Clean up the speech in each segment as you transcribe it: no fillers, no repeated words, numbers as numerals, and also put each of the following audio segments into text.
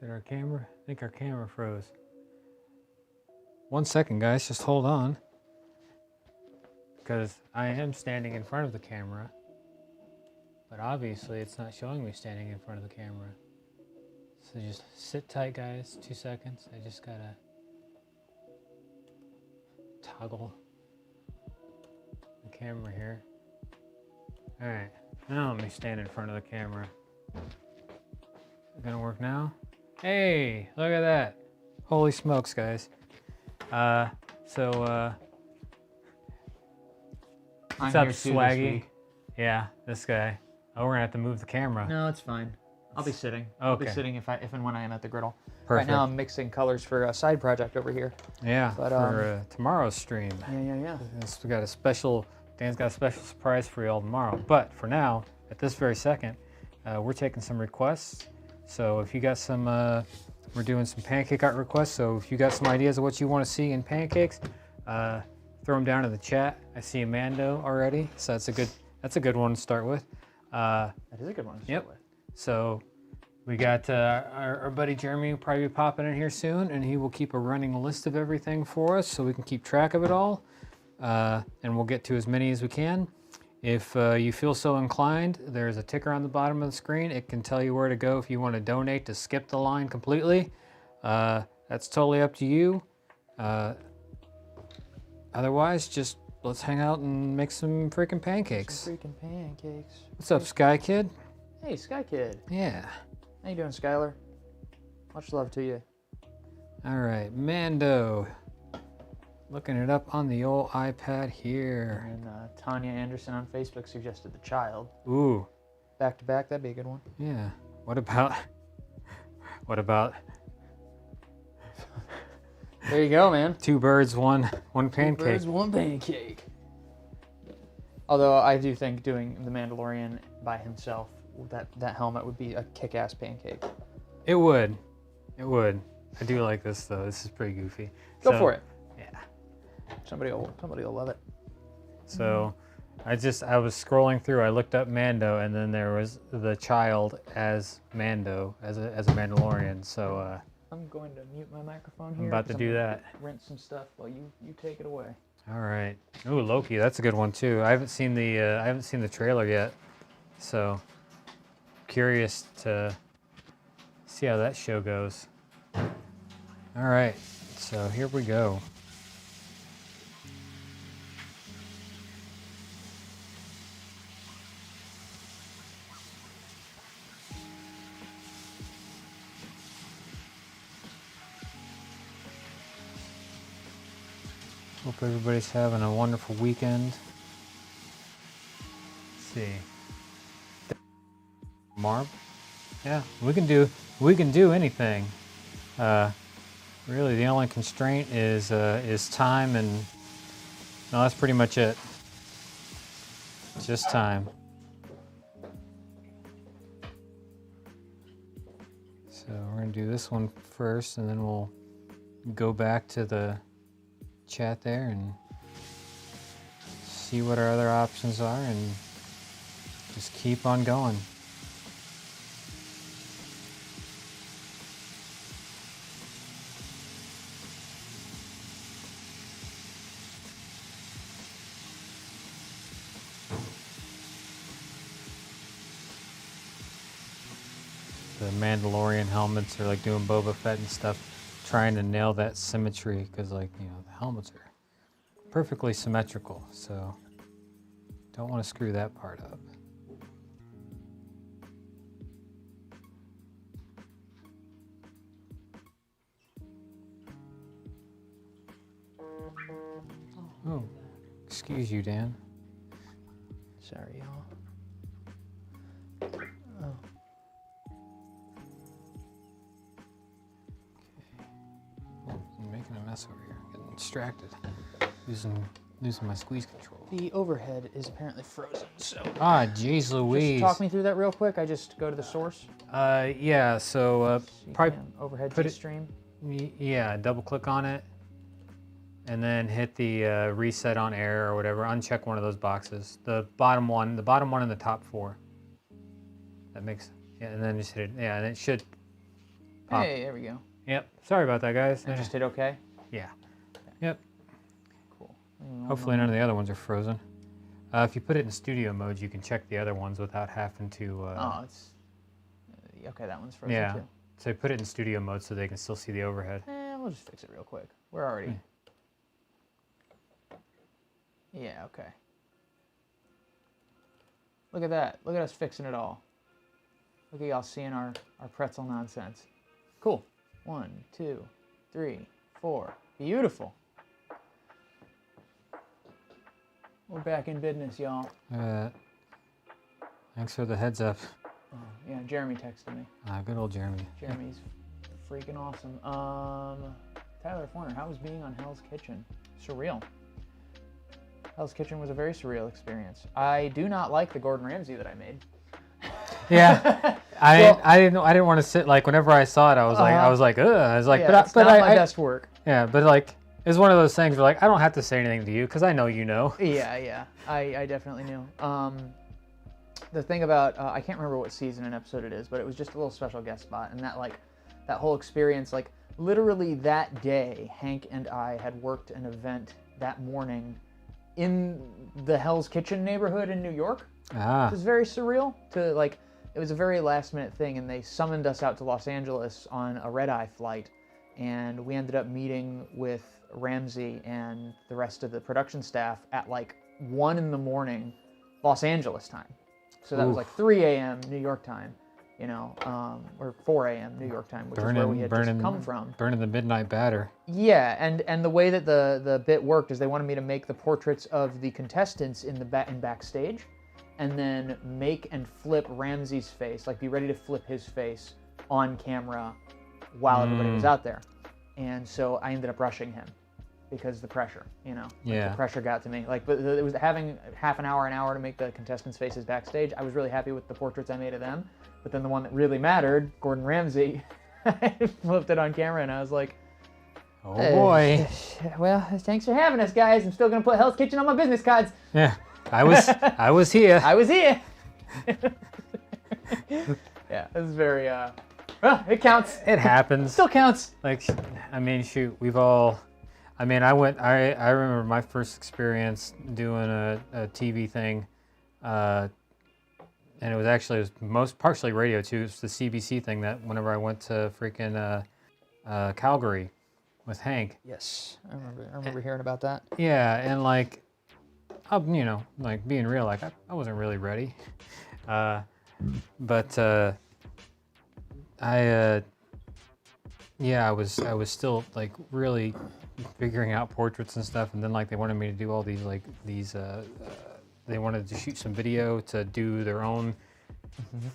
Did our camera? I think our camera froze. 1 second, guys. Just hold on. Because I am standing in front of the camera. But obviously it's not showing me standing in front of the camera. So just sit tight, guys. 2 seconds. I just gotta toggle the camera here. Alright. Now let me stand in front of the camera. Gonna work now? Hey, look at that. Holy smokes, guys. What's up, Swaggy? Yeah, this guy. Oh, we're gonna have to move the camera. No, it's fine. I'll be sitting. Okay. I'll be sitting if and when I am at the griddle. Perfect. Right now I'm mixing colors for a side project over here. Yeah, but, for tomorrow's stream. Yeah. We got a special, Dan's got a special surprise for you all tomorrow. But for now, at this very second, we're taking some requests. So if you got some, we're doing some pancake art requests. So if you got some ideas of what you want to see in pancakes, throw them down in the chat. I see Amando already, so that's a good one to start with. That is a good one to start with. So we got our buddy Jeremy will probably be popping in here soon, and he will keep a running list of everything for us so we can keep track of it all, and we'll get to as many as we can. If you feel so inclined, there's a ticker on the bottom of the screen. It can tell you where to go if you want to donate to skip the line completely. That's totally up to you. Otherwise, just let's hang out and make some freaking pancakes. Some freaking pancakes. What's up, Sky Kid? Hey, Sky Kid. Yeah. How you doing, Skylar? Much love to you. All right, Mando. Looking it up on the old iPad here. And Tanya Anderson on Facebook suggested The Child. Ooh. Back to back, that'd be a good one. Yeah. What about... There you go, man. Two birds, one pancake. 2 birds, 1 pancake. Although I do think doing The Mandalorian by himself, that helmet would be a kick-ass pancake. It would. It would. I do like this, though. This is pretty goofy. Go for it. Yeah. Somebody will love it. So I was scrolling through. I looked up Mando, and then there was the child as Mando, as a Mandalorian. So I'm going to mute my microphone here. I'm about to do that. Rinse some stuff while you take it away. All right. Ooh, Loki. That's a good one too. I haven't seen the trailer yet, so curious to see how that show goes. All right. So here we go. Hope everybody's having a wonderful weekend. Let's see. Marb? Yeah, we can do anything. Really, the only constraint is time, and no, that's pretty much it. Just time. So we're gonna do this one first, and then we'll go back to the chat there and see what our other options are, and just keep on going. The Mandalorian helmets are like doing Boba Fett and stuff, trying to nail that symmetry, because the helmets are perfectly symmetrical, so don't want to screw that part up. Oh, excuse you, Dan. Sorry, y'all. Oh. I'm making a mess over here. Getting distracted. Losing my squeeze control. The overhead is apparently frozen, so... Ah, jeez Louise. Just talk me through that real quick. I just go to the source. Yeah, so probably overhead put to it, stream. Yeah, double click on it, and then hit the reset on air or whatever. Uncheck one of those boxes. The bottom one and the top 4. That makes, yeah, and then just hit it. Yeah, and it should pop. Hey, there we go. Yep. Sorry about that, guys. I just hit OK. Yeah. Yep. Cool. Hopefully none of the other ones are frozen. If you put it in studio mode, you can check the other ones without having to... Oh, it's... Okay, that one's frozen yeah. too. So put it in studio mode so they can still see the overhead. We'll just fix it real quick. We're already... Yeah, okay. Look at that. Look at us fixing it all. Look at y'all seeing our pretzel nonsense. Cool. 1, 2, 3, 4. Beautiful. We're back in business, y'all. Thanks for the heads up. Oh, yeah, Jeremy texted me. Good old Jeremy. Jeremy's freaking awesome. Tyler Forner, how was being on Hell's Kitchen? Surreal. Hell's Kitchen was a very surreal experience. I do not like the Gordon Ramsay that I made. Yeah, I didn't want to sit, like, whenever I saw it, I was like, ugh. I was like, yeah, but it's not my best work. Yeah, but like, it's one of those things where like I don't have to say anything to you because I know you know. Yeah, I definitely knew. The thing about I can't remember what season and episode it is, but it was just a little special guest spot, and that whole experience, like literally that day, Hank and I had worked an event that morning in the Hell's Kitchen neighborhood in New York. It was very surreal to like. It was a very last minute thing, and they summoned us out to Los Angeles on a red-eye flight, and we ended up meeting with Ramsay and the rest of the production staff at like 1 in the morning Los Angeles time. So that was like 3 a.m. New York time, you know, or 4 a.m. New York time, which is where we had just come from. Burning the midnight batter. Yeah, and the way that the bit worked is they wanted me to make the portraits of the contestants in backstage, and then make and flip Ramsay's face, like be ready to flip his face on camera while everybody was out there. And so I ended up rushing him because the pressure, you know, like the pressure got to me. Like, but it was having half an hour to make the contestants' faces backstage. I was really happy with the portraits I made of them, but then the one that really mattered, Gordon Ramsay, I flipped it on camera, and I was like, oh boy. Well, thanks for having us, guys. I'm still gonna put Hell's Kitchen on my business cards. Yeah, I was here. I was here. Yeah, this is very. Well, it counts. It happens. Still counts. Like, I mean, shoot, we've all. I mean, I remember my first experience doing a TV thing, and it was partially radio too. It was the CBC thing that whenever I went to freaking Calgary with Hank. Yes, I remember hearing about that. Yeah, and like, you know, like being real, like I wasn't really ready, but I was still like really figuring out portraits and stuff, and then like they wanted me to do all these they wanted to shoot some video to do their own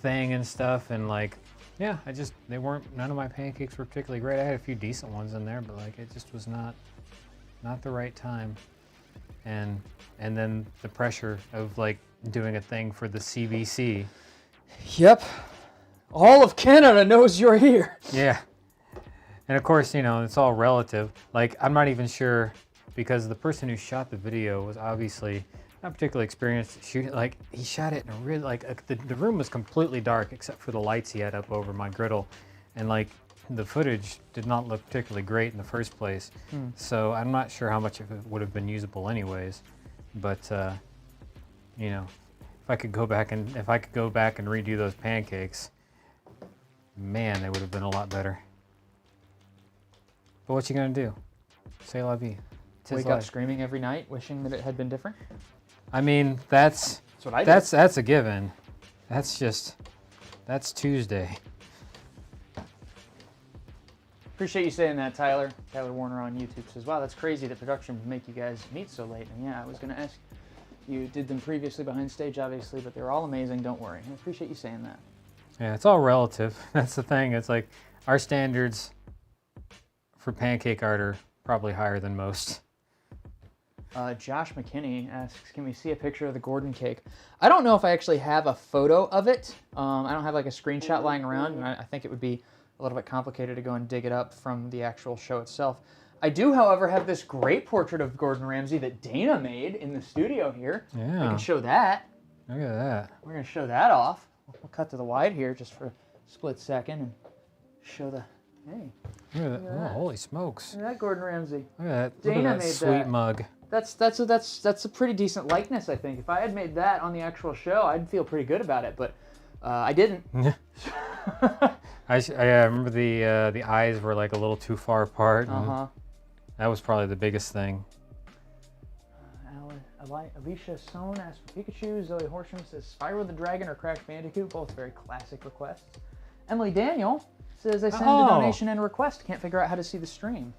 thing and stuff, and like none of my pancakes were particularly great. I had a few decent ones in there, but like it just was not the right time, and then the pressure of like doing a thing for the CBC. Yep, all of Canada knows you're here. Yeah. And of course, you know, it's all relative. Like, I'm not even sure, because the person who shot the video was obviously not particularly experienced shooting. Like, he shot it in a really, like, the room was completely dark except for the lights he had up over my griddle. And, like, the footage did not look particularly great in the first place. So I'm not sure how much of it would have been usable anyways. But, you know, if I could go back and redo those pancakes, man, they would have been a lot better. But what you gonna do? C'est la vie. Wake up screaming every night, wishing that it had been different. I mean, that's what I do. That's a given. That's Tuesday. Appreciate you saying that, Tyler. Tyler Warner on YouTube says, "Wow, that's crazy that production would make you guys meet so late." And yeah, I was gonna ask. You did them previously behind stage, obviously, but they're all amazing. Don't worry. I appreciate you saying that. Yeah, it's all relative. That's the thing. It's like our standards for pancake art are probably higher than most. Josh McKinney asks, can we see a picture of the Gordon cake? I don't know if I actually have a photo of it. I don't have like a screenshot lying around, and I think it would be a little bit complicated to go and dig it up from the actual show itself. I do, however, have this great portrait of Gordon Ramsay that Dana made in the studio here. Yeah. I can show that. Look at that. We're going to show that off. We'll cut to the wide here just for a split second and show the Hey. Look at that. Oh, holy smokes. Look at that, Gordon Ramsay. Look at that. Dana Look at that made sweet that. mug. That's a pretty decent likeness, I think. If I had made that on the actual show, I'd feel pretty good about it, but I didn't. I remember the eyes were like a little too far apart. That was probably the biggest thing. Alicia Sohn asked for Pikachu. Zoe Horsham says Spyro the Dragon or Crash Bandicoot. Both very classic requests. Emily Daniel says I sent a donation and a request. Can't figure out how to see the stream.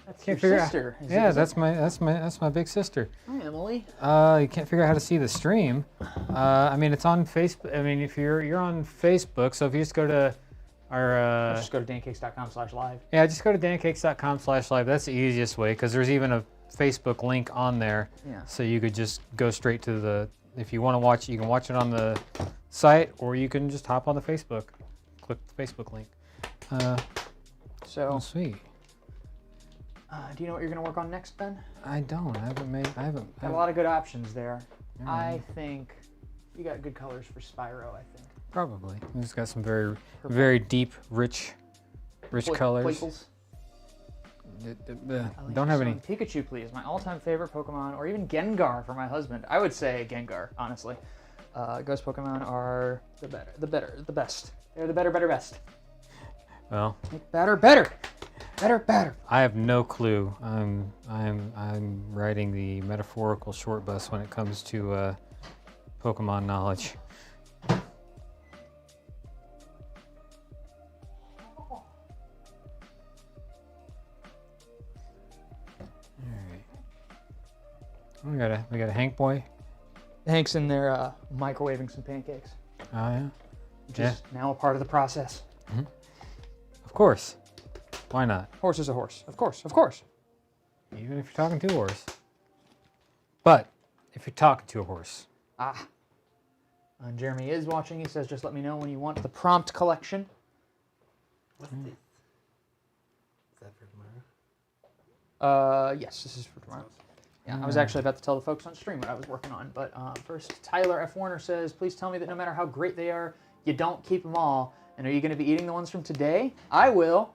That's your sister. Yeah, that's my big sister. Hi, Emily. You can't figure out how to see the stream. I mean, it's on Facebook. I mean, if you're on Facebook, so if you just go to our just go to dancakes.com/live. Yeah, just go to dancakes.com/live. That's the easiest way because there's even a Facebook link on there. Yeah. So you could just go straight to the. If you want to watch it, you can watch it on the site, or you can just hop on the Facebook, click the Facebook link. So sweet. Do you know what you're going to work on next, Ben? I don't. I haven't. Got a lot of good options there. I think you got good colors for Spyro, I think. Probably. It's got some very deep, rich colors. Purples. Don't have any. Pikachu, please. My all-time favorite Pokemon, or even Gengar for my husband. I would say Gengar, honestly. Ghost Pokemon are the best. They're the better, best. Well. Better. I have no clue. I'm riding the metaphorical short bus when it comes to Pokemon knowledge. We got a Hank boy. Hank's in there microwaving some pancakes. Oh yeah. Which is now a part of the process. Mm-hmm. Of course. Why not? Horse is a horse. Of course. Even if you're talking to a horse. But if you're talking to a horse. Jeremy is watching. He says, just let me know when you want the prompt collection. What's this? Is that for tomorrow? Yes, this is for tomorrow. Yeah, I was actually about to tell the folks on stream what I was working on. But first, Tyler F. Warner says, please tell me that no matter how great they are, you don't keep them all. And are you going to be eating the ones from today? I will.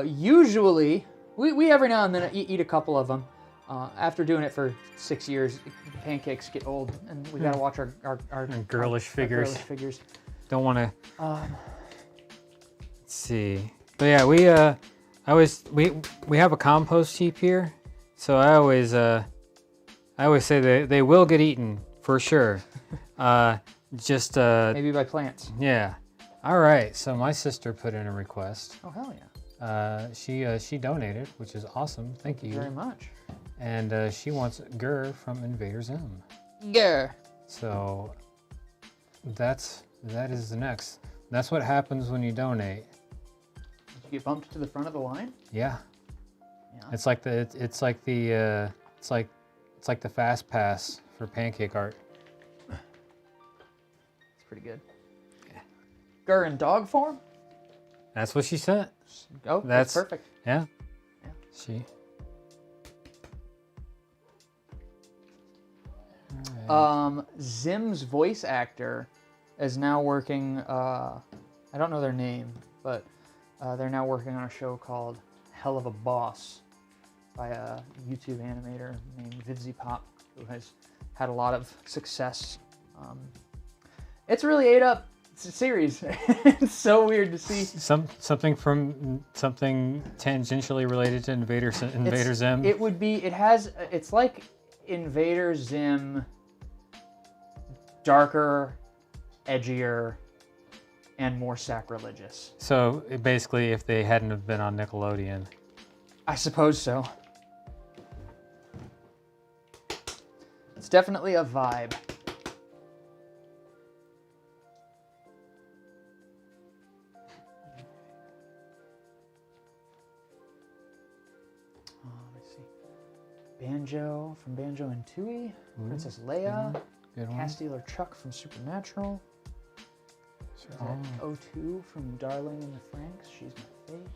Usually, we every now and then eat a couple of them. After doing it for 6 years, pancakes get old, and we gotta watch our girlish figures. Girlish figures. Don't want to. Let's see. But yeah, we have a compost heap here, so I always say they will get eaten for sure. Maybe by plants. Yeah. All right. So my sister put in a request. Oh hell yeah. She donated, which is awesome. Thank you very much. And she wants Gur from Invader Zim. Gur. So that is the next. That's what happens when you donate. Did you get bumped to the front of the line? Yeah. It's like the fast pass for pancake art. It's pretty good. Yeah. Gur in dog form? That's what she sent. Oh, that's perfect. Yeah. She. Right. Zim's voice actor is now working. I don't know their name, but they're now working on a show called Hell of a Boss by a YouTube animator named VivzyPop, who has had a lot of success. It's really ate up. It's a series. It's so weird to see. Something tangentially related to Invader Zim. It would be. It's like Invader Zim, darker, edgier, and more sacrilegious. So basically, if they hadn't have been on Nickelodeon. I suppose so. It's definitely a vibe. Banjo from Banjo and Tooie, Princess Leia, Castiel Chuck from Supernatural, O2 from Darling in the Franxx, she's my fave.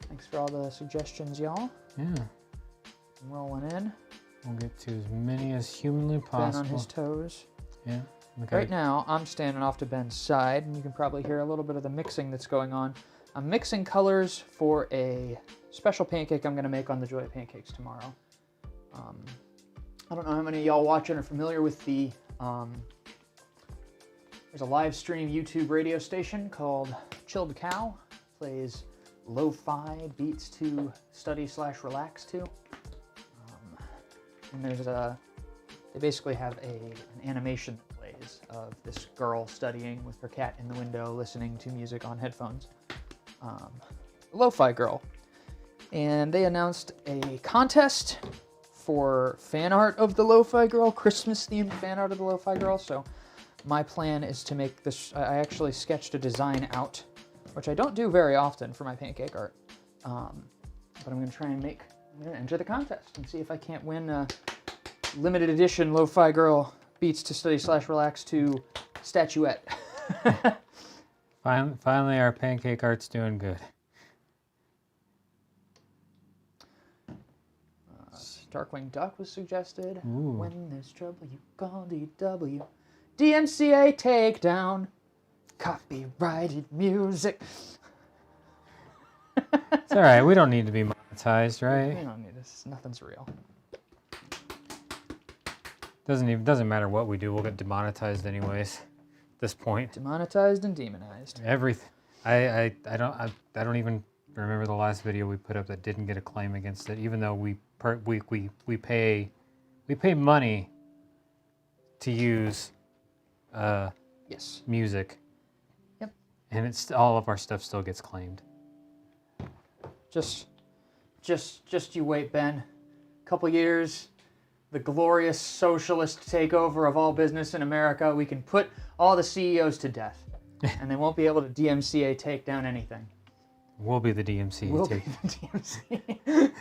Thanks for all the suggestions, y'all. Yeah. I'm rolling in. We'll get to as many as humanly possible. Ben on his toes. Yeah. Okay. Right now, I'm standing off to Ben's side, and you can probably hear a little bit of the mixing that's going on. I'm mixing colors for a special pancake I'm going to make on the Joy of Pancakes tomorrow. I don't know how many of y'all watching are familiar with the... there's a live stream YouTube radio station called Chilled Cow. Plays lo-fi beats to study/relax to. And there's they basically have an animation that plays of this girl studying with her cat in the window, listening to music on headphones. Lo-fi girl. And they announced a contest for fan art of the Lo-fi girl, Christmas-themed fan art of the Lo-fi girl. So my plan is to make this. I actually sketched a design out, which I don't do very often for my pancake art. But I'm going to try and I'm going to enter the contest and see if I can't win a limited edition Lo-fi Girl Beats to Study/Relax to statuette. Finally, our pancake art's doing good. Darkwing Duck was suggested. Ooh. When there's trouble, you call DW. DMCA takedown. Copyrighted music. It's all right. We don't need to be monetized, right? We don't need this. Nothing's real. Doesn't matter what we do. We'll get demonetized anyways. At this point, Demonetized and demonized. everything. I don't even remember the last video we put up that didn't get a claim against it. Even though we pay money to use Yes. music. Yep. And it's all of our stuff still gets claimed. Just you wait, Ben. Couple years, the glorious socialist takeover of all business in America. We can put all the CEOs to death, and they won't be able to DMCA take down anything. We'll be the DMC. We'll be the DMCA.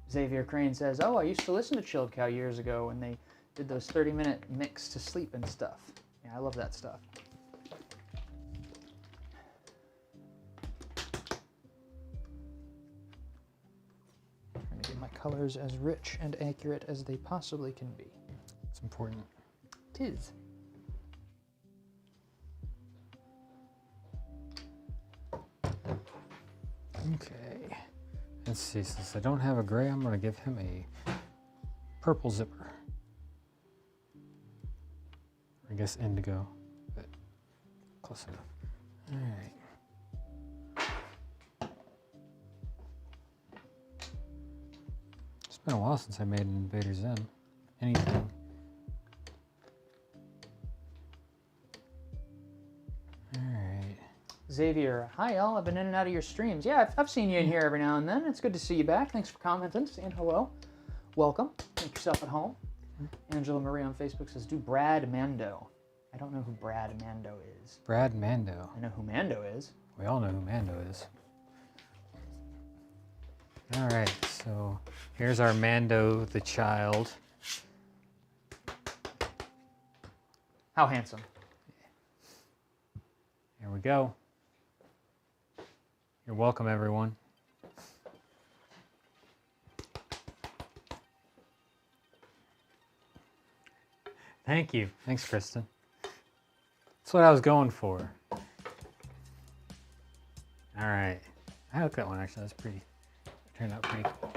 Xavier Crane says, "Oh, I used to listen to Chilled Cow years ago when they did those 30-minute mix to sleep and stuff. Yeah, I love that stuff." Trying to get my colors as rich and accurate as they possibly can be. It's important. Tis. Okay. Let's see. Since I don't have a gray, I'm going to give him a purple zipper. I guess indigo, but close enough. All right. It's been a while since I made an Invader Zim. Anything. All right. Xavier, hi y'all. I've been in and out of your streams. Yeah, I've seen you in here every now and then. It's good to see you back. Thanks for commenting, saying hello. Welcome. Make yourself at home. Angela Marie on Facebook says, do Brad Mando. I don't know who Brad Mando is. Brad Mando. I know who Mando is. We all know who Mando is. All right, so here's our Mando the child. How handsome. Here we go. You're welcome, everyone. Thank you. Thanks, Kristen. That's what I was going for. All right. I like that one, actually. That's pretty. Turned out pretty cool.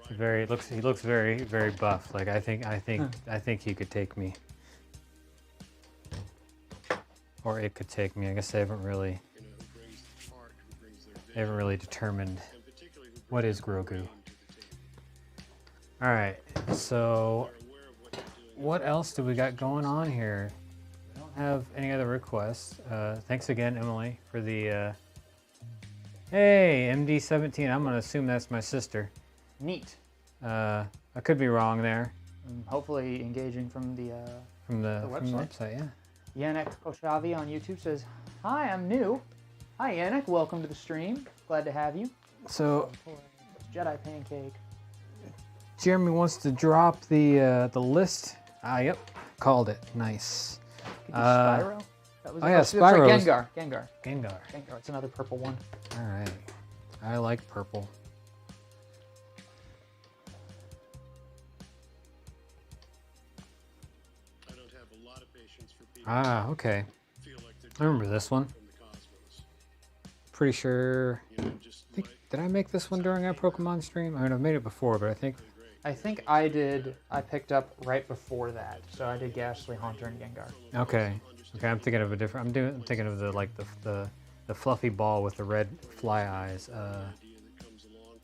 He looks very, very buff. Like I think he could take me. Or it could take me. I guess they haven't really determined what is Grogu. All right, so what else do we got going on here? We don't have any other requests. Thanks again, Emily, for the. Hey, MD17. I'm gonna assume that's my sister. Neat. I could be wrong there. Hopefully engaging from the website, yeah. Yannick Koshavi on YouTube says, hi, I'm new. Hi, Yannick. Welcome to the stream. Glad to have you. So Jedi Pancake. Jeremy wants to drop the list. Yep, called it. Nice. Could you Spyro? That was Spyro. Gengar. Gengar. It's another purple one. All right. I like purple. lot of patience for people Ah, okay. who feel like they're I remember this one. from the cosmos. Pretty sure. You know, just I think, did I make this one during our Pokemon stream? I mean, I've made it before, but I think. I think I did. I picked up right before that, so I did Ghastly, Haunter, and Gengar. Okay. Okay, I'm thinking of a different. I'm thinking of the fluffy ball with the red fly eyes. idea that comes along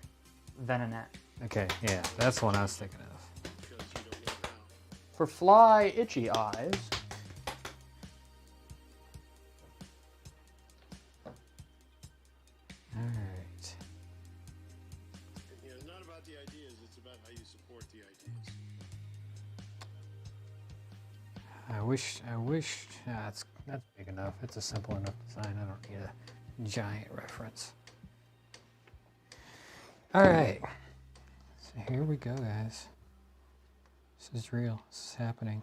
Venonat. Okay, yeah, that's the one I was thinking of. because you don't know how. For Fly, Itchy Eyes. All right. You know, it's not about the ideas, it's about how you support the ideas. I wish. Yeah, that's big enough. It's a simple enough design. I don't need a giant reference. All right. So here we go, guys. This is real. This is happening.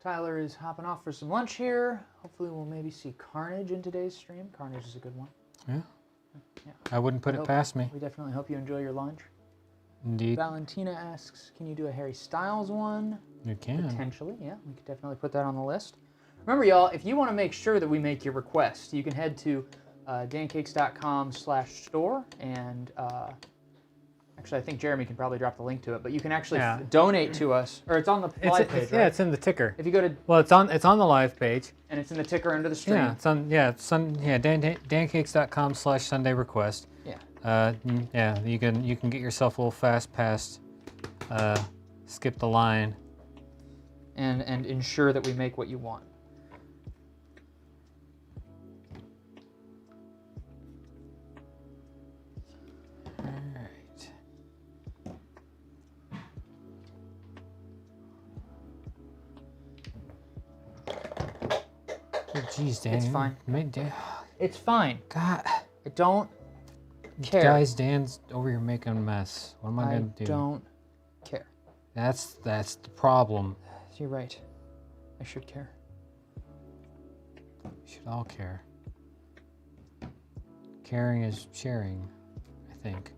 Tyler is hopping off for some lunch here. Hopefully we'll maybe see Carnage in today's stream. Carnage is a good one. Yeah. Yeah. I wouldn't put it past me. We definitely hope you enjoy your lunch. Indeed. Valentina asks, can you do a Harry Styles one? You can. Potentially, yeah. We could definitely put that on the list. Remember, y'all, if you want to make sure that we make your request, you can head to dancakes.com/store and actually, I think Jeremy can probably drop the link to it, but you can actually donate to us, or it's on the live page, Yeah, right? it's in the ticker. If you go to, Well, it's on the live page. and it's in the ticker under the stream. Yeah, it's on. Yeah, dancakes.com/Sunday request. Yeah. Yeah, you can get yourself a little fast pass. Skip the line. And ensure that we make what you want. All right. Oh, jeez, Dan. It's fine. It's fine. God. I don't care. Guys, Dan's over here making a mess. What am I gonna do? I don't care. That's the problem. You're right. I should care. We should all care. Caring is sharing, I think.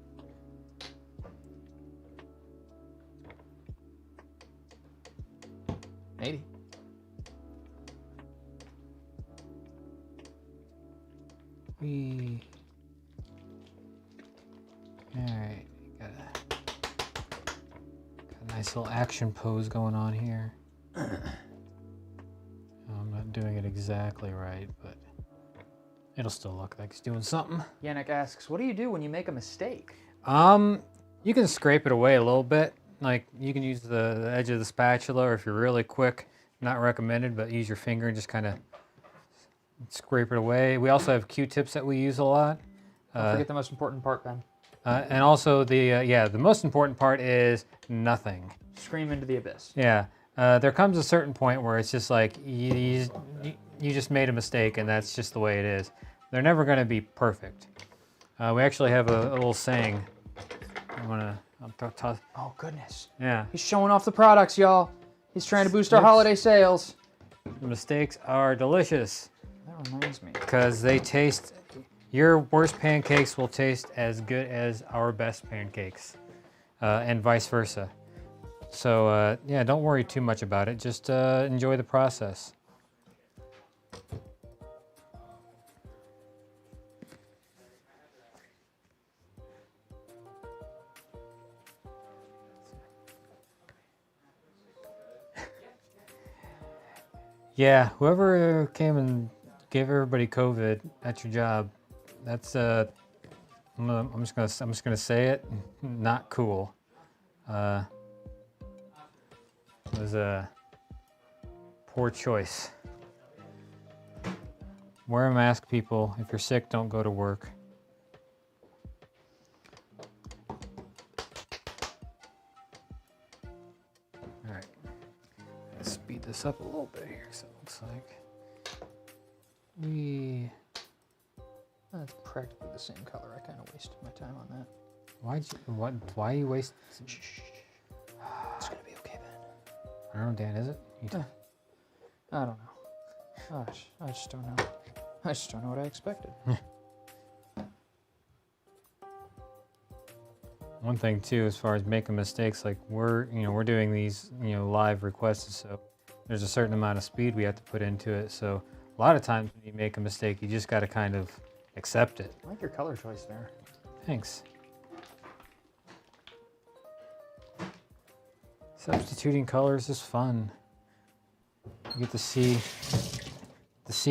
Maybe. Alright, got a nice little action pose going on here. I'm not doing it exactly right, but it'll still look like it's doing something. Yannick asks, what do you do when you make a mistake? You can scrape it away a little bit. Like, you can use the edge of the spatula, or if you're really quick, not recommended, but use your finger and just kind of scrape it away. We also have Q-tips that we use a lot. Don't forget the most important part, Ben. And also the most important part is nothing. Scream into the abyss. Yeah. There comes a certain point where it's just like you just made a mistake, and that's just the way it is. They're never going to be perfect. We actually have a little saying. Oh, goodness. Yeah. He's showing off the products, y'all. He's trying to boost our holiday sales. Mistakes are delicious That reminds me. because they taste. Your worst pancakes will taste as good as our best pancakes, and vice versa. So yeah, don't worry too much about it. Just enjoy the process. Yeah, whoever came and gave everybody COVID at your job, that's I'm just gonna say it, not cool. It was a poor choice. Wear a mask, people. If you're sick, don't go to work. All right, let's speed this up a little bit here, so it looks like That's practically the same color. I kind of wasted my time on that. Why you waste? Shh. It's gonna be okay, Ben. I don't know, Dan. Is it? I don't know. Gosh, I just don't know. I just don't know what I expected. One thing too, as far as making mistakes, like we're doing these, live requests, so there's a certain amount of speed we have to put into it. So a lot of times when you make a mistake, you just got to kind of accept it. I like your color choice there. Thanks. Substituting colors is fun. You get to see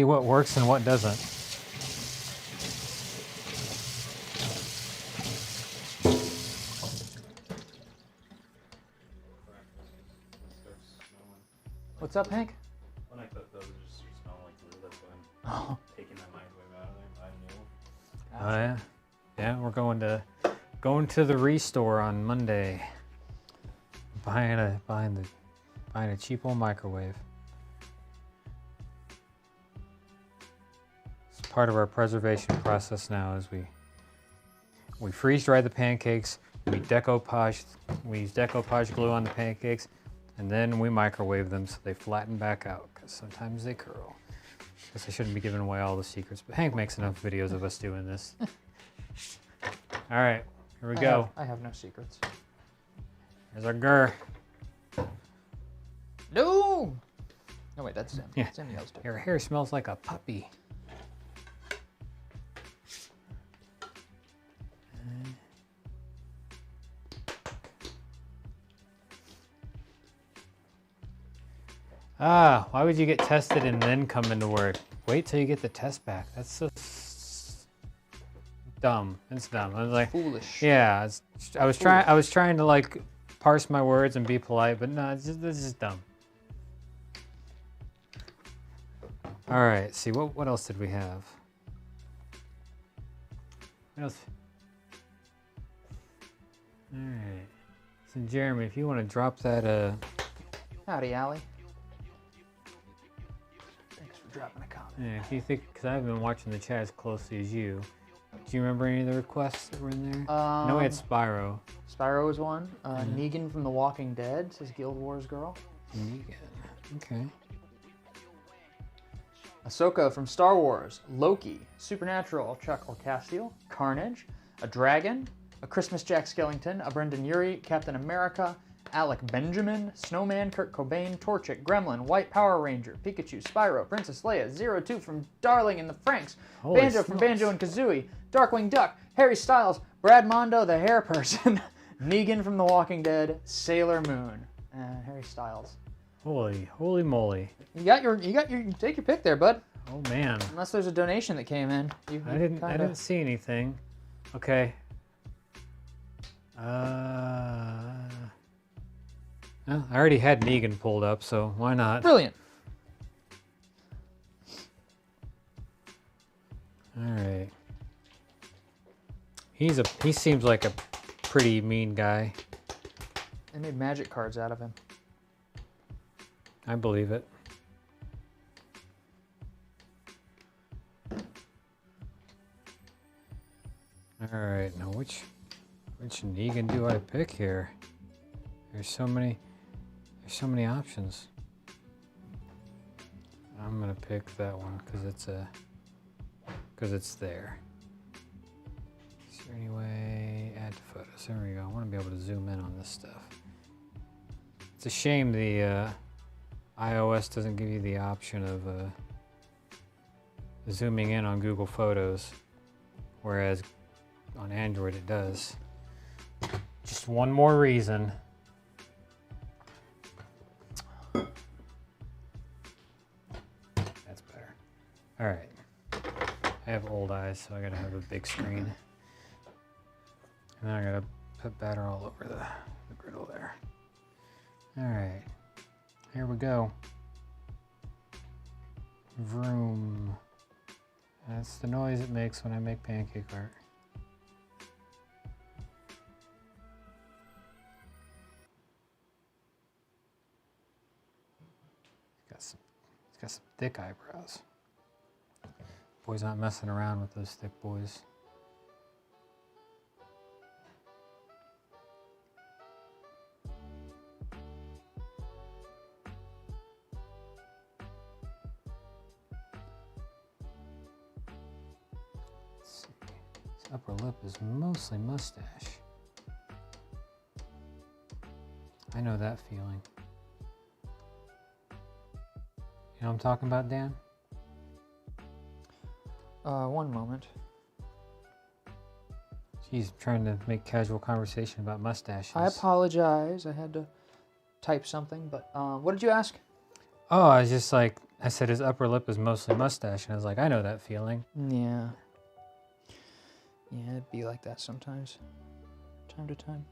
what works and what doesn't. What's up, Hank? When I cook those, it just smell like glue. That's why I'm taking that microwave out of there. I knew. Oh yeah, yeah. We're going to the Restore on Monday. Buying a cheap old microwave. It's part of our preservation process now. Is we freeze dry the pancakes. We use decoupage glue on the pancakes. And then we microwave them so they flatten back out, because sometimes they curl. Guess I shouldn't be giving away all the secrets, but Hank makes enough videos of us doing this. All right, here we go. I have no secrets. There's our gur. No! No, wait, that's Sim. Yeah. Sim yells too. Your hair smells like a puppy. Why would you get tested and then come into work? Wait till you get the test back. That's so dumb. It's dumb. I was like, Foolish. yeah. I was trying to like parse my words and be polite, but no, this is just dumb. All right. See what else did we have? What else? All right. So Jeremy, if you want to drop that Howdy, Allie. Thanks for dropping a comment. yeah, if you think, because I haven't been watching the chat as closely as you. Do you remember any of the requests that were in there? I know we had Spyro. Spyro was one. Negan from The Walking Dead says Guild Wars girl. Negan. Okay. Ahsoka from Star Wars. Loki. Supernatural. Chuck Orcastio. Carnage. A dragon. A Christmas Jack Skellington. A Brendan Urie. Captain America. Alec Benjamin, Snowman, Kurt Cobain, Torchic, Gremlin, White Power Ranger, Pikachu, Spyro, Princess Leia, 02 from Darling and the Franks, Holy Banjo from smokes. Banjo and Kazooie, Darkwing Duck, Harry Styles, Brad Mondo, the Hair Person, Negan from The Walking Dead, Sailor Moon, Harry Styles. Holy moly. You take your pick there, bud. Oh man. Unless there's a donation that came in. I didn't see anything. Okay. Well, I already had Negan pulled up, so why not? Brilliant. All right. He seems like a pretty mean guy. They made magic cards out of him. I believe it. All right, now which Negan do I pick here? There's so many options. I'm gonna pick that one because it's there. Is there any way add to photos? There we go. I want to be able to zoom in on this stuff. It's a shame the iOS doesn't give you the option of zooming in on Google Photos, whereas on Android it does. Just one more reason. That's better. All right. I have old eyes, so I gotta have a big screen. And then I gotta put batter all over the griddle there. All right. Here we go. Vroom. That's the noise it makes when I make pancake art. He's got some thick eyebrows. Boy's not messing around with those thick boys. Let's see. His upper lip is mostly mustache. I know that feeling. You know what I'm talking about, Dan? One moment. He's trying to make casual conversation about mustaches. I apologize. I had to type something, but what did you ask? Oh, I was just like, I said his upper lip is mostly mustache, and I was like, I know that feeling. Yeah. Yeah, it'd be like that sometimes. Time to time.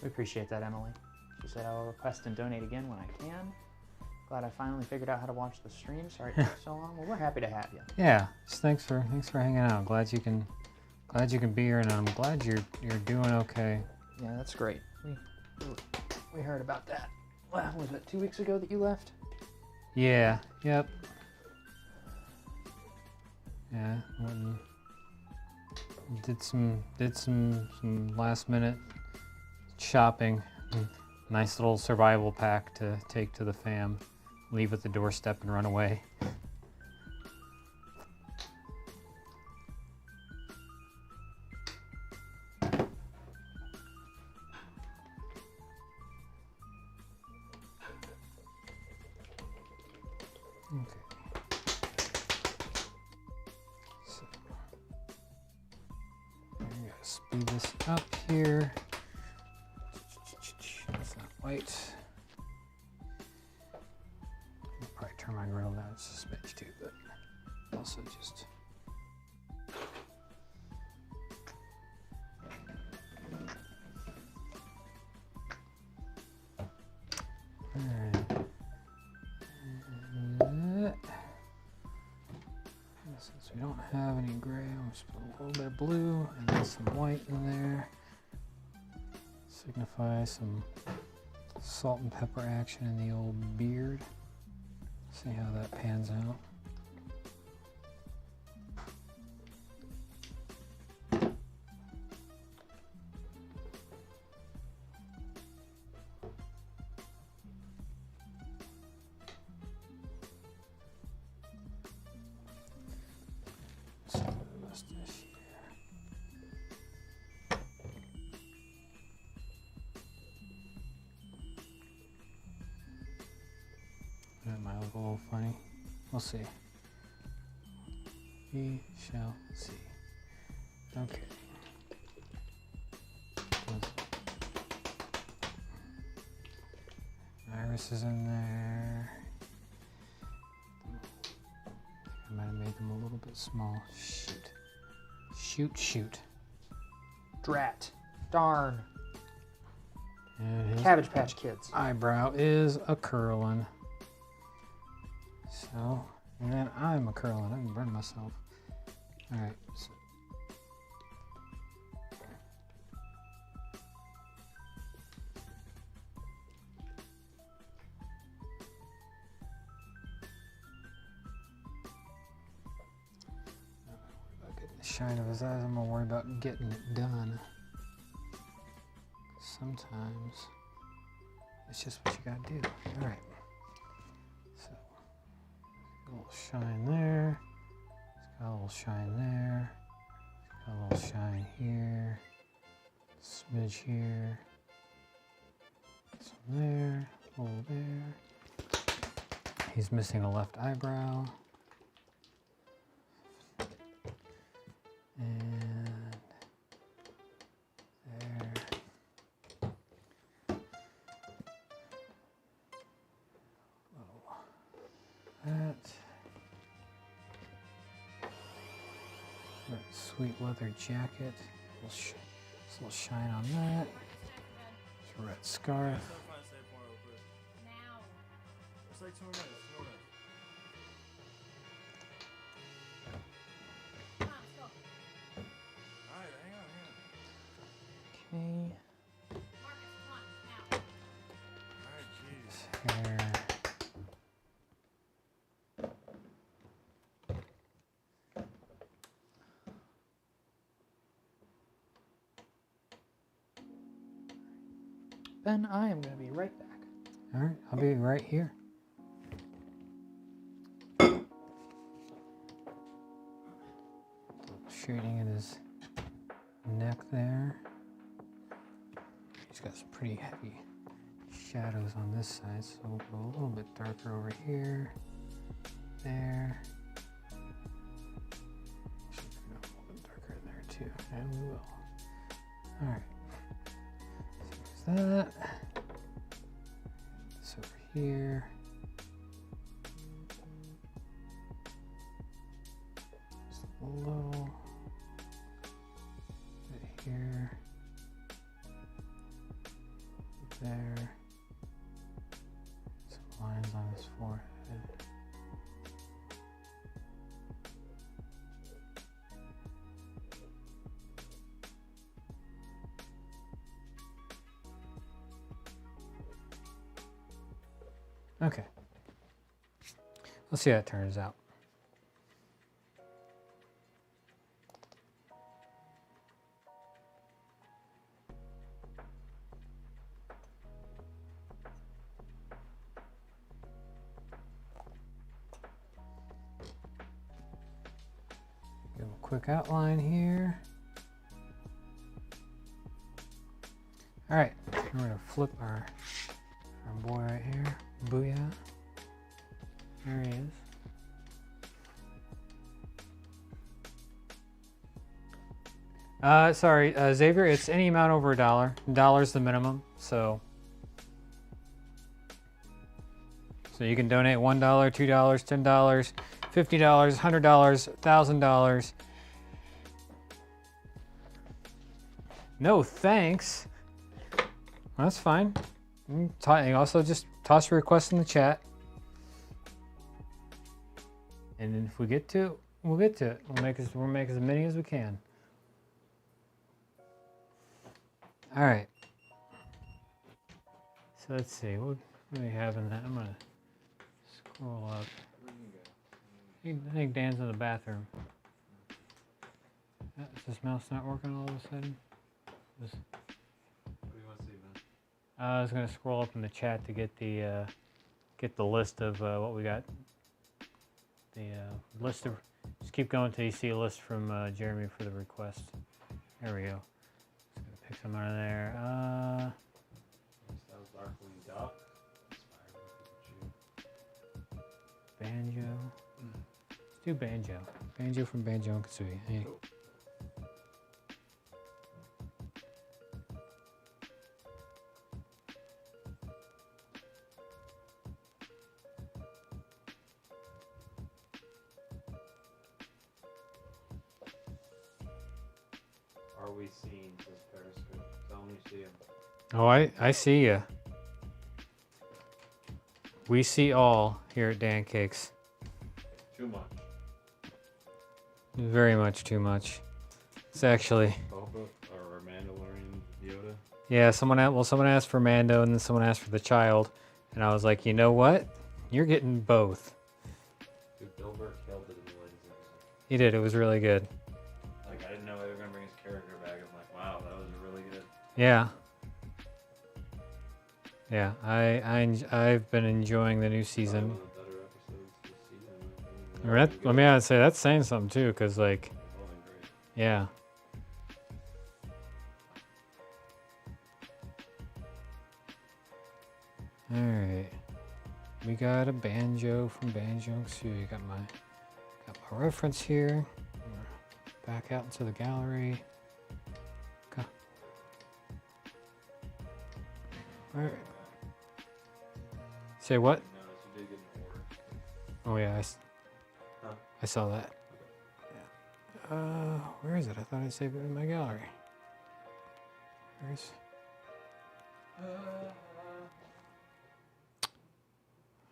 We appreciate that, Emily. She said, I will request and donate again when I can. Glad I finally figured out how to watch the stream. Sorry it took so long. Well, we're happy to have you. Yeah, just thanks for hanging out. Glad you can be here, and I'm glad you're doing okay. Yeah, that's great. We heard about that. Well, was it 2 weeks ago that you left? Yeah. Yep. Yeah. Went and did some last minute shopping. Nice little survival pack to take to the fam. Leave at the doorstep and run away. Okay. So, I'm gonna speed this up here. That's not white. I'll probably turn my grill down just a smidge too, but also just. Alright. Since we don't have any gray, I'm just put a little bit of blue and then some white in there. Signify some salt and pepper action in the old beard. See how that pans out. That might look a little funny. We'll see. We shall see. Okay. Iris is in there. I might have made them a little bit small. Shoot. Drat. Darn. And his Cabbage Patch Kids. eyebrow is a curling. So, and then I'm a curling. I didn't burn myself. Alright. So. About getting the shine of his eyes, I'm gonna worry about getting it done. Sometimes it's just what you gotta do. Alright. So. A little shine there. It's got a little shine there. It's got a little shine here. Smidge here. Some there, hole there. He's missing a left eyebrow. And there. That. That sweet leather jacket. Little shine on that. Red scarf. It's like 2 minutes. 2 minutes. All right, hang on. Okay. All right, jeez. Hair. Ben, I am going to be right back. All right, I'll be right here. Shading in his neck there. He's got some pretty heavy shadows on this side, so we'll go a little bit darker over here, there. Should go a little bit darker in there too, and we will. All right. So there's that. This over here. Just a little bit here. There. Some lines on his forehead. Okay. Let's see how it turns out. Give a quick outline here. All right, we're gonna flip our boy right here. Booyah. There he is. Sorry, Xavier, it's any amount over $1. $1's the minimum, so you can donate $1, $2, $10, $50, $100, $1,000. No thanks. That's fine. You also just toss your request in the chat. And then if we get to it, we'll get to it. We'll make as many as we can. All right. So let's see. What do we have in that? I'm going to scroll up. I think Dan's in the bathroom. Is this mouse not working all of a sudden? What do you want to see, man? I was going to scroll up in the chat to get the list of what we got. The list of, just keep going till you see a list from Jeremy for the request. There we go. Just gonna pick some out of there. That was Darkwing Duck. Banjo. Let's do Banjo. Banjo from Banjo and Kazooie. Hey. Cool. Are we seeing this Periscope? Tell me you see him. Oh, I see you. We see all here at Dancakes. Too much. Very much too much. It's actually. Boba or Mandalorian Yoda? Yeah, someone asked for Mando and then someone asked for the child. And I was like, you know what? You're getting both. Dude, Bill Burr killed it in the latest episode. He did. It was really good. Like, I didn't know they were going to bring his character back. I'm like, wow, that was really good. Yeah. Yeah, I've been enjoying the new season. Probably one of the better episodes this season. I mean, I'd say that's saying something too, because like, yeah. All right. We got a banjo from Banjo. So you got my reference here. Back out into the gallery. Okay. All right. Say what? Notice you did get an order. Oh yeah, Huh? I saw that. Yeah. Where is it? I thought I saved it in my gallery. Where's?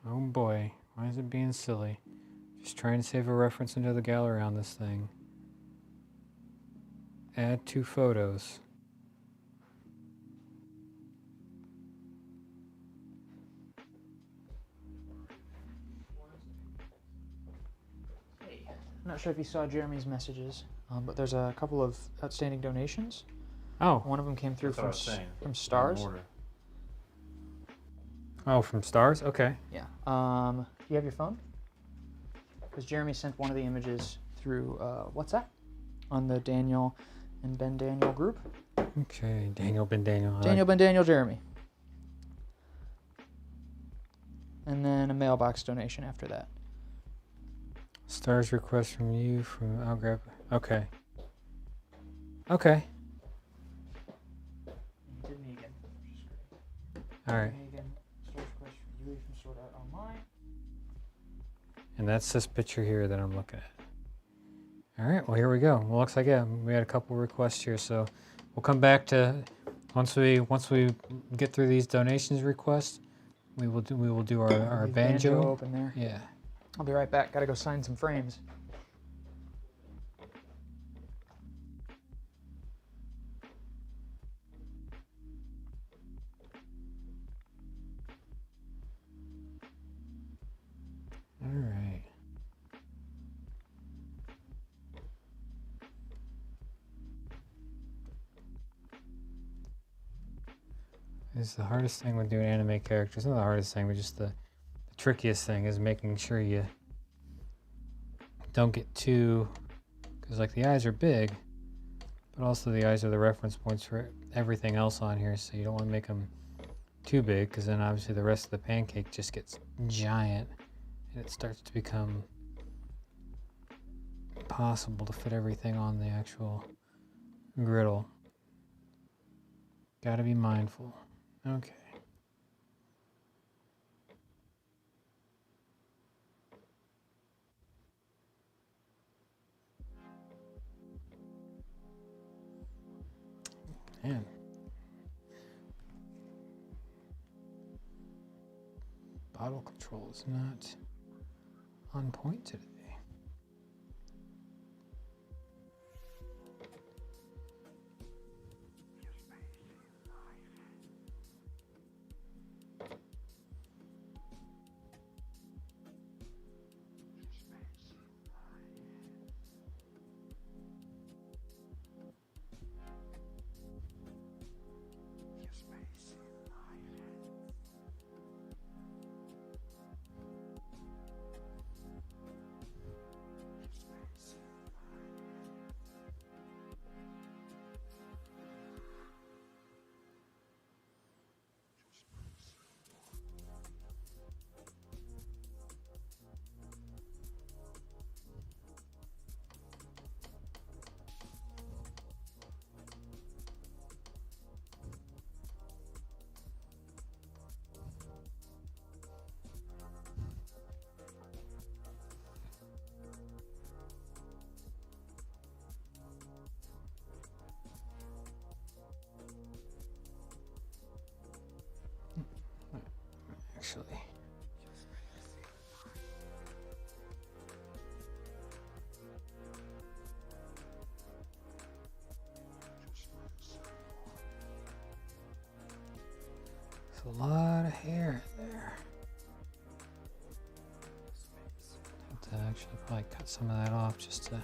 Oh boy, why is it being silly? Just trying to save a reference into the gallery on this thing. Add 2 photos. Hey, I'm not sure if you saw Jeremy's messages, but there's a couple of outstanding donations. Oh, One of them came through That's what I was saying. from Stars. Order. oh, from Stars. Okay. Yeah. Do you have your phone? Because Jeremy sent one of the images through WhatsApp on the Daniel and Ben Daniel group. Okay, Daniel Ben Daniel. Daniel Ben Daniel Jeremy. And then a mailbox donation after that. Stars request from you from I'll grab. Okay. Okay. And he did me again, which is great. All right. Me again. Stars request from Yui from Sword Art Online. And that's this picture here that I'm looking at. All right. Well, here we go. Well, looks like we had a couple requests here, so we'll come back to once we get through these donations requests. We will do our Leave banjo. open there. Yeah. I'll be right back. Gotta go sign some frames. All right. It's the hardest thing with doing anime characters. Not the hardest thing, but just the trickiest thing is making sure you don't get too, because like the eyes are big, but also the eyes are the reference points for everything else on here, so you don't want to make them too big, because then obviously the rest of the pancake just gets giant and it starts to become impossible to fit everything on the actual griddle. Gotta be mindful. Okay. Man. Bottle control is not on point today. Actually. There's a lot of hair there. Have to actually probably cut some of that off just to.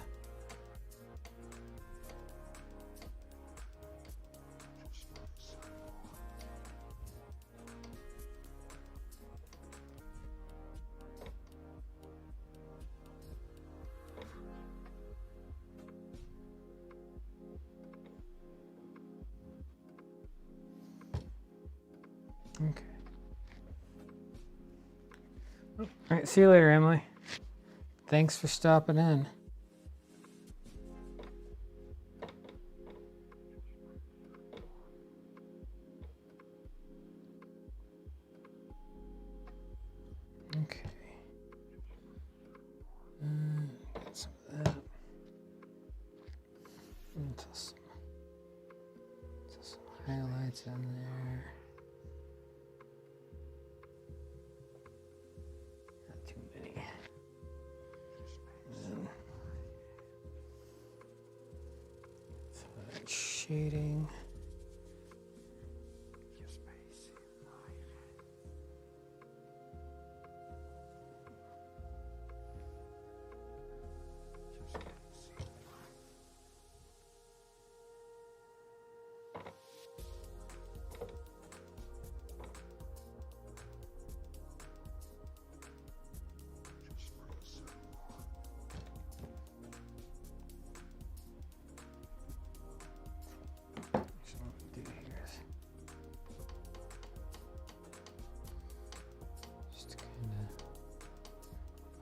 Okay. All right, see you later, Emily. Thanks for stopping in. Okay. Get some of that. Toss some highlights in there. Not too many. Then some of that shading.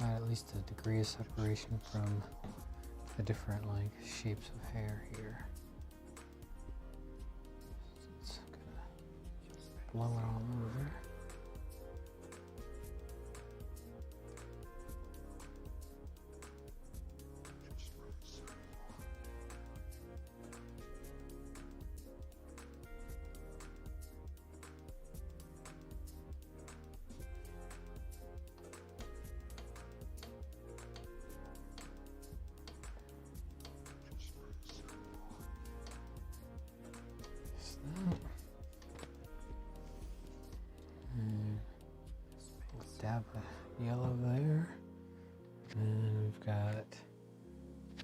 At least a degree of separation from the different like shapes of hair here. It's gonna blow it all over. Dab of yellow there, and we've got,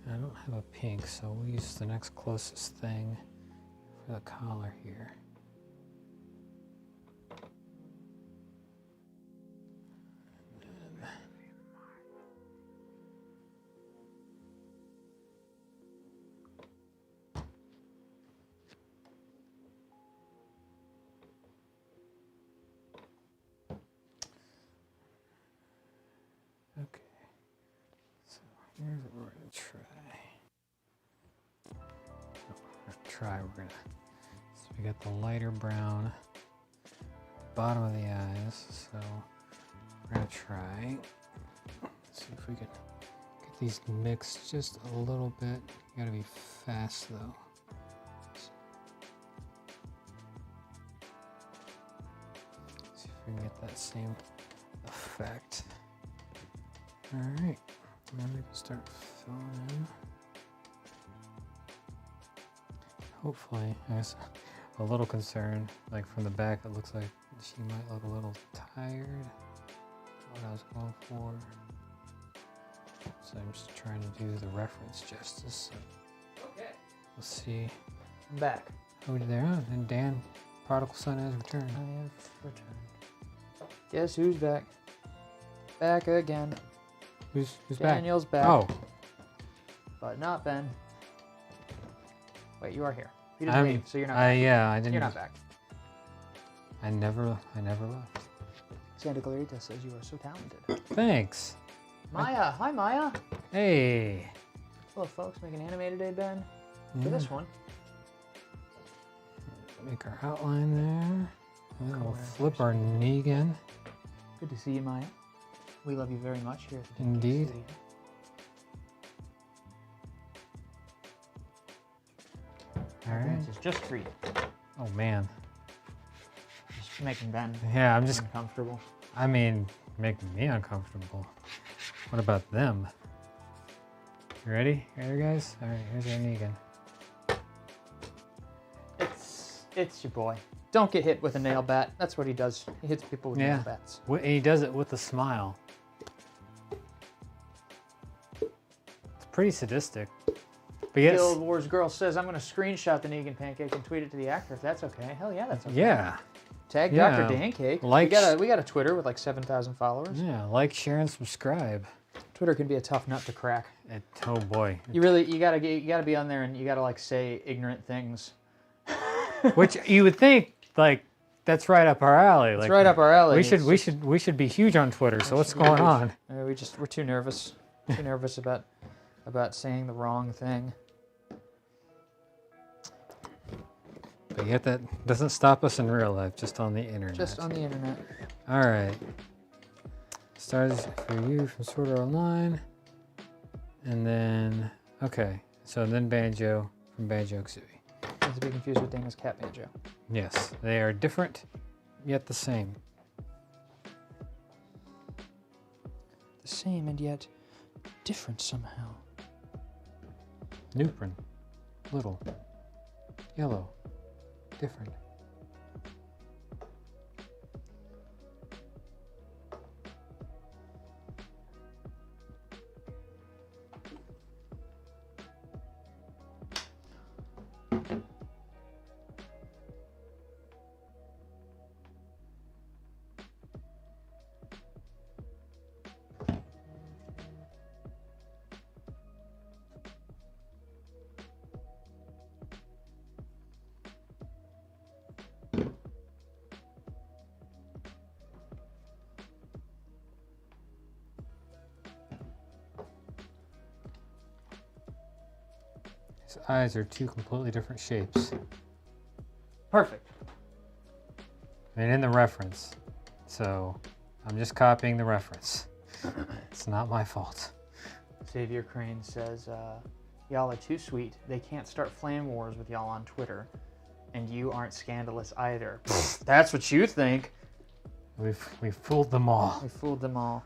I don't have a pink, so we'll use the next closest thing for the collar here. Okay, so here's what we're gonna try. So we got the lighter brown bottom of the eyes, so we're gonna try. Let's see if we can get these mixed just a little bit. You gotta be fast though. See if we can get that same effect. All right, now we can start filling in. Hopefully, I was a little concerned, like from the back, it looks like she might look a little tired. What I was going for. So I'm just trying to do the reference justice. So Okay. we'll see. I'm back. Oh, there, and Dan, prodigal son has returned. I have returned. Guess who's back? Back again. Who's back? Daniel's back. Oh, But not Ben. Wait, you are here. You didn't leave, so you're not back. yeah, I didn't. You're not back. I never left. Santa Clarita says you are so talented. Thanks. Maya. Hi, Maya. Hey. Hello, folks. Making anime today, Ben. For Yeah. this one. Make our outline there. And then we'll Corner. flip our Negan. Good to see you, Maya. We love you very much here at the Dancakes Indeed. Studio. All right. This is just for you. Oh man. Just making Ben Yeah, I'm just. uncomfortable. I mean, making me uncomfortable. What about them? You ready? You ready, guys? All right. Here's our Negan. It's your boy. Don't get hit with a nail bat. That's what he does. He hits people with Yeah. nail bats. And he does it with a smile. It's pretty sadistic. But yes. Guild Wars Girl says, I'm going to screenshot the Negan pancake and tweet it to the actor if that's okay. Hell yeah, that's okay. Yeah. Tag Yeah. Dr. Dancake. Like- we got a Twitter with like 7,000 followers. Yeah. Like, share, and subscribe. Twitter can be a tough nut to crack. Oh boy. You gotta be on there and you gotta like say ignorant things. Which you would think, like, that's right up our alley. It's right up our alley. We should be huge on Twitter. So what's going on? We're too nervous. Too nervous about saying the wrong thing. But yet that doesn't stop us in real life, just on the internet. Just on the internet. All right. Stars for you from Sword Art Online. And then, okay. So then Banjo from Banjo-Kazooie. Not to be confused with Dana's cat banjo. Yes, they are different, yet the same. The same and yet different somehow. Newprin. Little. Yellow. Different. His eyes are two completely different shapes. Perfect. I mean, in the reference. So, I'm just copying the reference. It's not my fault. Xavier Crane says, y'all are too sweet. They can't start flame wars with y'all on Twitter. And you aren't scandalous either. That's what you think. We've fooled them all. We fooled them all.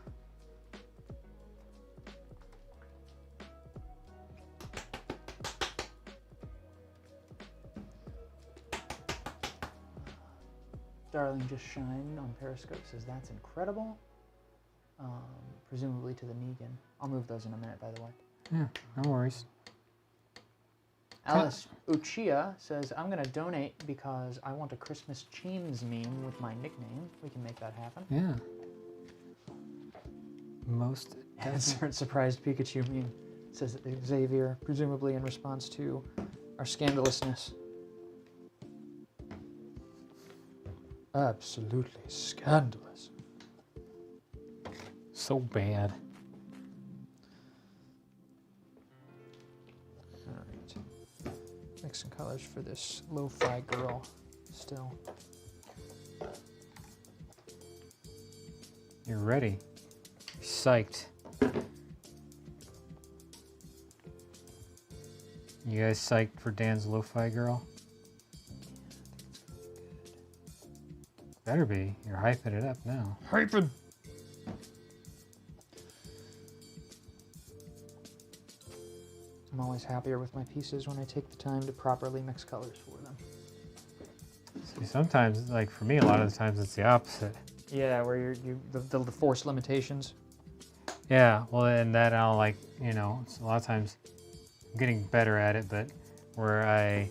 Darling Just Shine on Periscope says, that's incredible. Presumably to the Negan. I'll move those in a minute, by the way. Yeah, no worries. Alice Uchiha says, I'm going to donate because I want a Christmas Cheems meme with my nickname. We can make that happen. Yeah. Most Insert surprised Pikachu meme. Says Xavier, presumably in response to our scandalousness. Absolutely scandalous. so bad. Alright. Mixing colors for this lo-fi girl still. You're ready. You're psyched. You guys psyched for Dan's lo-fi girl? Better be. You're hyping it up now. Hyping! I'm always happier with my pieces when I take the time to properly mix colors for them. See, sometimes, like for me, a lot of the times it's the opposite. Yeah, where the forced limitations. Yeah, well, and that I'll like, you know, it's a lot of times I'm getting better at it, but where I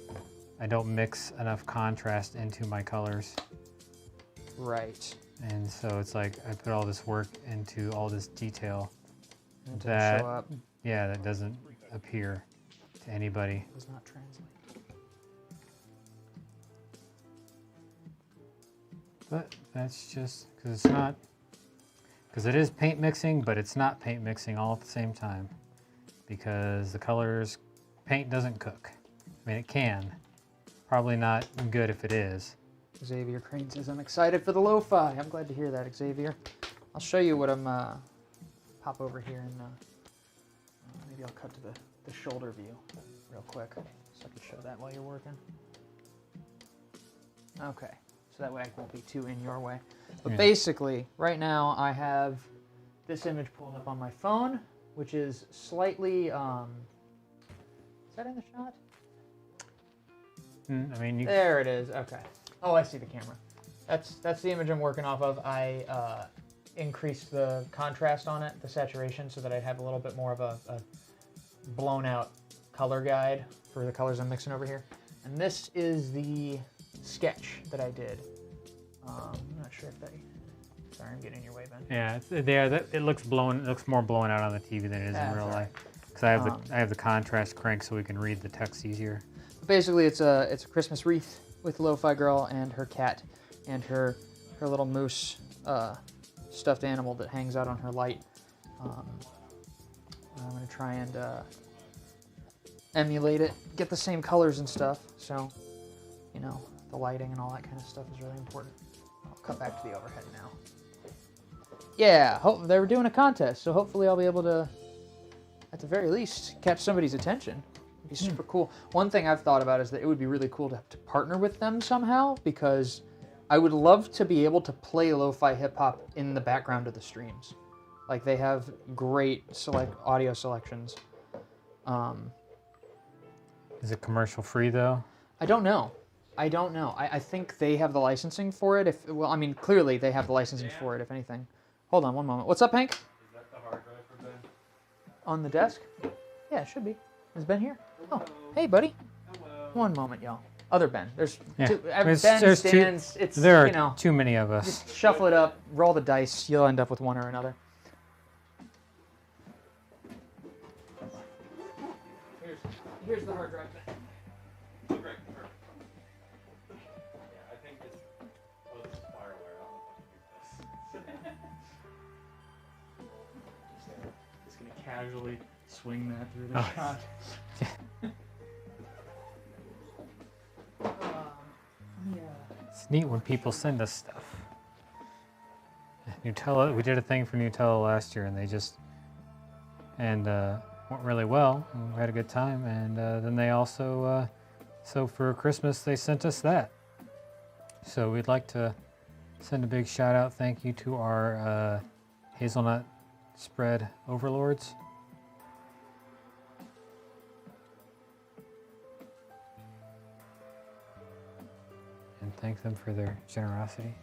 don't mix enough contrast into my colors. Right. And so it's like I put all this work into all this detail And it that, doesn't show up. yeah, that doesn't appear to anybody. Does not translate. But that's just because it's not, because it is paint mixing, but it's not paint mixing all at the same time. Because the colors, paint doesn't cook. I mean, it can. Probably not good if it is. Xavier Crane says, I'm excited for the lo-fi. I'm glad to hear that, Xavier. I'll show you what I'm, pop over here and maybe I'll cut to the shoulder view real quick so I can show that while you're working. Okay, so that way I won't be too in your way. But Yeah. basically, right now I have this image pulled up on my phone, which is slightly, is that in the shot? I mean, you, There it is, okay. Oh, I see the camera. That's the image I'm working off of. I increased the contrast on it, the saturation, so that I'd have a little bit more of a blown out color guide for the colors I'm mixing over here. And this is the sketch that I did. I'm not sure if sorry, I'm getting in your way, Ben. yeah, it's, it looks blown. It looks more blown out on the TV than it is in That's real all right. life. Because I have the contrast crank so we can read the text easier. Basically, it's a Christmas wreath with Lo-Fi Girl and her cat and her little moose stuffed animal that hangs out on her light. I'm going to try and emulate it, get the same colors and stuff. So, you know, the lighting and all that kind of stuff is really important. I'll cut back to the overhead now. Yeah, they were doing a contest, so hopefully I'll be able to, at the very least, catch somebody's attention. It'd be super cool. One thing I've thought about is that it would be really cool to partner with them somehow, because I would love to be able to play lo-fi hip-hop in the background of the streams. Like, they have great audio selections. Is it commercial free though? I don't know. I think they have the licensing for it. Clearly they have the licensing for it, if anything. Hold on one moment. What's up, Hank? Is that the hard drive for Ben? On the desk? Yeah, it should be. Is Ben here? Oh, hey, buddy. Hello. One moment, y'all. Other Ben. There's Yeah. two. There's Ben two- stands. It's, There are you know, too many of us. just shuffle it up, roll the dice. You'll end up with one or another. Here's the hard drive, Ben. Oh, great. Perfect. Yeah, I think it's. Oh, this is firewire. I don't know if I can do this. Just gonna casually swing that through the shot. It's neat when people send us stuff. Nutella, we did a thing for Nutella last year, and they just went really well. And we had a good time, and then they also so for Christmas they sent us that. So we'd like to send a big shout out, thank you to our hazelnut spread overlords. And thank them for their generosity.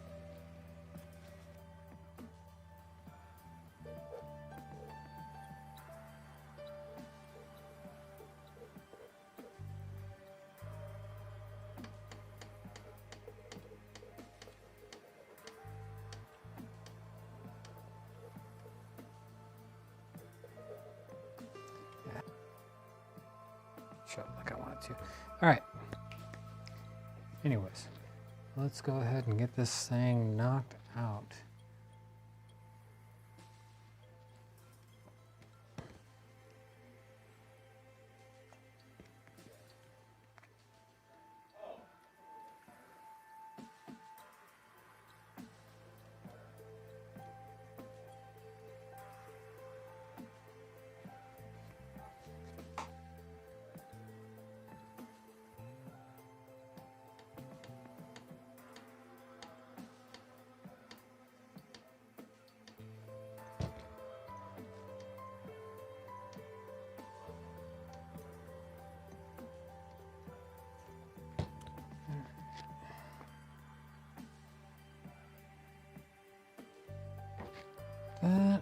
Shut up like I wanted to. All right. Anyways, let's go ahead and get this thing knocked out. That.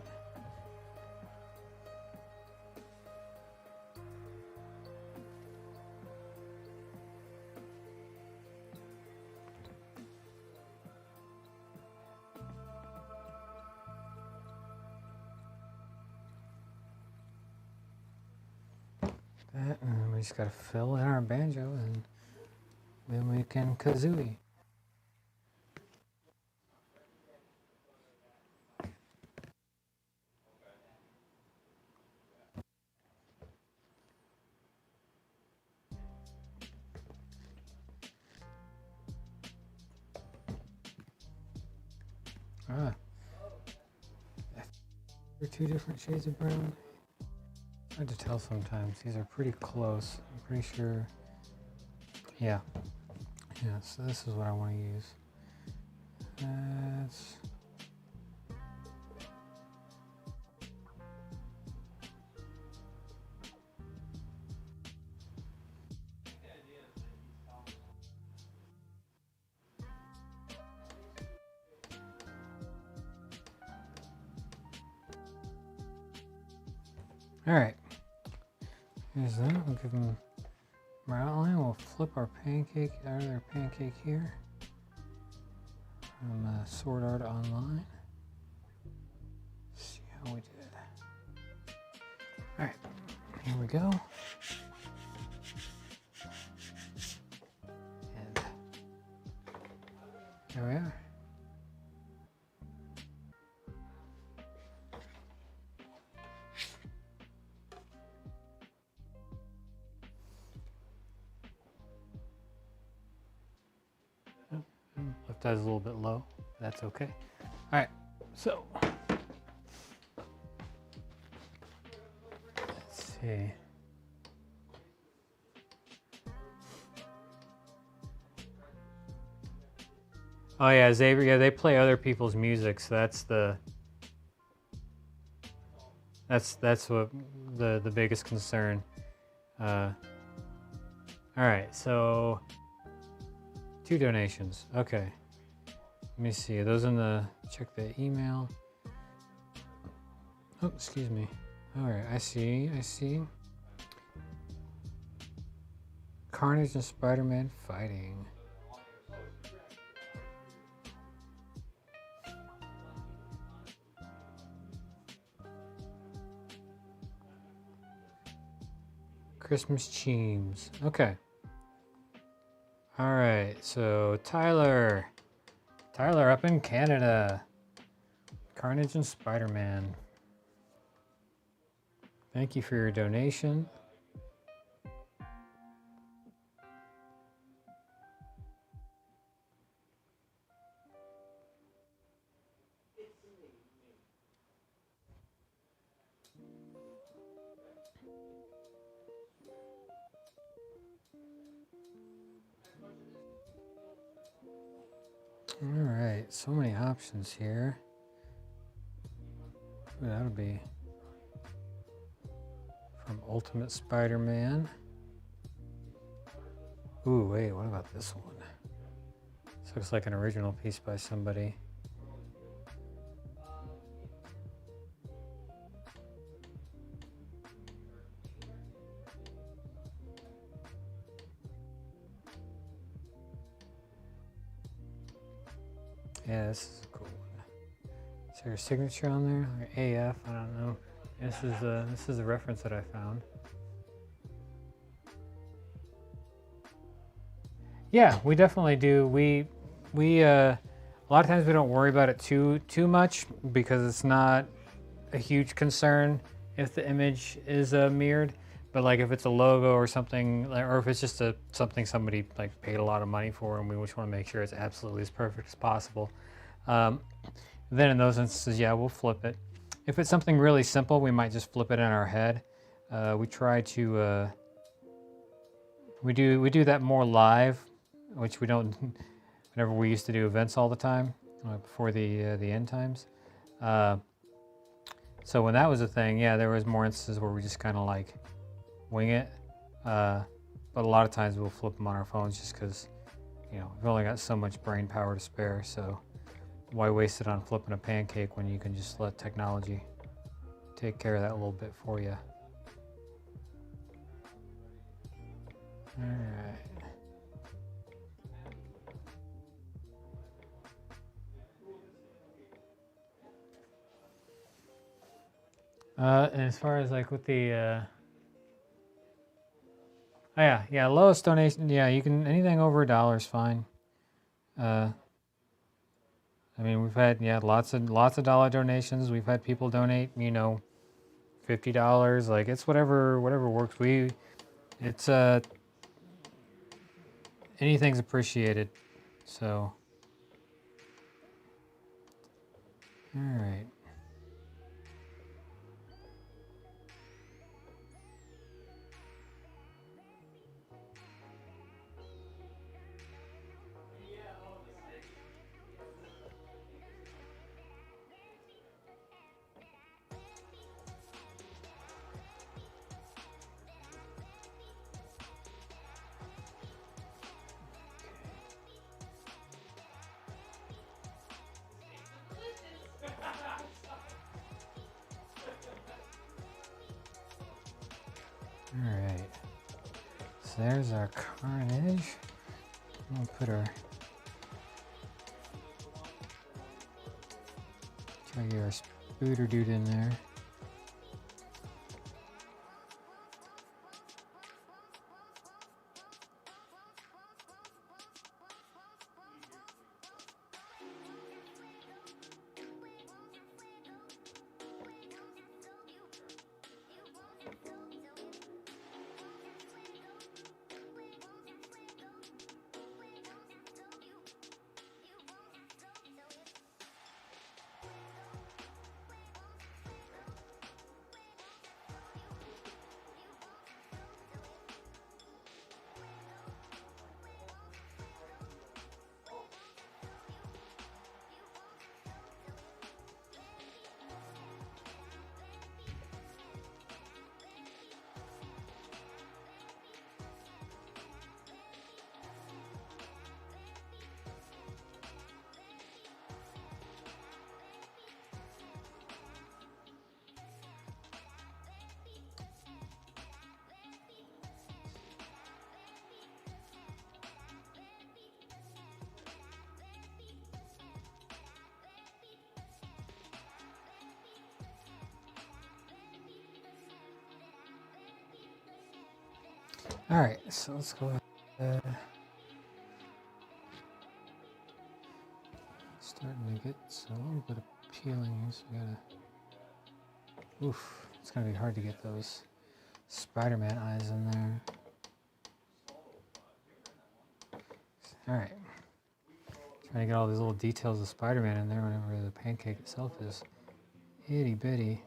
That, and we just gotta fill in our banjo, and then we can kazooie. Ah. They're two different shades of brown. Hard to tell sometimes. These are pretty close. I'm pretty sure. Yeah. Yeah, so this is what I want to use. That's. All right, here's that. We'll give them our outline. We'll flip our pancake out of their pancake here from Sword Art Online. Let's see how we did. All right, here we go. And There we are. Left eye's a little bit low. That's okay. All right, so let's see. Oh yeah, Xavier. Yeah, they play other people's music, so that's what the biggest concern. All right, so 2 donations. Okay. Let me see. Are those in the check the email? Oh, excuse me. All right, I see. Carnage and Spider-Man fighting. Christmas Cheems. Okay. All right, so Tyler up in Canada. Carnage and Spider-Man. Thank you for your donation. All right, so many options here. Ooh, that'll be from Ultimate Spider-Man. Ooh, wait, what about this one? This looks like an original piece by somebody. Yeah, this is a cool one. Is there a signature on there? Or AF? I don't know. This is a reference that I found. Yeah, we definitely do. We a lot of times we don't worry about it too much because it's not a huge concern if the image is mirrored. But like if it's a logo or something, or if it's just something somebody like paid a lot of money for, and we just want to make sure it's absolutely as perfect as possible, then in those instances, yeah, we'll flip it. If it's something really simple, we might just flip it in our head. We try to we do that more live, which we don't. Whenever we used to do events all the time before the end times. So when that was a thing, yeah, there was more instances where we just kind of like wing it. But a lot of times we'll flip them on our phones just because, you know, we've only got so much brain power to spare. So why waste it on flipping a pancake when you can just let technology take care of that a little bit for you? All right. And as far as like with the, oh yeah, lowest donation, yeah, you can, anything over $1 is fine. I mean, we've had, yeah, lots of dollar donations. We've had people donate, you know, $50. Like it's whatever works. It's anything's appreciated. So, all right. All right, so there's our Carnage. We'll put our, try to get our Spooder dude in there. All right, so let's go ahead. Starting to get a little bit of peeling here, so we gotta. Oof, it's gonna be hard to get those Spider-Man eyes in there. All right, trying to get all these little details of Spider-Man in there whenever the pancake itself is itty bitty.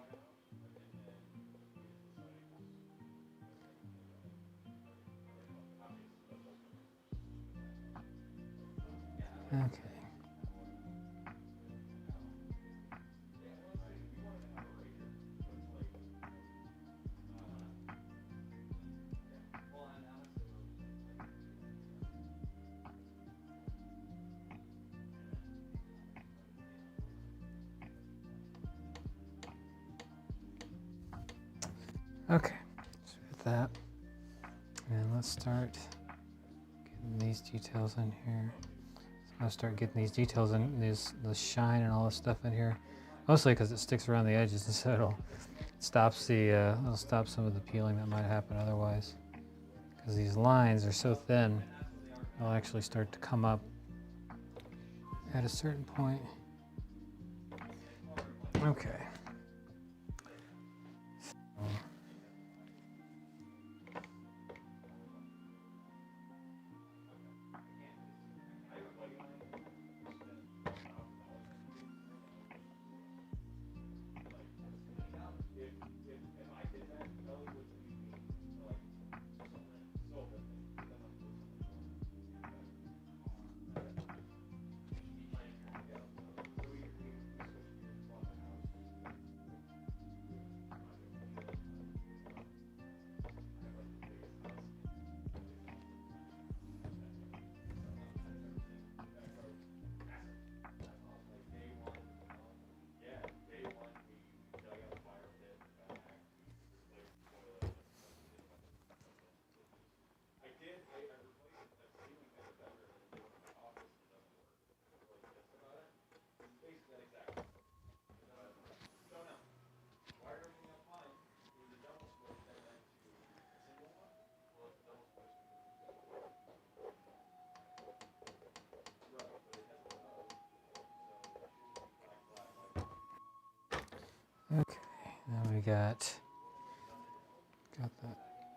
Okay. Okay, so with that, and let's start getting these details in here. So I'll start getting these details in, the shine and all this stuff in here, mostly because it sticks around the edges, and so it'll stop some of the peeling that might happen otherwise. Because these lines are so thin, they'll actually start to come up at a certain point. Okay. Okay, now we got that.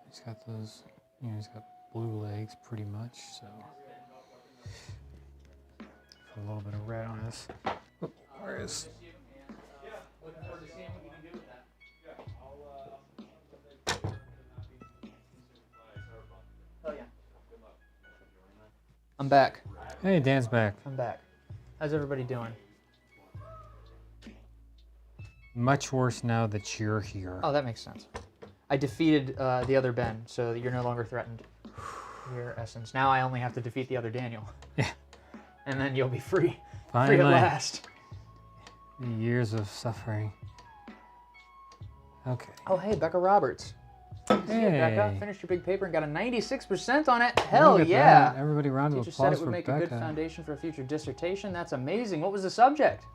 He's got those. You know, he's got blue legs pretty much. So put a little bit of red on this. Oh, where is? Looking forward to seeing what you can do with that. Hell yeah. I'm back. Hey, Dan's back. I'm back. How's everybody doing? Much worse now that you're here. Oh, that makes sense. I defeated the other Ben, so you're no longer threatened. Your essence. Now I only have to defeat the other Daniel. Yeah. And then you'll be free. Finally. Free at last. Years of suffering. Okay. Oh, hey, Becca Roberts. Hey. Yeah, Becca, finished your big paper and got a 96% on it. Hell Look at yeah. that. Everybody round of Teacher said applause it would for make Becca. a good foundation for a future dissertation. That's amazing. What was the subject?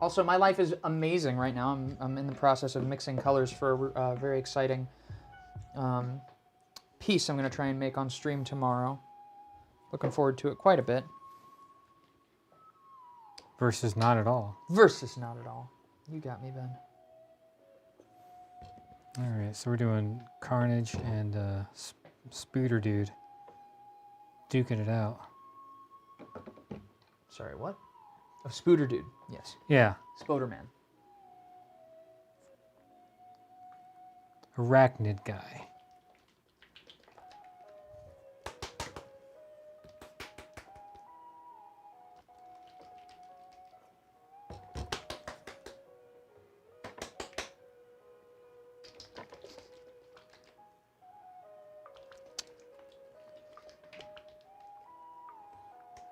Also, my life is amazing right now. I'm in the process of mixing colors for a very exciting piece I'm going to try and make on stream tomorrow. Looking forward to it quite a bit. Versus not at all. Versus not at all. You got me, Ben. All right, so we're doing Carnage and Spooter Dude duking it out. Sorry, what? Oh, Spooter Dude. Yes. Yeah, Spoderman. Arachnid guy.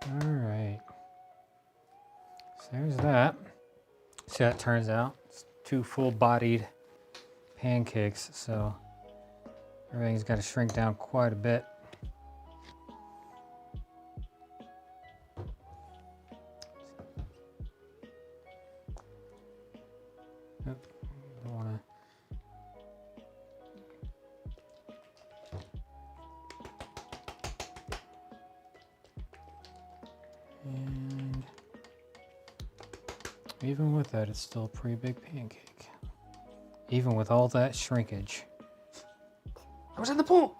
All right. So there's that. See how it turns out? It's 2 full-bodied pancakes, so everything's got to shrink down quite a bit. Oop, don't want to And even with that, it's still a pretty big pancake. Even with all that shrinkage. I was in the pool.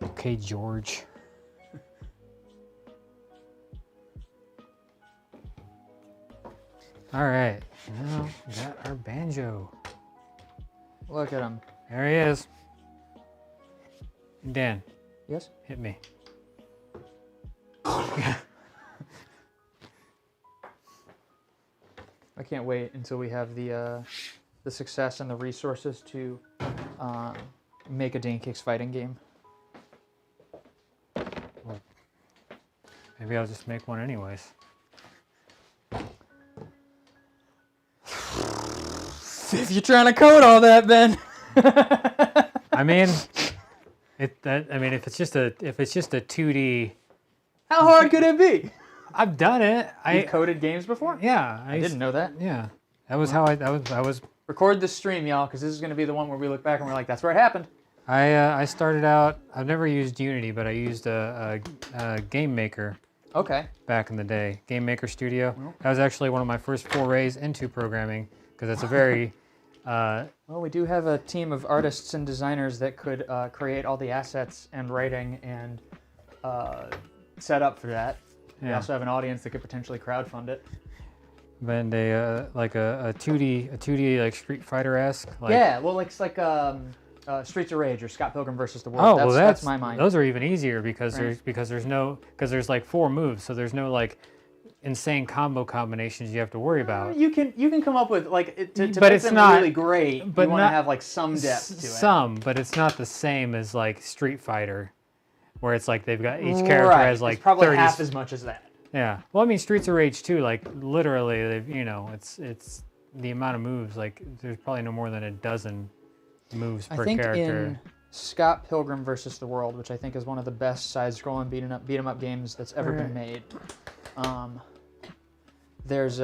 Okay, George. All right, now we got our banjo. Look at him. There he is. Dan, Yes. hit me. I can't wait until we have the success and the resources to make a Dancakes fighting game. Maybe I'll just make one anyways. If you're trying to code all that, Ben. I mean, if it's just a 2D, How hard could it be? I've done it. You've coded games before? Yeah, I didn't know that. Yeah, that was how I was. Record this stream, y'all, because this is going to be the one where we look back and we're like, that's where it happened. I started out. I've never used Unity, but I used a Game Maker Okay. back in the day. Game Maker Studio. That was actually one of my first forays into programming because it's a very Well, we do have a team of artists and designers that could create all the assets and writing and set up for that. We Yeah. also have an audience that could potentially crowdfund it. been like a 2D like Street Fighter-esque. Like, Yeah, well, it's like Streets of Rage or Scott Pilgrim versus the World. Oh, well, that's my mind. Those are even easier because Right. there's like 4 moves, so there's no like insane combo combinations you have to worry about. You can come up with like to But make it's them not- really great. but You want to not- have like some depth to it. Some, but it's not the same as like Street Fighter, where it's like they've got each character Right, has like it's probably 30. half as much as that. Yeah. Well, I mean, Streets of Rage 2, like literally, it's the amount of moves. Like there's probably no more than a dozen moves I per think character. in Scott Pilgrim versus the World, which I think is one of the best side-scrolling beat 'em up games that's ever been made. There's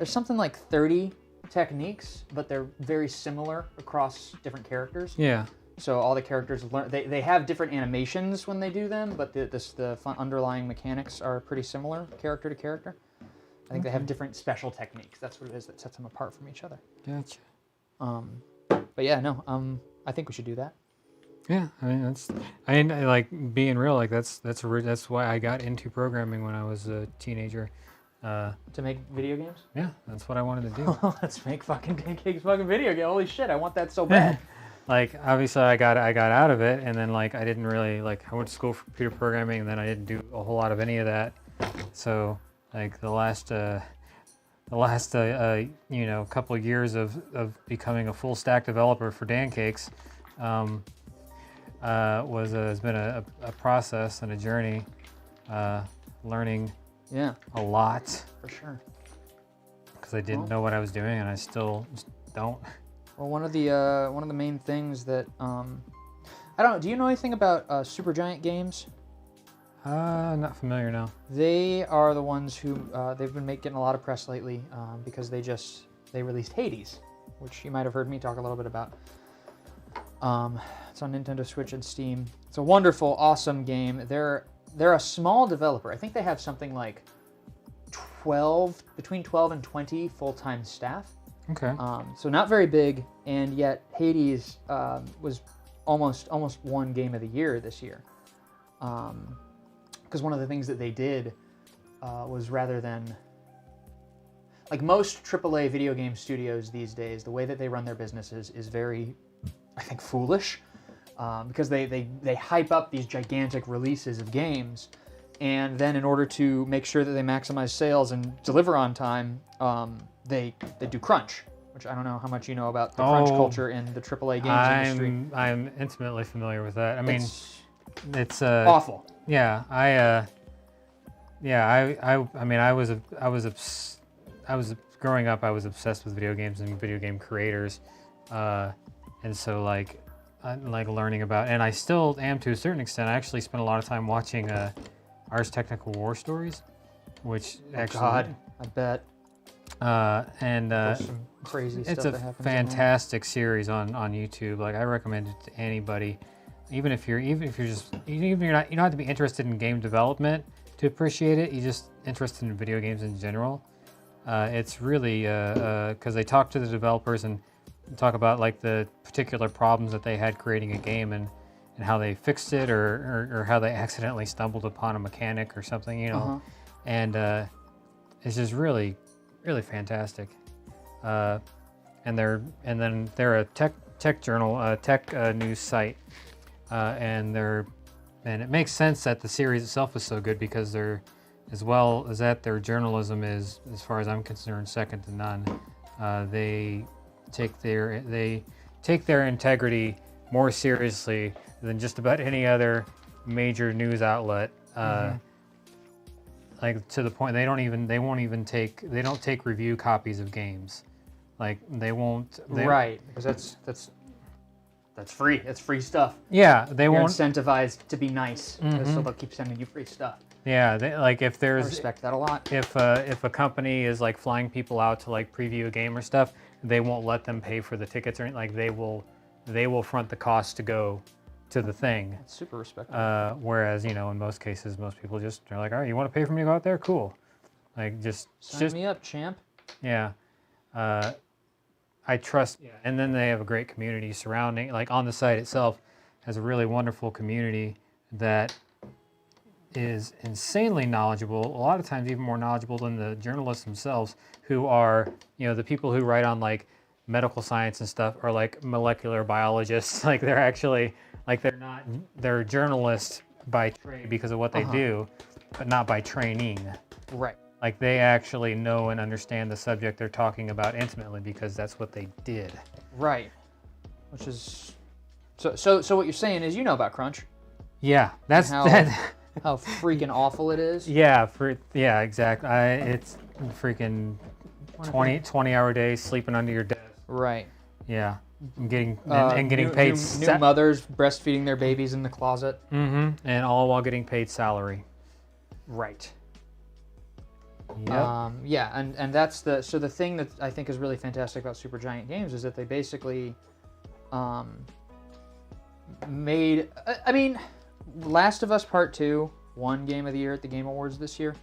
something like 30 techniques, but they're very similar across different characters. Yeah. So all the characters learn. They have different animations when they do them, but the underlying mechanics are pretty similar character to character. I think they have different special techniques. That's what it is that sets them apart from each other. Gotcha. But yeah, no. I think we should do that. Yeah, I mean I like being real. Like that's why I got into programming when I was a teenager. To make video games? Yeah, that's what I wanted to do. Let's make fucking Pancakes fucking video game. Holy shit, I want that so bad. Like obviously I got out of it, and then like I didn't really like I went to school for computer programming, and then I didn't do a whole lot of any of that. So like the last couple of years of becoming a full stack developer for Dancakes has been a process and a journey, learning Yeah, a lot for sure. because I didn't know what I was doing, and I still just don't. Well, one of the main things that I don't know. Do you know anything about Supergiant Games? Not familiar now. They are the ones who they've been getting a lot of press lately because they released Hades, which you might have heard me talk a little bit about. It's on Nintendo Switch and Steam. It's a wonderful, awesome game. They're a small developer. I think they have something like between 12 and 20 full-time staff. Okay. So not very big, and yet Hades was almost won Game of the Year this year. Because one of the things that they did was rather than like most AAA video game studios these days, the way that they run their businesses is very, I think, foolish. Because they hype up these gigantic releases of games, and then in order to make sure that they maximize sales and deliver on time, they do crunch, which I don't know how much you know about the crunch culture in the AAA games industry. I'm intimately familiar with that. I mean, it's Awful. Yeah, I mean, I was growing up. I was obsessed with video games and video game creators, and so like learning about, and I still am to a certain extent. I actually spent a lot of time watching Ars Technica War Stories, which actually, God, I bet. and There's some crazy it's stuff a that happens in there. fantastic series on YouTube. Like I recommend it to anybody even if you're just even if you're not, you don't have to be interested in game development to appreciate it. You're just interested in video games in general. It's really because they talk to the developers and talk about like the particular problems that they had creating a game and how they fixed it or how they accidentally stumbled upon a mechanic or something, you know. And it's just really fantastic. And then they're a tech journal, tech news site, and it makes sense that the series itself is so good because they're, as well as that, their journalism is, as far as I'm concerned, second to none. They take their integrity more seriously than just about any other major news outlet. Like to the point they don't take review copies of games. Like they won't. Right, because that's free. It's free stuff. Yeah, they You're won't. incentivized to be nice, so they'll keep sending you free stuff. Yeah, like if I there's respect that a lot. if a company is like flying people out to like preview a game or stuff, they won't let them pay for the tickets or anything. Like they will front the cost to go to the thing. It's super respectful. Whereas, you know, in most cases, most people just are like, all right, you want to pay for me to go out there? Cool. Like Sign me up, champ. yeah. I trust. Yeah. And then they have a great community surrounding, like on the site itself, has a really wonderful community that is insanely knowledgeable. A lot of times, even more knowledgeable than the journalists themselves, who are, you know, the people who write on like medical science and stuff are like molecular biologists. Like they're actually like they're journalists by trade because of what they do, but not by training. Right. Like they actually know and understand the subject they're talking about intimately because that's what they did. Right. Which is so what you're saying is you know about crunch. Yeah, that's How- that. How freaking awful it is. Yeah, exactly. It's freaking 20-hour days sleeping under your desk. Right. Yeah, and getting paid. New mothers breastfeeding their babies in the closet. And all while getting paid salary. Right. Yep. Yeah, and that's the thing that I think is really fantastic about Supergiant Games is that they basically made. I mean, Last of Us Part 2 won Game of the Year at the Game Awards this year,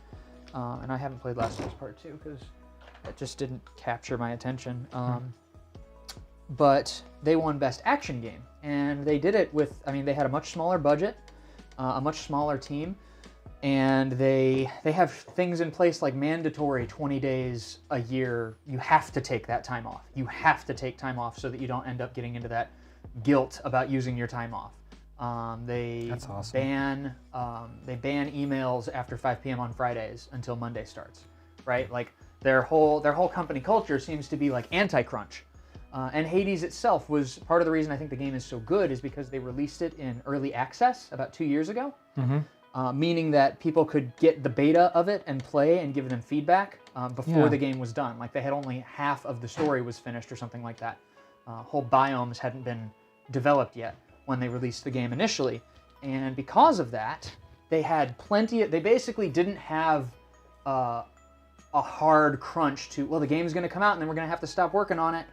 and I haven't played Last of Us Part 2 because it just didn't capture my attention. But they won Best Action Game, and they did it with. I mean, they had a much smaller budget, a much smaller team. And they have things in place like mandatory 20 days a year. You have to take that time off. You have to take time off so that you don't end up getting into that guilt about using your time off. That's awesome. They ban emails after 5 p.m. on Fridays until Monday starts, right? Like their whole company culture seems to be like anti-crunch. And Hades itself was part of the reason I think the game is so good is because they released it in early access about 2 years ago. Meaning that people could get the beta of it and play and give them feedback before the game was done. Like they had only half of the story was finished or something like that. Whole biomes hadn't been developed yet when they released the game initially. And because of that, they had they basically didn't have a hard crunch to, well, the game's going to come out and then we're going to have to stop working on it.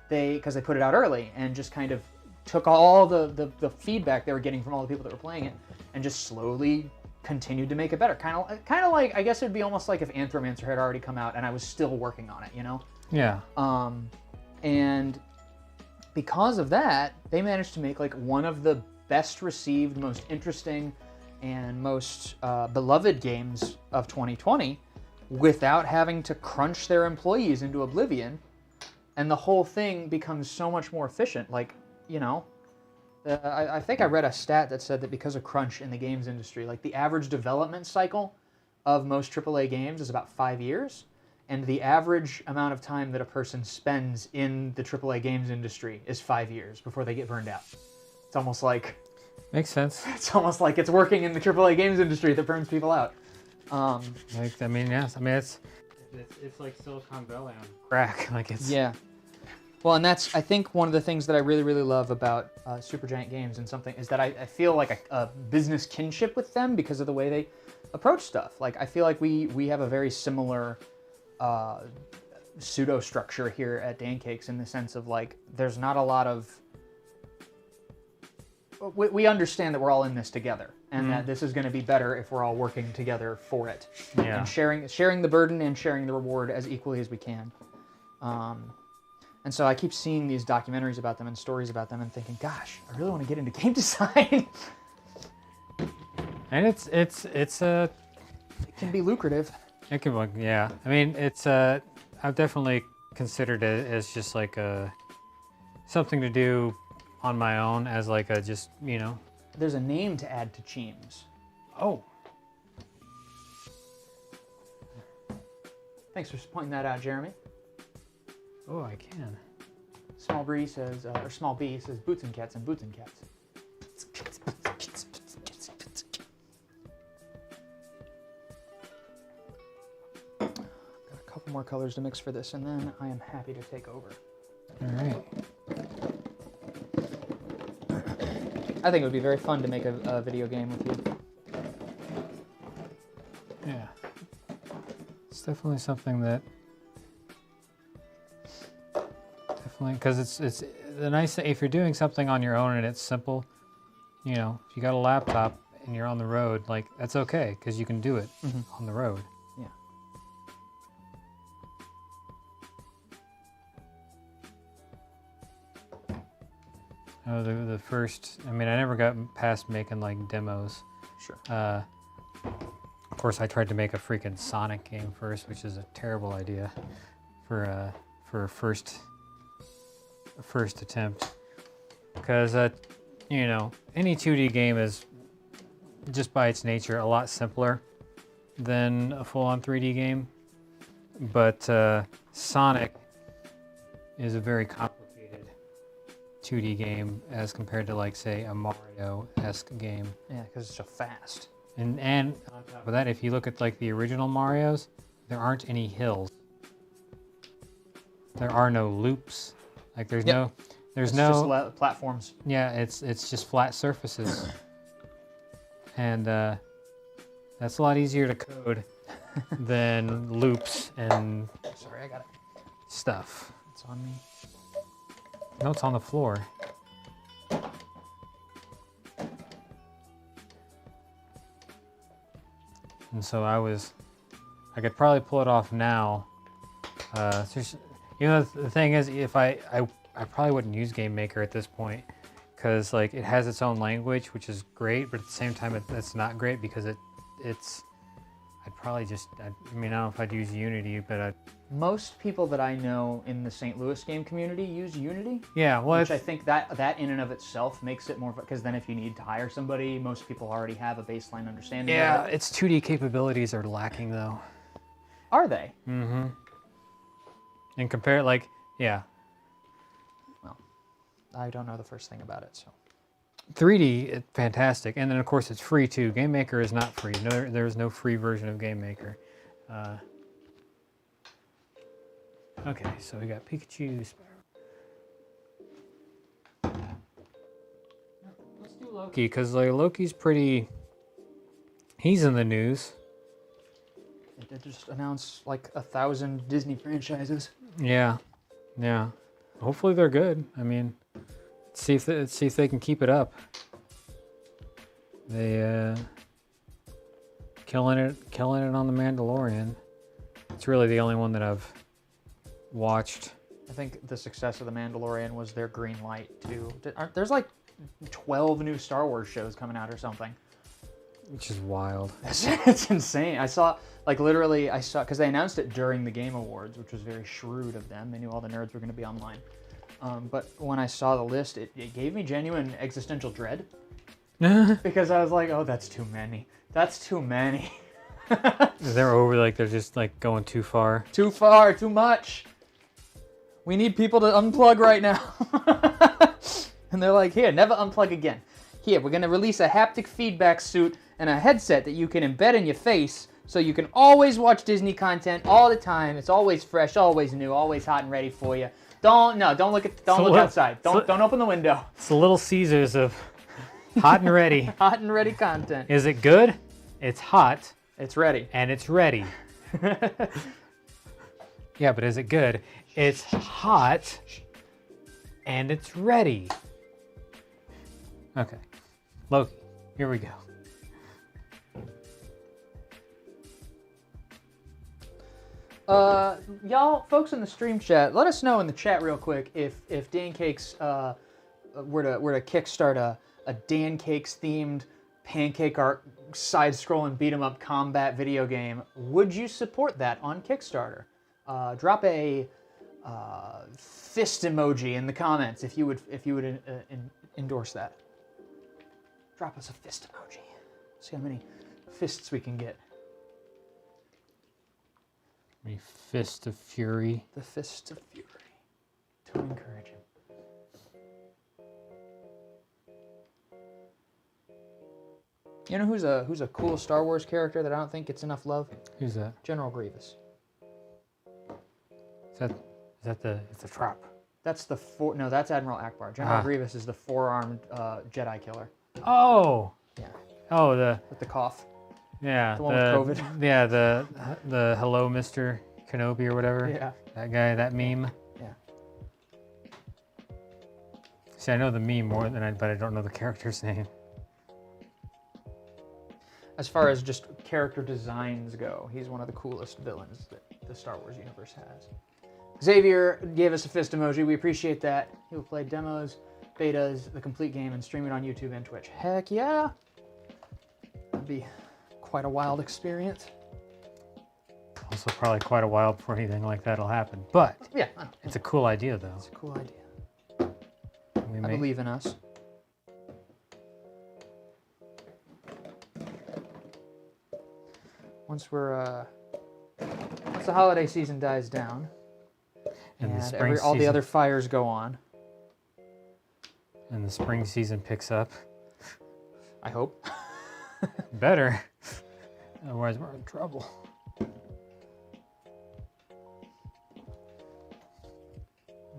Because they put it out early and just kind of took all the feedback they were getting from all the people that were playing it and just slowly continued to make it better. Kind of like, I guess it would be almost like if Anthromancer had already come out and I was still working on it, you know? Yeah. And because of that, they managed to make like one of the best received, most interesting, and most beloved games of 2020 without having to crunch their employees into oblivion. And the whole thing becomes so much more efficient. Like, you know, I think I read a stat that said that because of crunch in the games industry, like the average development cycle of most AAA games is about 5 years, and the average amount of time that a person spends in the AAA games industry is 5 years before they get burned out. It's almost like... Makes sense. It's almost like it's working in the AAA games industry that burns people out. Yes. I mean, it's like Silicon Valley on crack. Like it's... Yeah. Well, and that's, I think, one of the things that I really, really love about Supergiant Games and something is that I feel like a business kinship with them because of the way they approach stuff. Like, I feel like we have a very similar pseudo structure here at Dancakes in the sense of like, there's not a lot of, we understand that we're all in this together, and Mm-hmm. that this is going to be better if we're all working together for it, Yeah. and sharing the burden and sharing the reward as equally as we can. And so I keep seeing these documentaries about them and stories about them, and thinking, gosh, I really want to get into game design. And it's a It can be lucrative. it can work, yeah. I mean, it's I've definitely considered it as just like something to do on my own, as like a just, you know. There's a name to add to Cheems. Oh. Thanks for pointing that out, Jeremy. Oh, I can. Small B says, boots and cats and boots and cats. Got a couple more colors to mix for this, and then I am happy to take over. All right. I think it would be very fun to make a video game with you. Yeah. It's definitely something that because it's the nice thing if you're doing something on your own and it's simple, you know, if you got a laptop and you're on the road, like that's okay because you can do it on the road. Yeah. Oh, the first, I mean, I never got past making like demos. Sure. Of course, I tried to make a freaking Sonic game first, which is a terrible idea for a first attempt, because you know, any 2D game is just by its nature a lot simpler than a full-on 3D game, but Sonic is a very complicated 2D game as compared to, like, say, a Mario-esque game. Yeah, because it's so fast. And on top of that, if you look at like the original Marios, there aren't any hills. There are no loops. Like there's Yep. there's It's no just platforms. yeah. It's just flat surfaces, and that's a lot easier to code than loops and Sorry, I got it. stuff. It's on me. No, it's on the floor. And so I could probably pull it off now. You know, the thing is, if I probably wouldn't use Game Maker at this point, because like it has its own language, which is great, but at the same time it's not great because I'd probably just, I mean, I don't know if I'd use Unity, but Most people that I know in the St. Louis game community use Unity. yeah, well, Which I think that in and of itself makes it more, because then if you need to hire somebody, most people already have a baseline understanding yeah, of it. its 2D capabilities are lacking though. Are they? Mm-hmm. And compare, like, yeah, Well, I don't know the first thing about it, so. 3D, it's fantastic, and then of course it's free too. Game Maker is not free. No, there's no free version of Game Maker. Okay, so we got Pikachu, Spyro. Let's do Loki, because like, Loki's pretty. He's in the news. They did just announce like 1,000 Disney franchises. Yeah, yeah. Hopefully they're good. I mean, see if they can keep it up. They killing it on The Mandalorian. It's really the only one that I've watched. I think the success of The Mandalorian was their green light too. There's like 12 new Star Wars shows coming out or something. Which is wild. It's insane. I saw, like, literally, because they announced it during the Game Awards, which was very shrewd of them. They knew all the nerds were going to be online. But when I saw the list, it gave me genuine existential dread. Because I was like, oh, that's too many. That's too many. They're over, like, they're just, like, going too far. Too far, too much. We need people to unplug right now. And they're like, here, never unplug again. Here, we're going to release a haptic feedback suit and a headset that you can embed in your face so you can always watch Disney content all the time. It's always fresh, always new, always hot and ready for you. Don't look outside. Don't open the window. It's the Little Caesars of hot and ready. Hot and ready content. Is it good? It's hot. It's ready. And it's ready. Yeah, but is it good? It's hot and it's ready. Okay. Loki. Here we go. Y'all, folks in the stream chat, let us know in the chat real quick if Dancakes were to kickstart a Dancakes themed Pancake art side-scrolling beat-em-up combat video game. Would you support that on Kickstarter? Drop a fist emoji in the comments if you would endorse that. Drop us a fist emoji. See how many fists we can get. A fist of fury. The fist of fury to encourage him. You know who's a cool Star Wars character that I don't think gets enough love? Who's that? General Grievous. Is that the? It's a trap. That's no, that's Admiral Akbar. General Grievous is the four-armed Jedi killer. Oh. Yeah. Oh, the. With the cough. Yeah. The one with COVID. Yeah, the hello, Mr. Kenobi or whatever. Yeah. That guy, that meme. Yeah. See, I know the meme more but I don't know the character's name. As far as just character designs go, he's one of the coolest villains that the Star Wars universe has. Xavier gave us a fist emoji. We appreciate that. He will play demos, betas, the complete game, and stream it on YouTube and Twitch. Heck yeah! That'd be quite a wild experience. Also, probably quite a while before anything like that'll happen. But yeah, it's a cool idea, though. It's a cool idea. I believe in us. Once the holiday season dies down, and all the other fires go on, and the spring season picks up. I hope. Better. Otherwise, we're in trouble. I'm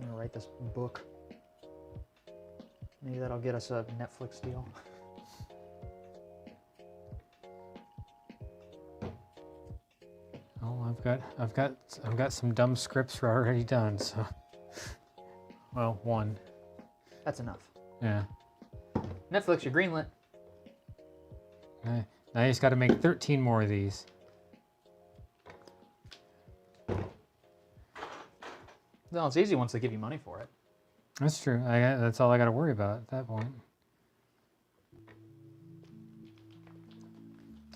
gonna write this book. Maybe that'll get us a Netflix deal. Oh, I've got some dumb scripts already done. So, well, one. That's enough. Yeah. Netflix, you're greenlit. Now you just got to make 13 more of these. No, it's easy once they give you money for it. That's true. That's all I got to worry about at that point.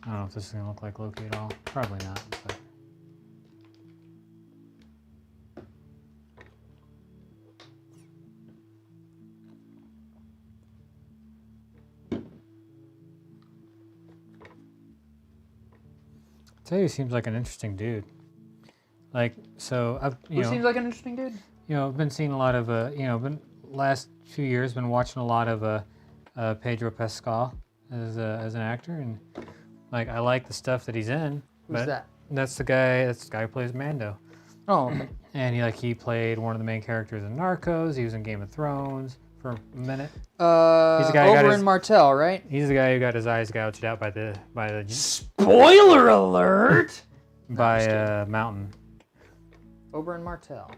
I don't know if this is going to look like Loki at all. Probably not. But. I tell you, he seems like an interesting dude. Like, so I've Who seems like an interesting dude? I've been seeing a lot of last few years been watching a lot of Pedro Pascal as an actor, and like I like the stuff that he's in. Who's that? That's the guy who plays Mando. Oh, okay. And he played one of the main characters in Narcos. He was in Game of Thrones for a minute. He's the guy Oberyn Martell, right? He's the guy who got his eyes gouged out by the Spoiler alert! by Mountain. Oberyn Martell.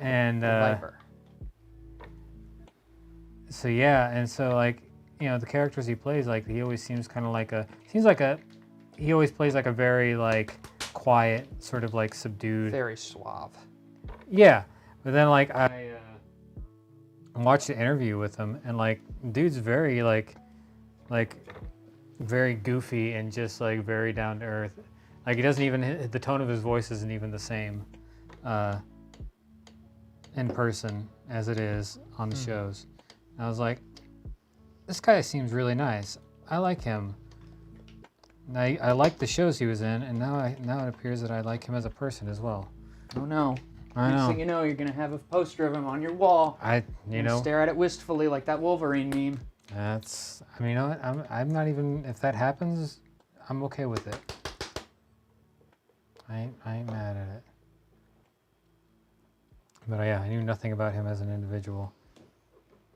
And Viper. So yeah, and so like the characters he plays, like he always seems kind of like he always plays like a very like quiet, sort of like subdued, very suave. Yeah, but then like I watched the interview with him, and like dude's very like very goofy and just like very down to earth. Like he doesn't even the tone of his voice isn't even the same in person as it is on the shows. And I was like, this guy seems really nice. I like him. And I like the shows he was in, and now it appears that I like him as a person as well. Oh no. I know. Next thing you know, you're gonna have a poster of him on your wall. Stare at it wistfully like that Wolverine meme. You know what? I'm not even, if that happens, I'm okay with it. I ain't mad at it. But yeah, I knew nothing about him as an individual.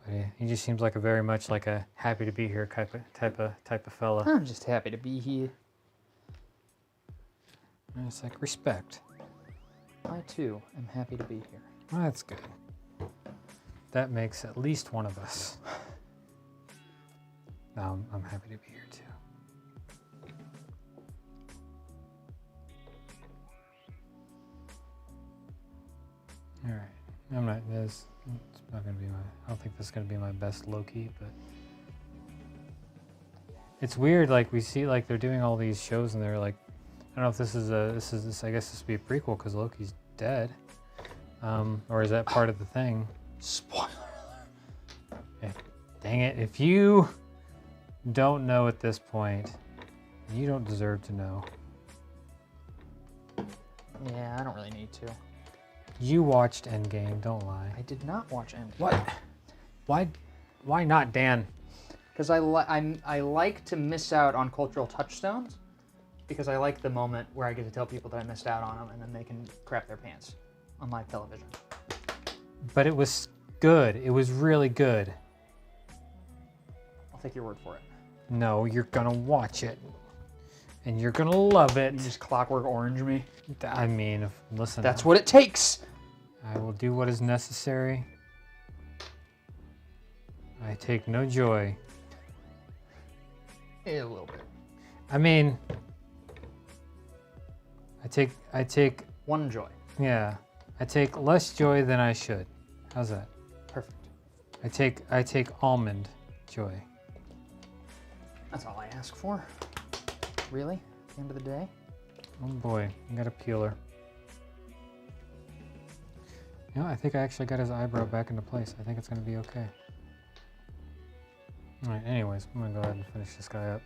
But he just seems like a very much like a happy to be here type of fella. I'm just happy to be here. And it's like respect. I too am happy to be here. Well, that's good. That makes at least one of us. I'm happy to be here too. All right. I'm not this. It's not gonna be my. I don't think this is gonna be my best Loki, but it's weird. Like we see, like they're doing all these shows, and they're like, I don't know if this is a. I guess this would be a prequel because Loki's dead, or is that part of the thing? Spoiler. Dang it! If you don't know at this point, you don't deserve to know. Yeah, I don't really need to. You watched Endgame. Don't lie. I did not watch Endgame. What? Why not, Dan? Because I like to miss out on cultural touchstones, because I like the moment where I get to tell people that I missed out on them, and then they can crap their pants on live television. But it was good. It was really good. I'll take your word for it. No, you're gonna watch it, and you're gonna love it. You just Clockwork Orange me. I mean, listen. That's what it takes. I will do what is necessary. I take no joy. A little bit. I mean, I take, One joy. yeah, I take less joy than I should. How's that? Perfect. I take almond joy. That's all I ask for. Really? At the end of the day? Oh boy, I got a peeler. You know, I think I actually got his eyebrow back into place. I think it's gonna be okay. All right, anyways, I'm gonna go ahead and finish this guy up.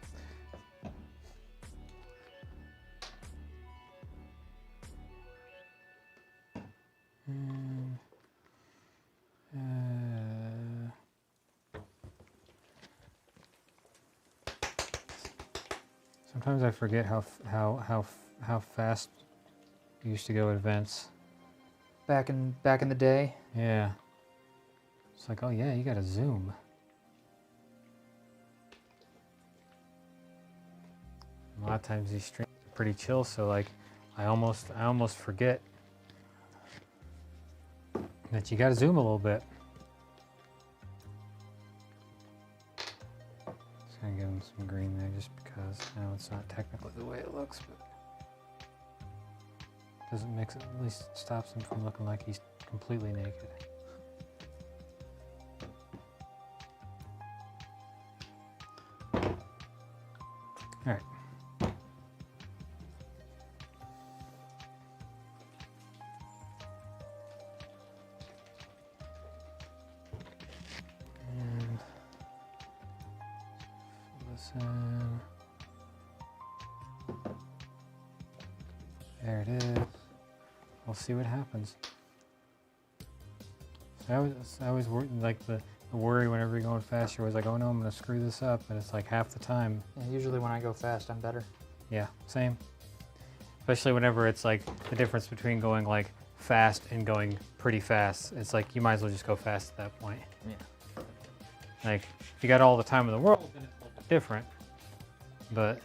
And, sometimes I forget how fast we used to go at events. Back in the day. Yeah. It's like, oh yeah, you gotta zoom. A lot of times these streams are pretty chill, so like I almost forget that you gotta zoom a little bit. Just gonna give him some green there just because I know it's not technically the way it looks, but doesn't mix it, at least stops him from looking like he's completely naked. All right. And listen. There it is. We'll see what happens. So I always like the worry whenever you're going fast. You're always like, oh no, I'm gonna screw this up, and it's like half the time. Yeah, usually when I go fast, I'm better. Yeah, same. Especially whenever it's like the difference between going like fast and going pretty fast. It's like you might as well just go fast at that point. Yeah. Like if you got all the time in the world, then it's a little bit different. But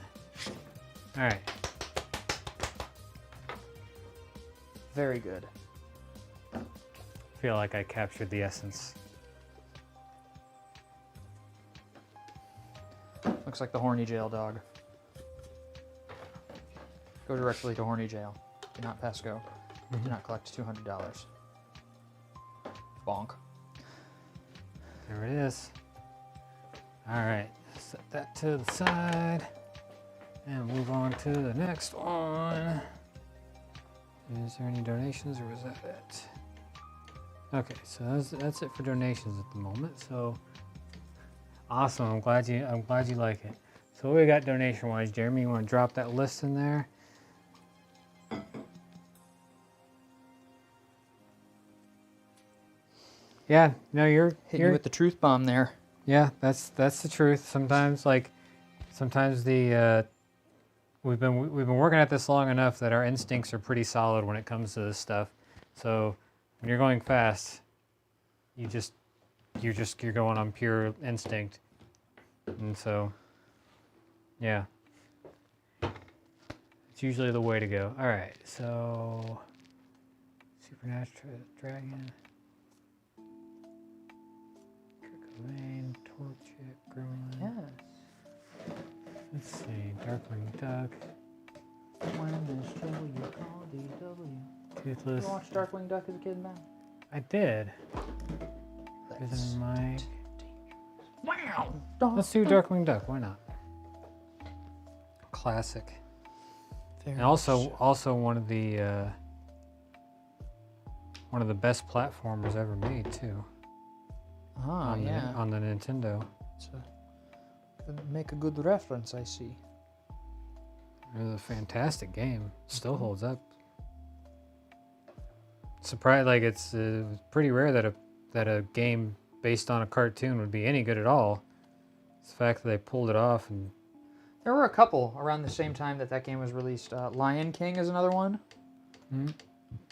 all right. Very good. I feel like I captured the essence. Looks like the horny jail dog. Go directly to horny jail. Do not pass go. Do not collect $200. Bonk. There it is. All right, set that to the side and move on to the next one. Is there any donations or was that it? Okay, so that's it for donations at the moment. So awesome. I'm glad you like it. So what we got donation wise, Jeremy? You want to drop that list in there? Yeah, no, you're Hit you with the truth bomb there. yeah, that's the truth. Sometimes the we've been working at this long enough that our instincts are pretty solid when it comes to this stuff. So when you're going fast, you're going on pure instinct, and so yeah, it's usually the way to go. All right, so Supernatural Dragon. Vein, Torchic, Gremlin. Yes. Darkwing Duck. When there's trouble, you call DW. Toothless. You watched Darkwing Duck as a kid, man? I did. That's Mike. wow. Let's do Darkwing Duck. Why not? Classic. Very And also one of the best platformers ever made too. Ah, yeah. On the Nintendo. Could make a good reference, I see. It was a fantastic game. Still holds up. Surprised, like it's pretty rare that a game based on a cartoon would be any good at all. It's the fact that they pulled it off, and There were a couple around the same time that game was released. Lion King is another one.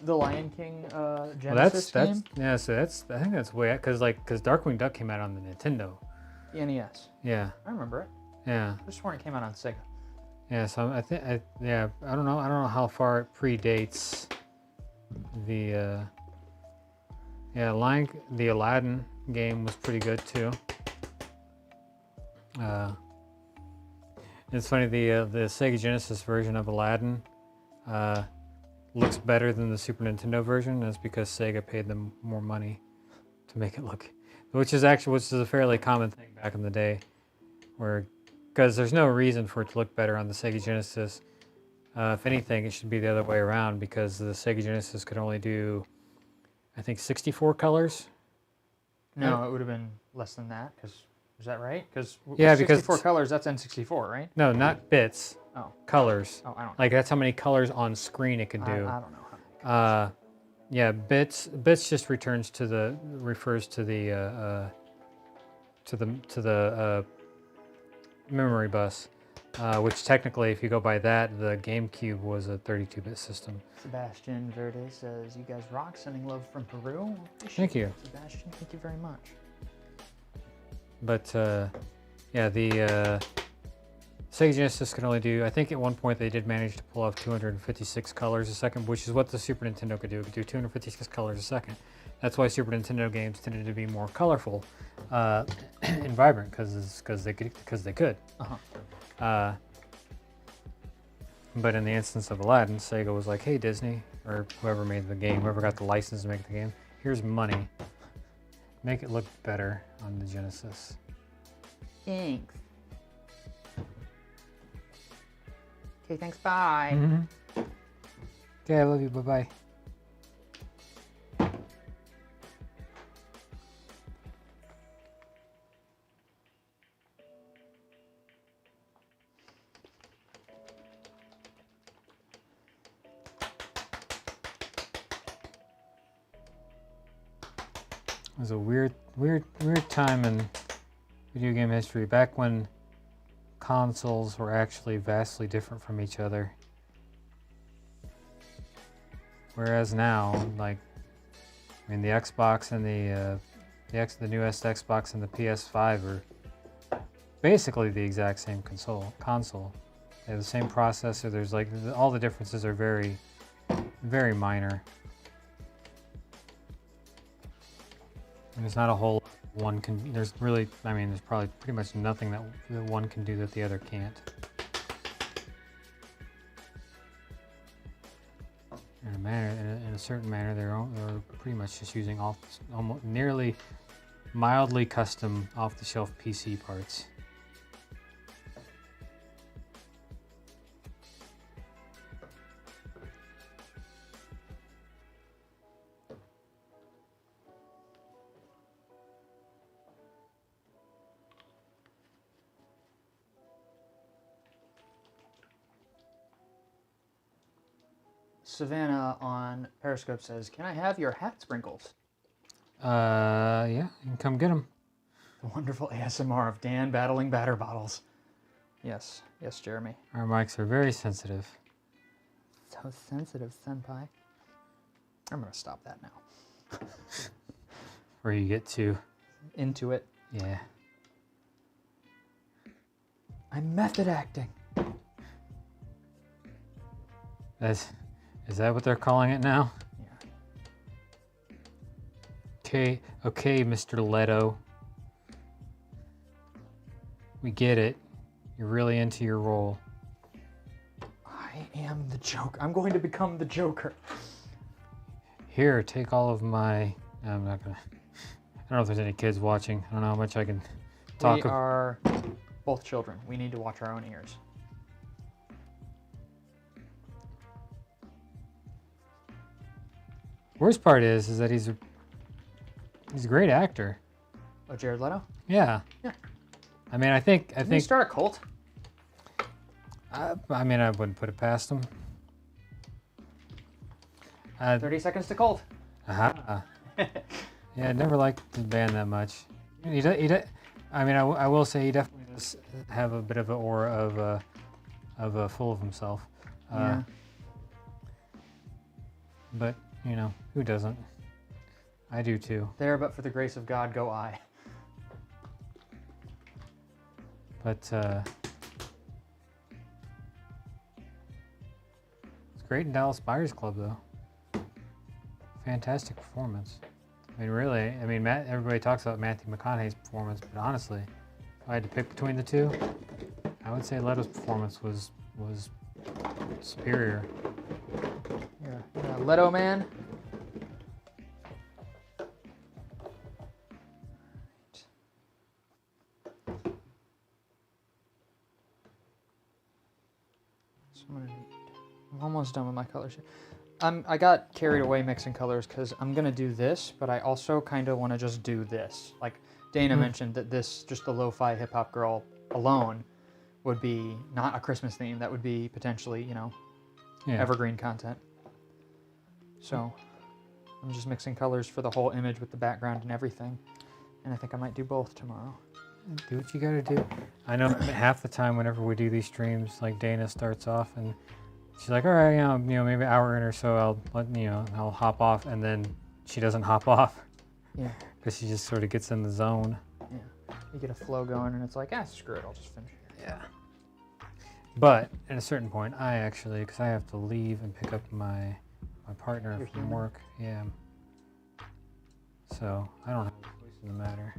The Lion King Genesis game. Yeah. So I think that's way because Darkwing Duck came out on the Nintendo. NES. Yeah. I remember it. Yeah. I just sworn it came out on Sega. Yeah. So I think I don't know how far it predates the the Aladdin game was pretty good too. It's funny, the Sega Genesis version of Aladdin looks better than the Super Nintendo version. That's because Sega paid them more money to make it look, which is a fairly common thing back in the day, because there's no reason for it to look better on the Sega Genesis. If anything, it should be the other way around, because the Sega Genesis could only do, I think, 64 colors. No, it would have been less than that. Is that right? Because 64 colors, that's N64, right? No, not bits. Oh. Colors. Oh, I don't know. Like that's how many colors on screen it could do. I don't know. Yeah, bits just refers to the memory bus, which technically, if you go by that, the GameCube was a 32-bit system. Sebastian Verde says, "You guys rock. Sending love from Peru." Thank you, Sebastian. Thank you very much. But yeah, the Sega Genesis could only do, I think at one point they did manage to pull off 256 colors a second, which is what the Super Nintendo could do. It could do 256 colors a second. That's why Super Nintendo games tended to be more colorful and vibrant, because they could. But in the instance of Aladdin, Sega was like, "Hey Disney, or whoever made the game, whoever got the license to make the game, here's money. Make it look better on the Genesis." Thanks. Okay, thanks. Bye. Okay, I love you. Bye bye. It was a weird time in video game history, back when consoles were actually vastly different from each other. Whereas now, like, I mean, the Xbox and the newest Xbox and the PS5 are basically the exact same console. They have the same processor. There's like all the differences are very, very minor. And there's not a whole one can. There's probably pretty much nothing that one can do that the other can't. In a certain manner, they're pretty much just using almost nearly mildly custom off-the-shelf PC parts. Savannah on Periscope says, "Can I have your hat sprinkles?" Yeah, you can come get them. The wonderful ASMR of Dan battling batter bottles. Yes, Jeremy. Our mics are very sensitive. So sensitive, senpai. I'm gonna stop that now. Where you get to. Into it. Yeah. I'm method acting. Is that what they're calling it now? Yeah. Okay, Mr. Leto. We get it. You're really into your role. am the Joker. I'm going to become the Joker. Here, take all of my. I'm not gonna. I don't know if there's any kids watching. I don't know how much I can talk. We are both children. We need to watch our own ears. Worst part is that he's a great actor. Oh, Jared Leto? Yeah. Yeah. I mean, I think. Didn't he start a cult? I mean, I wouldn't put it past him. 30 Seconds to Cult. Aha. Yeah, I never liked the band that much. He I mean, I will say he definitely does have a bit of an aura of full of himself. Yeah. But you know, who doesn't? I do too. There, but for the grace of God, go I. But it's great in Dallas Buyers Club though. Fantastic performance. I mean, really. I mean, everybody talks about Matthew McConaughey's performance, but honestly, if I had to pick between the two, I would say Leto's performance was superior. You're a Leto man. So I'm almost done with my colors here. I got carried away mixing colors because I'm gonna do this, but I also kind of want to just do this. Like Dana mentioned that this, just the lo-fi hip hop girl alone, would be not a Christmas theme. That would be potentially, you know, evergreen content. So I'm just mixing colors for the whole image with the background and everything. And I think I might do both tomorrow. Do what you gotta do. I know half the time whenever we do these streams, like Dana starts off and she's like, all right, you know, maybe an hour in or so, I'll hop off, and then she doesn't hop off. Yeah. Because she just sort of gets in the zone. Yeah. You get a flow going, and it's like, screw it, I'll just finish it. Yeah. But at a certain point, I actually, because I have to leave and pick up my partner Your from human? work. Yeah. So I don't have a choice in the matter.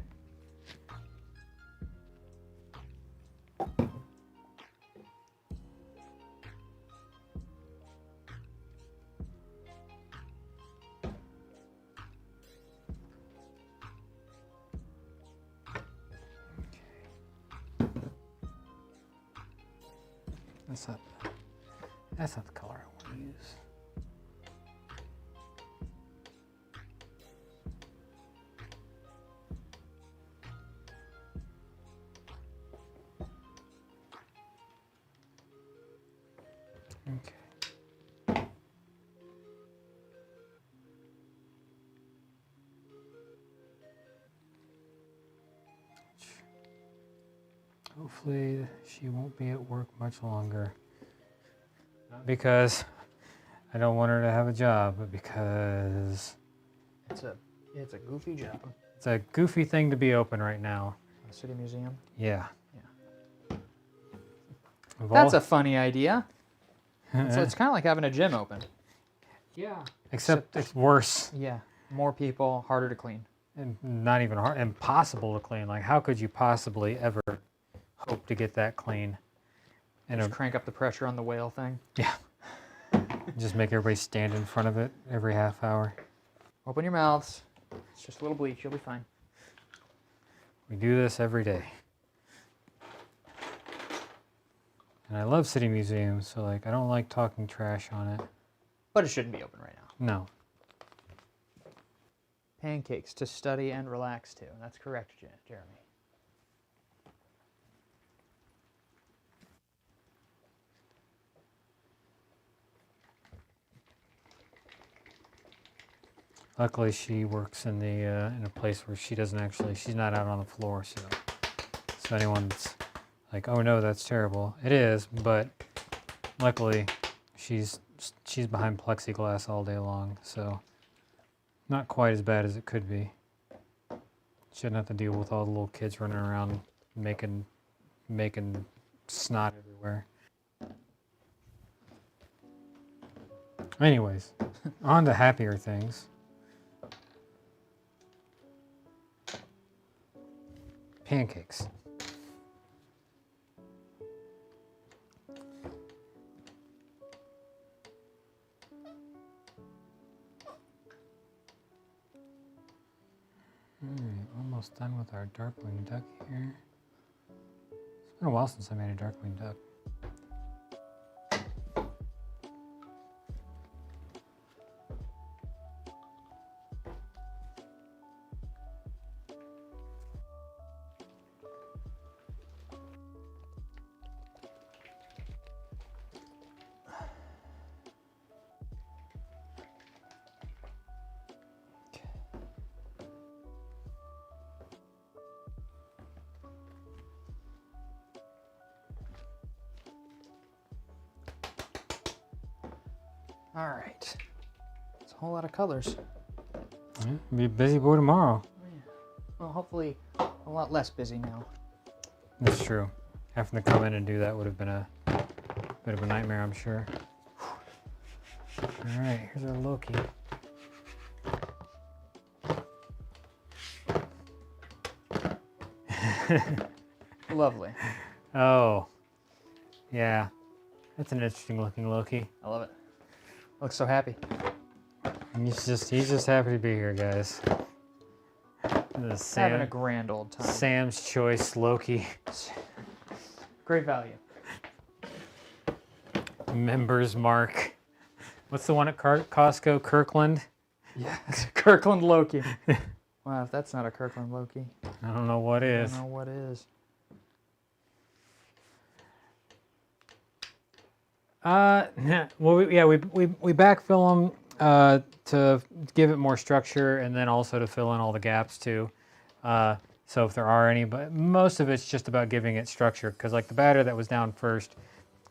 That's not the color I want to use. Okay. Hopefully she won't be at work much longer. Not because I don't want her to have a job, but because It's a goofy job. it's a goofy thing to be open right now. A city museum. Yeah. Yeah. That's a funny idea. So it's kind of like having a gym open. Yeah. Except it's worse. Yeah. More people, harder to clean. And not even hard, impossible to clean. Like, how could you possibly ever hope to get that clean? And Just crank up the pressure on the whale thing. yeah, just make everybody stand in front of it every half hour. Open your mouths. It's just a little bleach. You'll be fine. We do this every day. And I love city museums, so like I don't like talking trash on it. But it shouldn't be open right now. No. Pancakes to study and relax to. That's correct, Jeremy. Luckily, she works in a place where she's not out on the floor. So anyone's like, oh no, that's terrible. It is, but luckily, she's behind plexiglass all day long, so not quite as bad as it could be. Shouldn't have to deal with all the little kids running around making snot everywhere. Anyways, on to happier things. Pancakes. almost done with our Darkwing Duck here. It's been a while since I made a Darkwing Duck. All right. It's a whole lot of colors. Yeah, be a busy boy tomorrow. Well, hopefully a lot less busy now. That's true. Having to come in and do that would have been a bit of a nightmare, I'm sure. All right, here's our Loki. Lovely. Oh, yeah. That's an interesting looking Loki. I love it. Looks so happy. And he's just happy to be here, guys. Having a grand old time. Sam's Choice Loki. Great value. Members Mark. What's the one at Costco? Kirkland? Yeah, it's a Kirkland Loki. Wow, if that's not a Kirkland Loki, I don't know what I is. don't know what is. Well, we backfill them to give it more structure, and then also to fill in all the gaps too. So if there are any, but most of it's just about giving it structure, because like the batter that was down first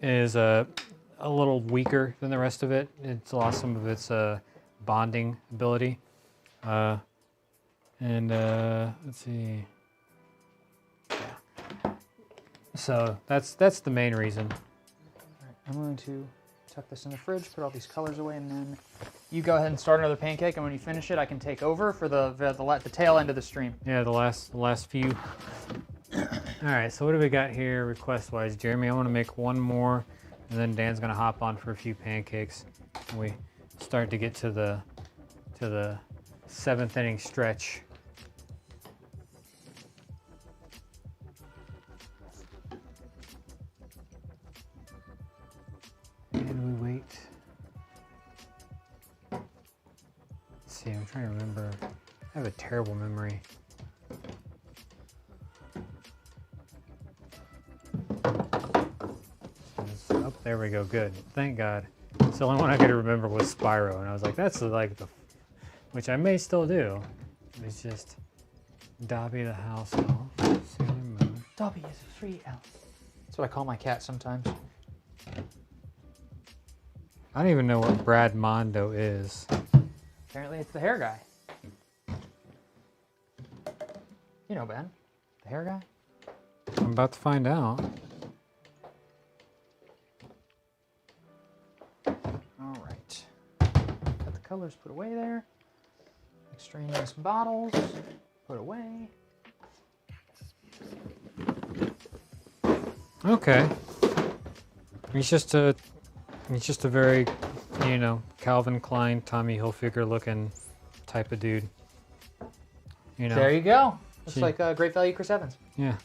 is a little weaker than the rest of it. It's lost some of its bonding ability. Let's see. Yeah. So that's the main reason. I'm going to tuck this in the fridge, put all these colors away, and then you go ahead and start another pancake, and when you finish it, I can take over for the tail end of the stream. Yeah, the last few. All right, so what do we got here request-wise, Jeremy? I want to make one more, and then Dan's gonna hop on for a few pancakes. We start to get to the 7th inning stretch. And we wait. Let's see, I'm trying to remember. I have a terrible memory. Oh, there we go. Good. Thank God. So the only one I could remember was Spyro, and I was like, that's like the, which I may still do. It's just Dobby the house elf, Sailor Moon. Dobby is a free elf. That's what I call my cat sometimes. I don't even know what Brad Mondo is. Apparently it's the hair guy. You know, Ben, the hair guy. I'm about to find out. All right. Got the colors put away there. Extraneous bottles put away. Okay. He's just a very, Calvin Klein, Tommy Hilfiger looking type of dude. There you go. Looks Gee. like a great value Chris Evans. Yeah.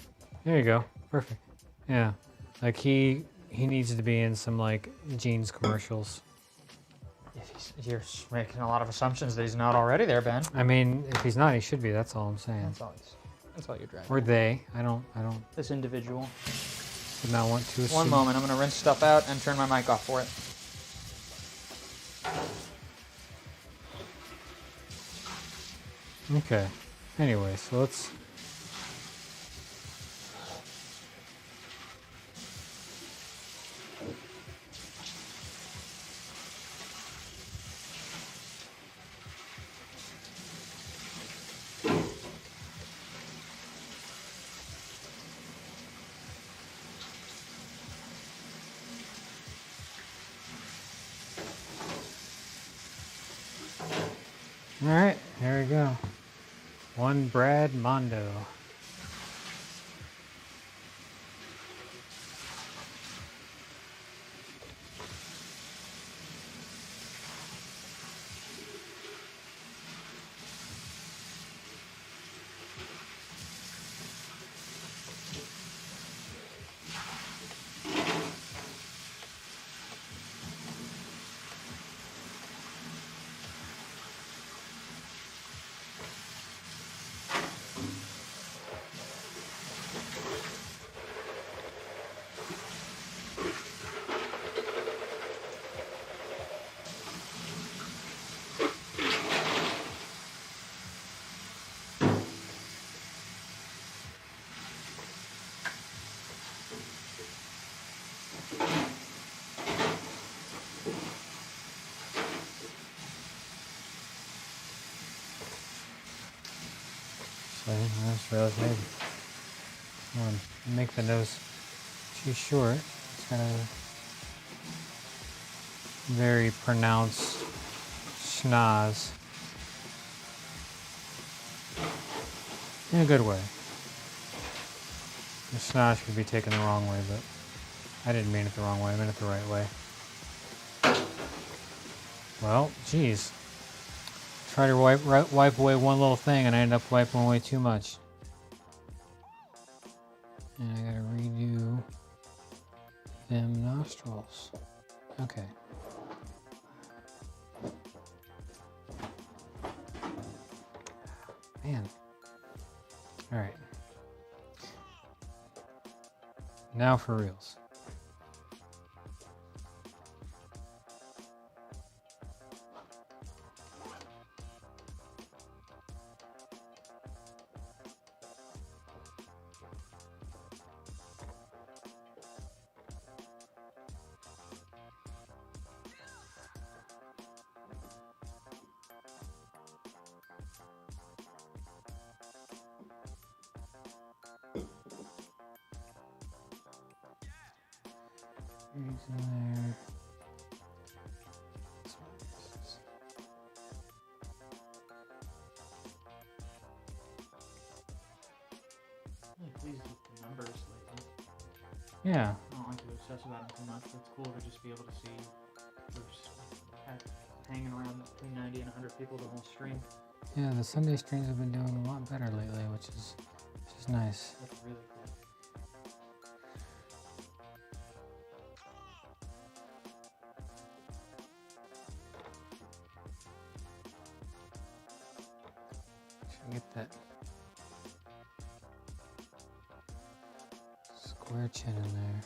There you go. Perfect. Yeah. Like he needs to be in some like jeans commercials. You're making a lot of assumptions that he's not already there, Ben. I mean, if he's not, he should be. That's all I'm saying. That's all you're driving. Or they. I don't This individual. would not want to assume. One moment, I'm gonna rinse stuff out and turn my mic off for it. Okay. Anyway, so let's. All right, there we go. One Brad Mondo. actually. I just realized maybe I want to make the nose too short. It's kind of very pronounced schnoz. In a good way. The schnoz could be taken the wrong way, but I didn't mean it the wrong way. I meant it the right way. Well, geez. Try to wipe away one little thing and I end up wiping away too much. And I gotta redo them nostrils. Okay. Man. Alright. Now for reals. He's in there. I'm really pleased with the numbers lately. Yeah. I don't like to obsess about them too much, but it's cool to just be able to see groups hanging around between 90 and 100 people the whole stream. Yeah, the Sunday streams have been doing a lot better lately, which is nice. That's really cool. Should get that square chin in there.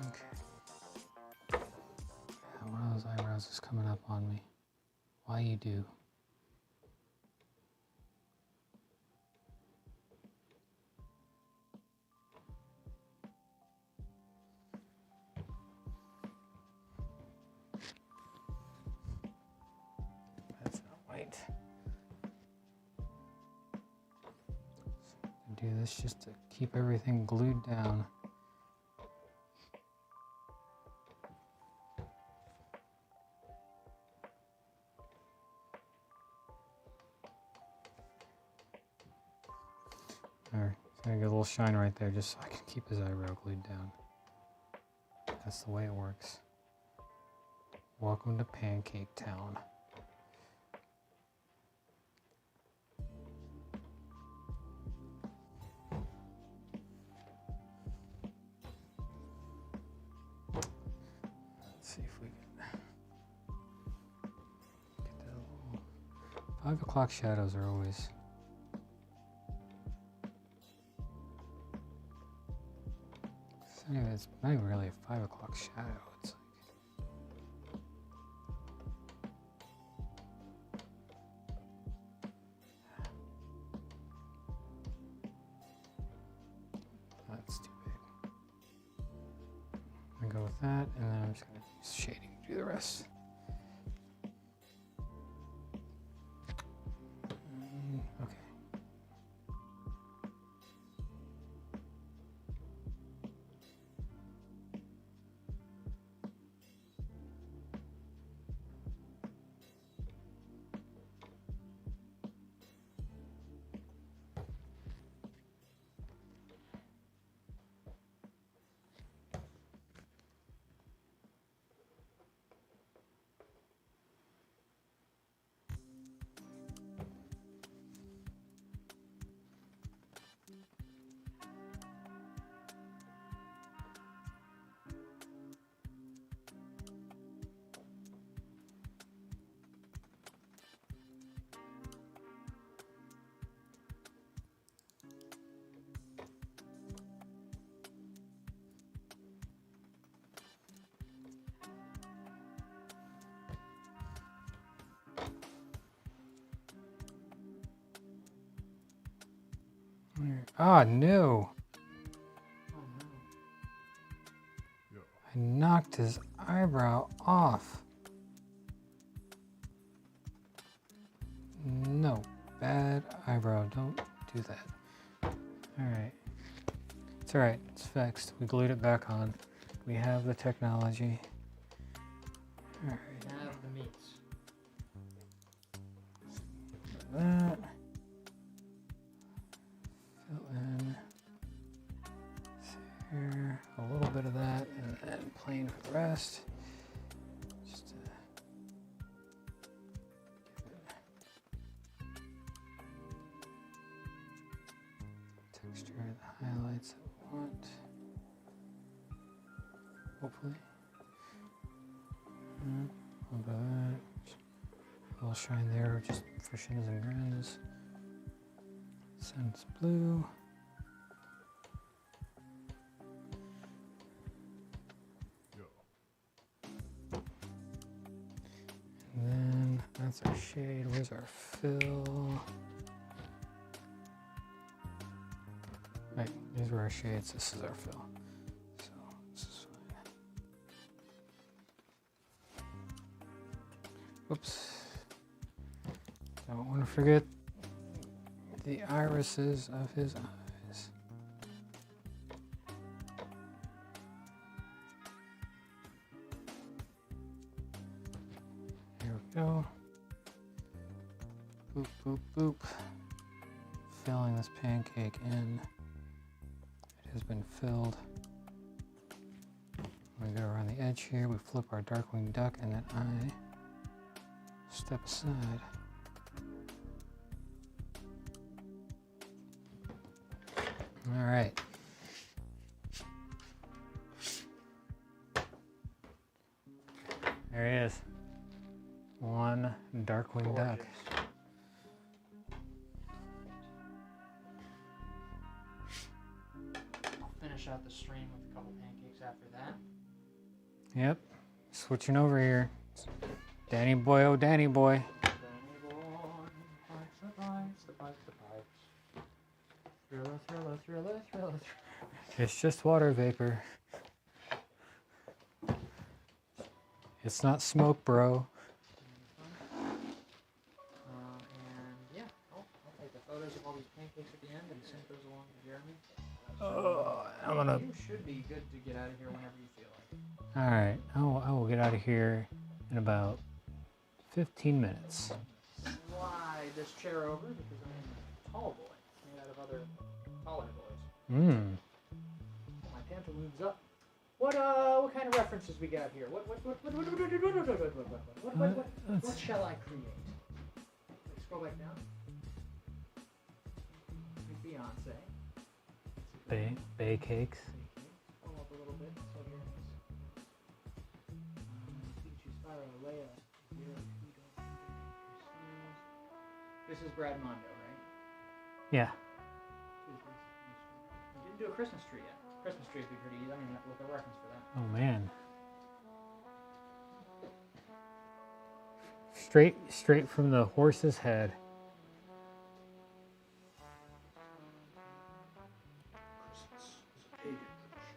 Okay. One of those eyebrows is coming up on me. Why you do? That's not white. Do this just to keep everything glued down. There, gotta get a little shine right there just so I can keep his eyebrow glued down. That's the way it works. Welcome to Pancake Town. Let's see if we can get that little 5 o'clock shadows are always it's not even really a 5 o'clock shadow. It's like that's too big. I'm gonna go with that, and then I'm just gonna use shading to do the rest. Okay. Ah, no. Oh no. I knocked his eyebrow off. No, bad eyebrow. Don't do that. All right. It's all right. It's fixed. We glued it back on. We have the technology. All right. Have the meats. That. Fill in. Here. A little bit of that, and then plain for the rest. Just give it texture of the highlights that we want. Hopefully. A little bit of that. A little shine there just for shins and grins. Sense blue. And then that's our shade. Where's our fill? Right, these are our shades. This is our fill. So this is fine. Whoops. Don't want to forget the irises of his eyes. Here we go. Boop, boop, boop. Filling this pancake in. It has been filled. We go around the edge here. We flip our darkwing duck, and then I step aside. All right. There he is. One darkwing duck. I'll finish out the stream with a couple pancakes after that. Yep. Switching over here. Danny boy, oh Danny boy. Thriller. It's just water vapor. It's not smoke, bro. And yeah, I'll take the photos of all these pancakes at the end and send those along to Jeremy. I'm gonna. You should be good to get out of here whenever you feel like. All right. I will get out of here in about 15 minutes. Slide this chair over because I'm a tall boy, made out of other taller boys. Mmm. My pantaloons up. What kind of references we got here? What shall I create? Let's scroll back down. Beyonce. Bay cakes. Scroll up a little bit. So here it is. Pikachu, Spyro, Leia, Zero, Kudo, This is Brad Mondo, right? Yeah. We didn't do a Christmas tree yet. Christmas tree would be pretty easy. I don't even have to look at a reference for that. Oh man. Straight from the horse's head. Christmas is a pagan tradition.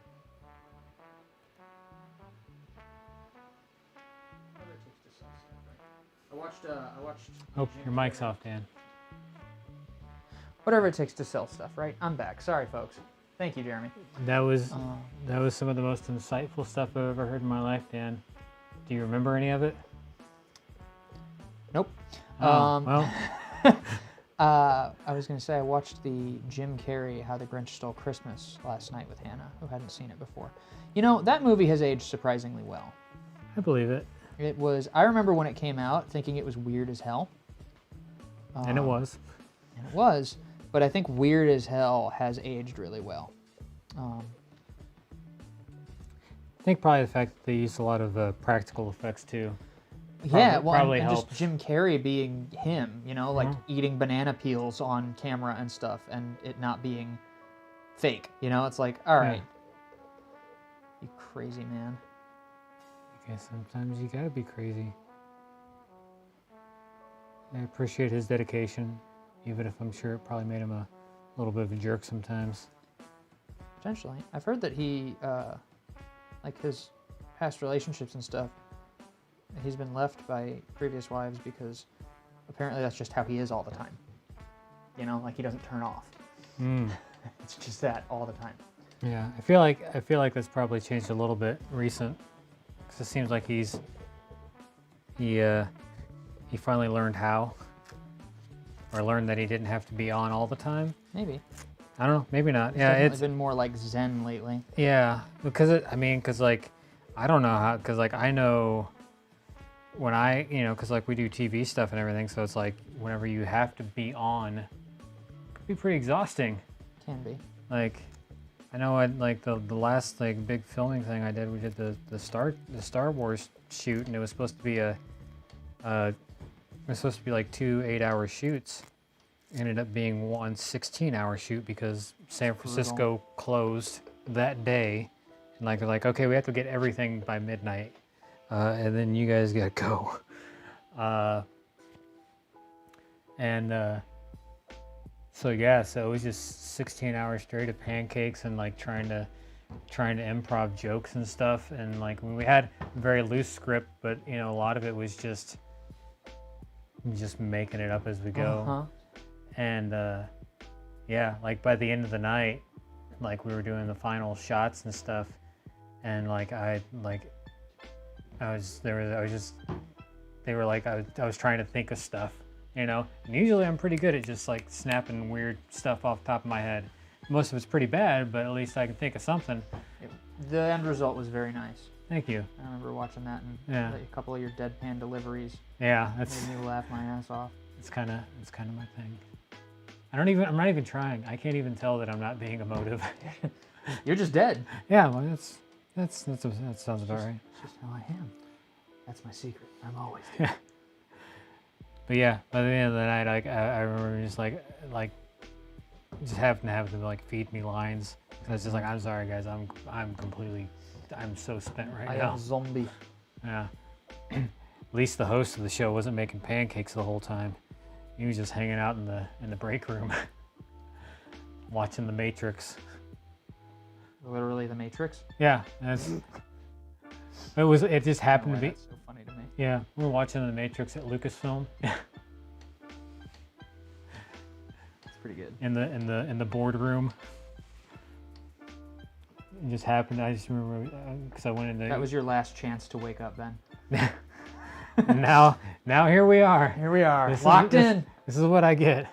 Whatever it takes to sell stuff, right? I watched. Oh, your mic's off, Dan. Whatever it takes to sell stuff, right? I'm back. Sorry, folks. Thank you, Jeremy. That was some of the most insightful stuff I've ever heard in my life, Dan. Do you remember any of it? Nope. Oh, well. I was going to say I watched the Jim Carrey How the Grinch Stole Christmas last night with Hannah, who hadn't seen it before. You know, that movie has aged surprisingly well. I believe it. It was, I remember when it came out thinking it was weird as hell. And it was. And it was, but I think weird as hell has aged really well. I think probably the fact that they used a lot of practical effects too. Yeah, well, probably and just helps. Jim Carrey being him, you know, like eating banana peels on camera and stuff, and it not being fake, you know? It's like, all right, you crazy man. I guess sometimes you gotta be crazy. I appreciate his dedication, even if I'm sure it probably made him a little bit of a jerk sometimes. Potentially. I've heard that he, like his past relationships and stuff, he's been left by previous wives because apparently that's just how he is all the time. You know, like he doesn't turn off. Mm. It's just that all the time. Yeah, I feel like that's probably changed a little bit recent, because it seems like he finally learned how, or learned that he didn't have to be on all the time. Maybe. I don't know, maybe not. He's Yeah, definitely it's been more like Zen lately. yeah, because because like I don't know how, because like I know when because like we do TV stuff and everything, so it's like whenever you have to be on, it could be pretty exhausting. Can be. Like, I know like the last like big filming thing I did, we did the Star Wars shoot, and it was supposed to be like 2 8-hour shoots. Ended up being one 16-hour shoot because San Francisco closed that day, and like they're like, okay, we have to get everything by midnight, and then you guys gotta go. So yeah, so it was just 16 hours straight of pancakes and like trying to improv jokes and stuff, and like we had a very loose script, but a lot of it was just making it up as we go. Uh-huh. And yeah, like by the end of the night, like we were doing the final shots and stuff, and like I was trying to think of stuff, and usually I'm pretty good at just like snapping weird stuff off the top of my head. Most of it's pretty bad, but at least I can think of something. The end result was very nice. Thank you. I remember watching that and Yeah. a couple of your deadpan deliveries Yeah, that's made me laugh my ass off. it's kind of my thing. I'm not even trying. I can't even tell that I'm not being emotive. You're just dead. Yeah, well, that sounds about right. It's just how I am. That's my secret. I'm always dead. But yeah, by the end of the night, I remember just just having to have them like feed me lines. I was just like, I'm sorry guys, I'm so spent right I now. am a zombie. Yeah. At least the host of the show wasn't making pancakes the whole time. He was just hanging out in the break room, watching The Matrix. Literally the Matrix. Yeah, it just happened to be. That's so funny to me. Yeah, we were watching The Matrix at Lucasfilm. It's pretty good. in the boardroom. It just happened. I just remember because I went in there. That was your last chance to wake up, Ben. And now here we are. Here we are, This locked is, in. This is what I get.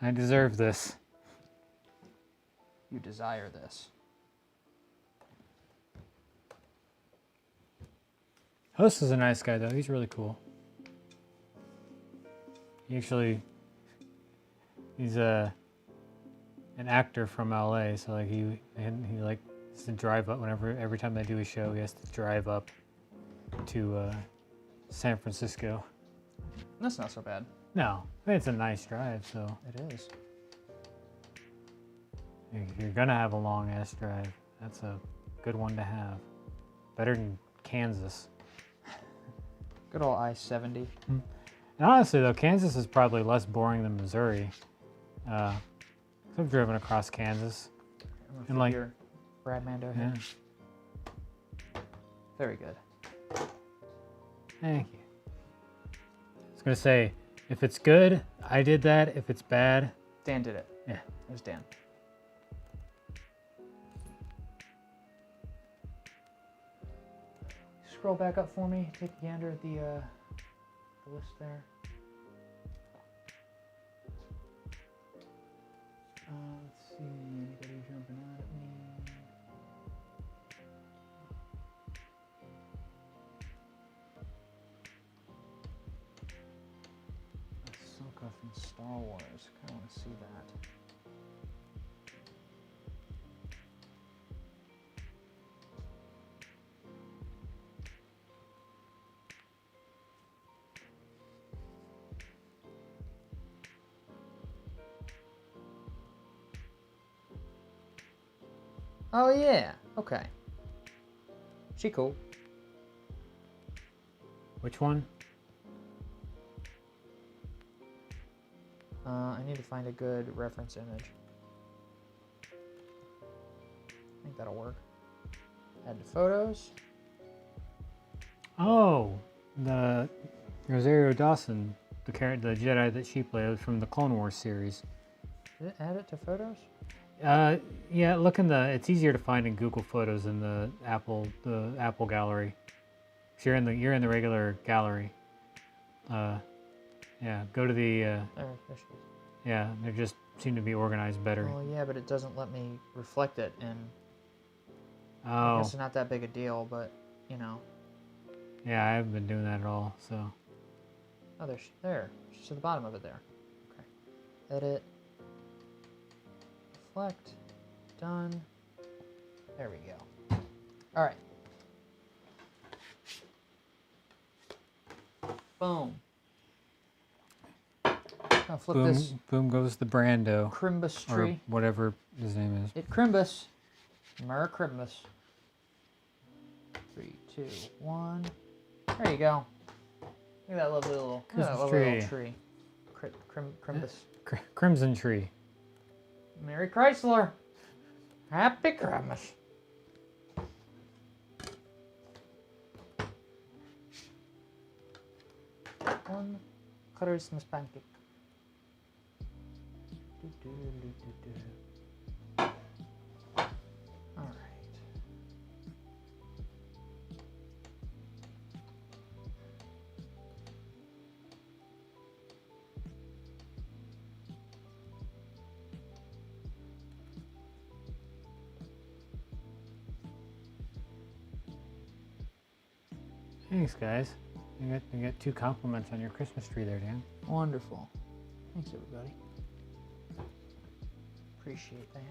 I deserve this. You desire this. Host is a nice guy though. He's really cool. He's an actor from LA, so like he like has to drive up every time they do a show, he has to drive up to San Francisco. That's not so bad. No, I mean, it's a nice drive, so It is. if you're gonna have a long ass drive, that's a good one to have. Better than Kansas. Good old I-70. And honestly though, Kansas is probably less boring than Missouri. I've driven across Kansas. And like, Brad Mando yeah. here. Very good. Thank you. I was gonna say, if it's good, I did that. If it's bad, Dan did it. yeah. It was Dan. Scroll back up for me. Take a gander at the list there. Let's see. Anybody jumping out at me? Ahsoka from Star Wars. I kind of want to see that. Oh yeah. Okay. She cool. Which one? I need to find a good reference image. I think that'll work. Add to photos. Oh, the Rosario Dawson, the Jedi that she played was from the Clone Wars series. Did it add it to photos? Yeah, look in the. It's easier to find in Google Photos than the Apple gallery. 'Cause you're in the regular gallery. Yeah, go to the. There she is. Yeah, they just seem to be organized better. Well, yeah, but it doesn't let me reflect it, and I Oh, guess it's not that big a deal, but, you know. yeah, I haven't been doing that at all. So. Oh, there. She's at the bottom of it there. Okay. Edit. Reflect. Done. There we go. All right. Boom. I'll flip this Boom goes the Brando, Crimbus or tree. whatever his name is. It Crimbus. Mer Crimbus. 3, 2, 1. There you go. Look at that lovely little, tree. Crimbus. Crimson Tree. Merry Chrysler. Happy Christmas. One Christmas pancake. All right. Thanks, guys. You got 2 compliments on your Christmas tree there, Dan. Wonderful. Thanks, everybody. Appreciate that.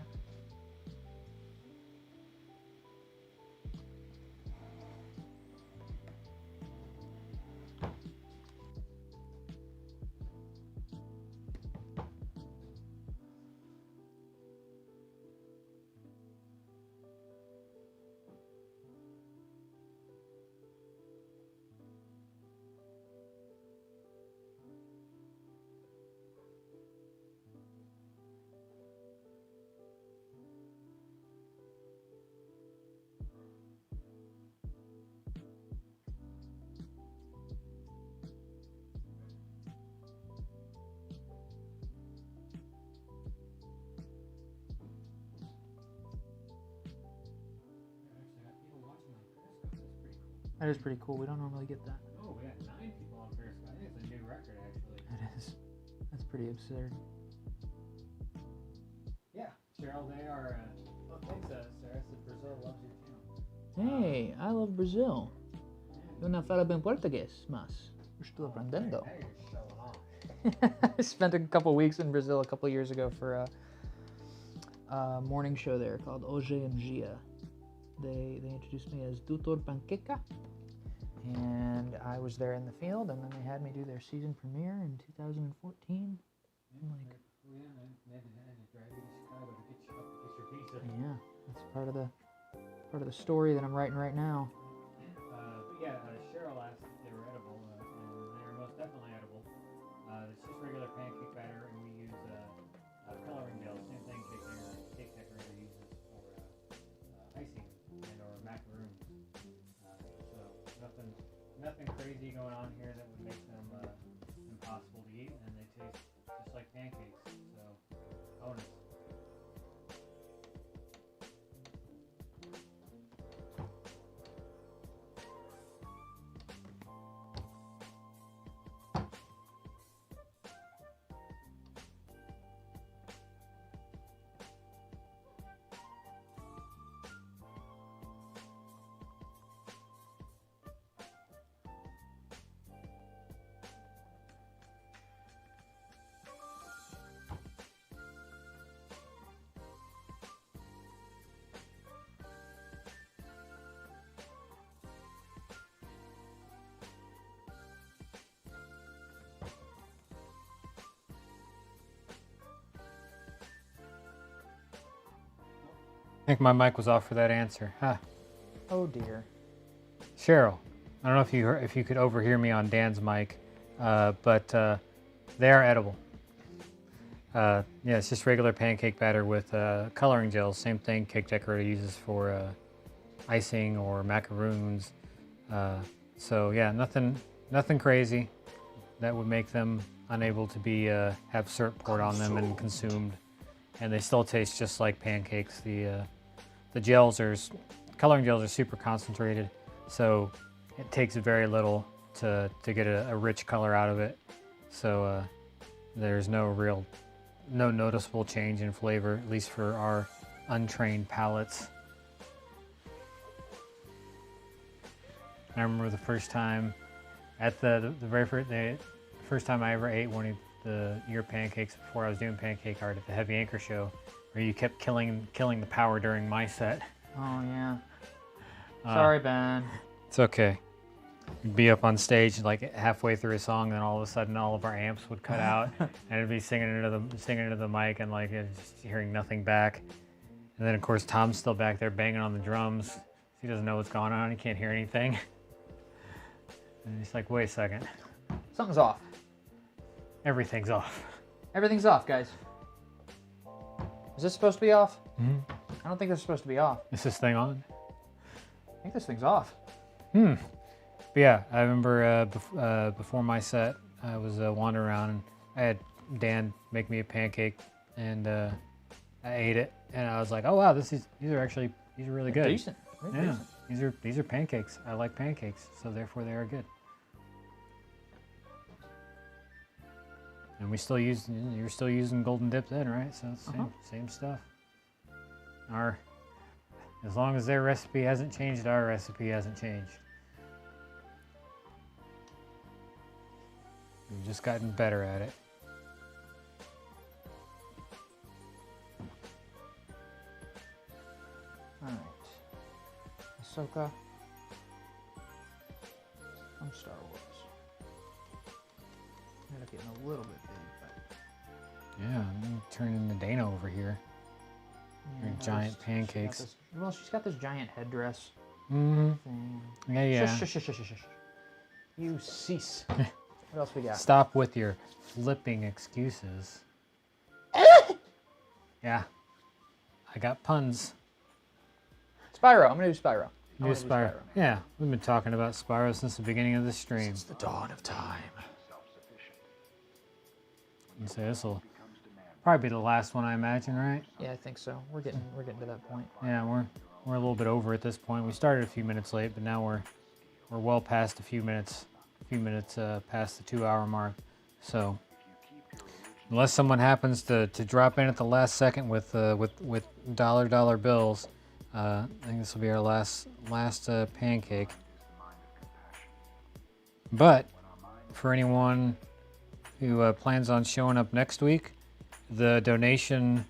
That is pretty cool. We don't normally get that. Oh, we got 9 people on Periscope. I think it's a new record, actually. It is. That's pretty absurd. Yeah, Cheryl, they are. Oh, thanks, Sarah. Said Brazil loves your channel. Hey, I love Brazil. Eu não falo bem português, mas estou aprendendo. Now you're showing off. I spent a couple weeks in Brazil a couple years ago for a morning show there called Hoje em Dia. They introduced me as Doutor Pancake, and I was there in the field, and then they had me do their season premiere in 2014. I'm like, Yeah, man. They had to drive you to Chicago to get your pizza. yeah, that's part of the story that I'm writing right now. But yeah, Cheryl asked if they were edible, and they are most definitely edible. It's just regular pancake batter, and we use coloring gel, same thing cake decorator uses for icing and or macaroons. So nothing crazy going on here that would make them impossible to eat, and they taste just like pancakes. So bonus. I think my mic was off for that answer. Huh. Oh dear. Cheryl, I don't know if you could overhear me on Dan's mic, but they are edible. Yeah, it's just regular pancake batter with coloring gels. Same thing Cake Decorator uses for icing or macaroons. So yeah, nothing crazy that would make them unable to be have syrup poured on them and consumed. And they still taste just like pancakes. The coloring gels are super concentrated, so it takes very little to get a rich color out of it. So there's no noticeable change in flavor, at least for our untrained palates. I remember the first time at the first time I ever ate one of your pancakes before I was doing pancake art at the Heavy Anchor show, where you kept killing the power during my set. Oh yeah. Sorry, Ben. It's okay. You'd be up on stage like halfway through a song, and then all of a sudden all of our amps would cut out, and it'd be singing into the mic, and like just hearing nothing back. And then of course Tom's still back there banging on the drums. He doesn't know what's going on. He can't hear anything. And he's like, wait a second. Something's off. Everything's off. Everything's off, guys. Is this supposed to be off? Mm-hmm. I don't think this is supposed to be off. Is this thing on? I think this thing's off. But yeah, I remember before my set, I was wandering around and I had Dan make me a pancake, and I ate it, and I was like, oh wow, these are really good. Decent. Very decent. These are pancakes. I like pancakes, so therefore they are good. And you're still using golden dip then, right? So it's same stuff. As long as their recipe hasn't changed, our recipe hasn't changed. We've just gotten better at it. All right. Ahsoka from Star Wars. Ended up getting a little bit big, but Yeah, I'm turning the Dana over here. yeah, Your giant pancakes. She's got this giant headdress Mm-hmm. thing. Yeah. Shush. You cease. What else we got? Stop with your flipping excuses. Yeah. I got puns. Spyro. I'm gonna do Spyro. I New wanna do Spyro. Yeah, we've been talking about Spyro since the beginning of the stream. Since the dawn of time. And so this will probably be the last one, I imagine, right? Yeah, I think so. We're getting to that point. Yeah, we're a little bit over at this point. We started a few minutes late, but now we're well past a few minutes past the 2-hour mark. So unless someone happens to drop in at the last second with dollar bills, I think this will be our last pancake. But for anyone who plans on showing up next week, the donation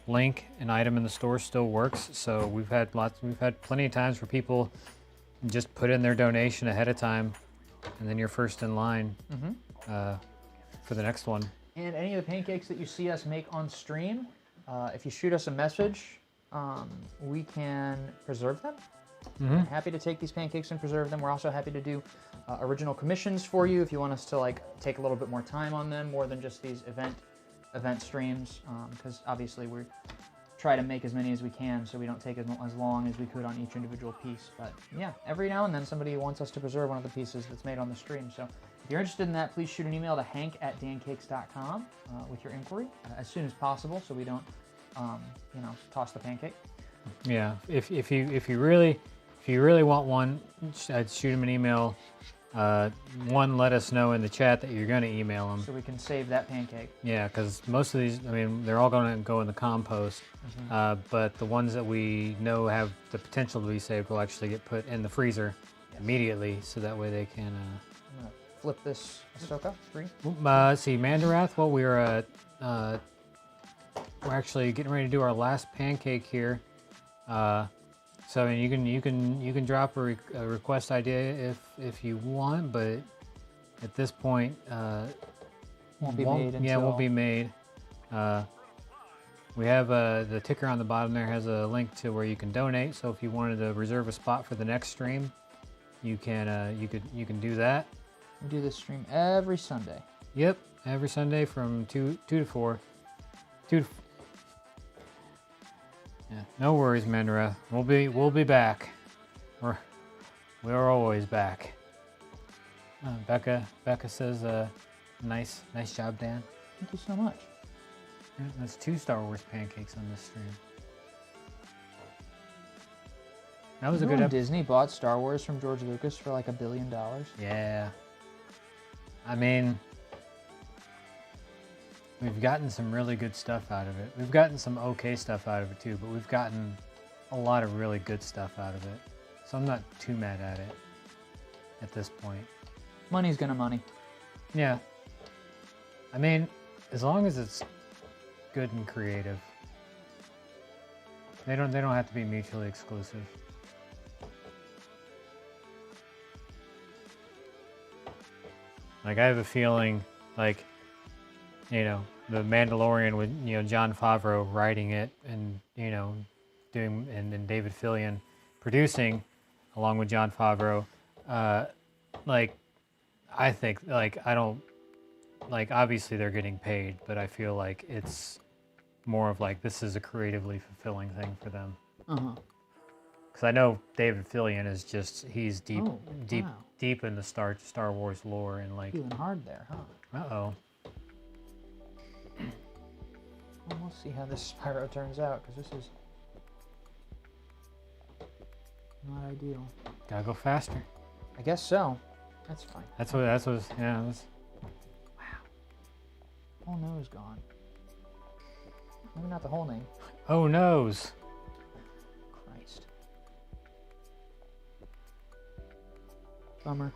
link and item in the store still works. So we've had plenty of times where people just put in their donation ahead of time, and then you're first in line for the next one. And any of the pancakes that you see us make on stream, if you shoot us a message, we can preserve them. Mm-hmm. Happy to take these pancakes and preserve them. We're also happy to do original commissions for you if you want us to like take a little bit more time on them, more than just these event streams, because obviously we try to make as many as we can so we don't take as long as we could on each individual piece. But yeah, every now and then somebody wants us to preserve one of the pieces that's made on the stream. So if you're interested in that, please shoot an email to hank@dancakes.com with your inquiry as soon as possible, so we don't toss the pancake. Yeah, if you really want one, I'd shoot them an email. One, let us know in the chat that you're going to email them. So we can save that pancake. Yeah, because most of these, I mean, they're all going to go in the compost. But the ones that we know have the potential to be saved will actually get put in the freezer immediately, so that way they can. I'm gonna flip this Ahsoka screen. See, Mandarath. Well, we're actually getting ready to do our last pancake here. So I mean, you can drop a request idea if you want, but at this point, Won't be made until... won't be made. We have the ticker on the bottom there has a link to where you can donate. So if you wanted to reserve a spot for the next stream, you can do that. We do this stream every Sunday. Yep, every Sunday from 2 to 4. 2 to Yeah, no worries, Mandara. We'll be back. We're always back. Becca says, nice job, Dan. Thank you so much. Yeah, that's 2 Star Wars pancakes on this stream. That was a good Remember when episode. Disney bought Star Wars from George Lucas for like $1 billion. Yeah. I mean, we've gotten some really good stuff out of it. We've gotten some okay stuff out of it too, but we've gotten a lot of really good stuff out of it. So I'm not too mad at it at this point. Money's gonna money. Yeah. I mean, as long as it's good and creative. They don't have to be mutually exclusive. Like, I have a feeling, like, you know, the Mandalorian with, you know, Jon Favreau writing it and, you know, doing, and David Fillion producing along with Jon Favreau. Like, I think, like, I don't, like, obviously they're getting paid, but I feel like it's more of like, this is a creatively fulfilling thing for them. Uh-huh. Because I know David Fillion is just, he's deep wow. deep in the Star Wars lore and like, Feeling hard there, huh? uh-oh. Well, we'll see how this Spyro turns out, because this is not ideal. Gotta go faster. I guess so. That's fine. That's what, yeah, that's, Whole nose gone. Maybe not the whole name. oh noes. Christ. Bummer.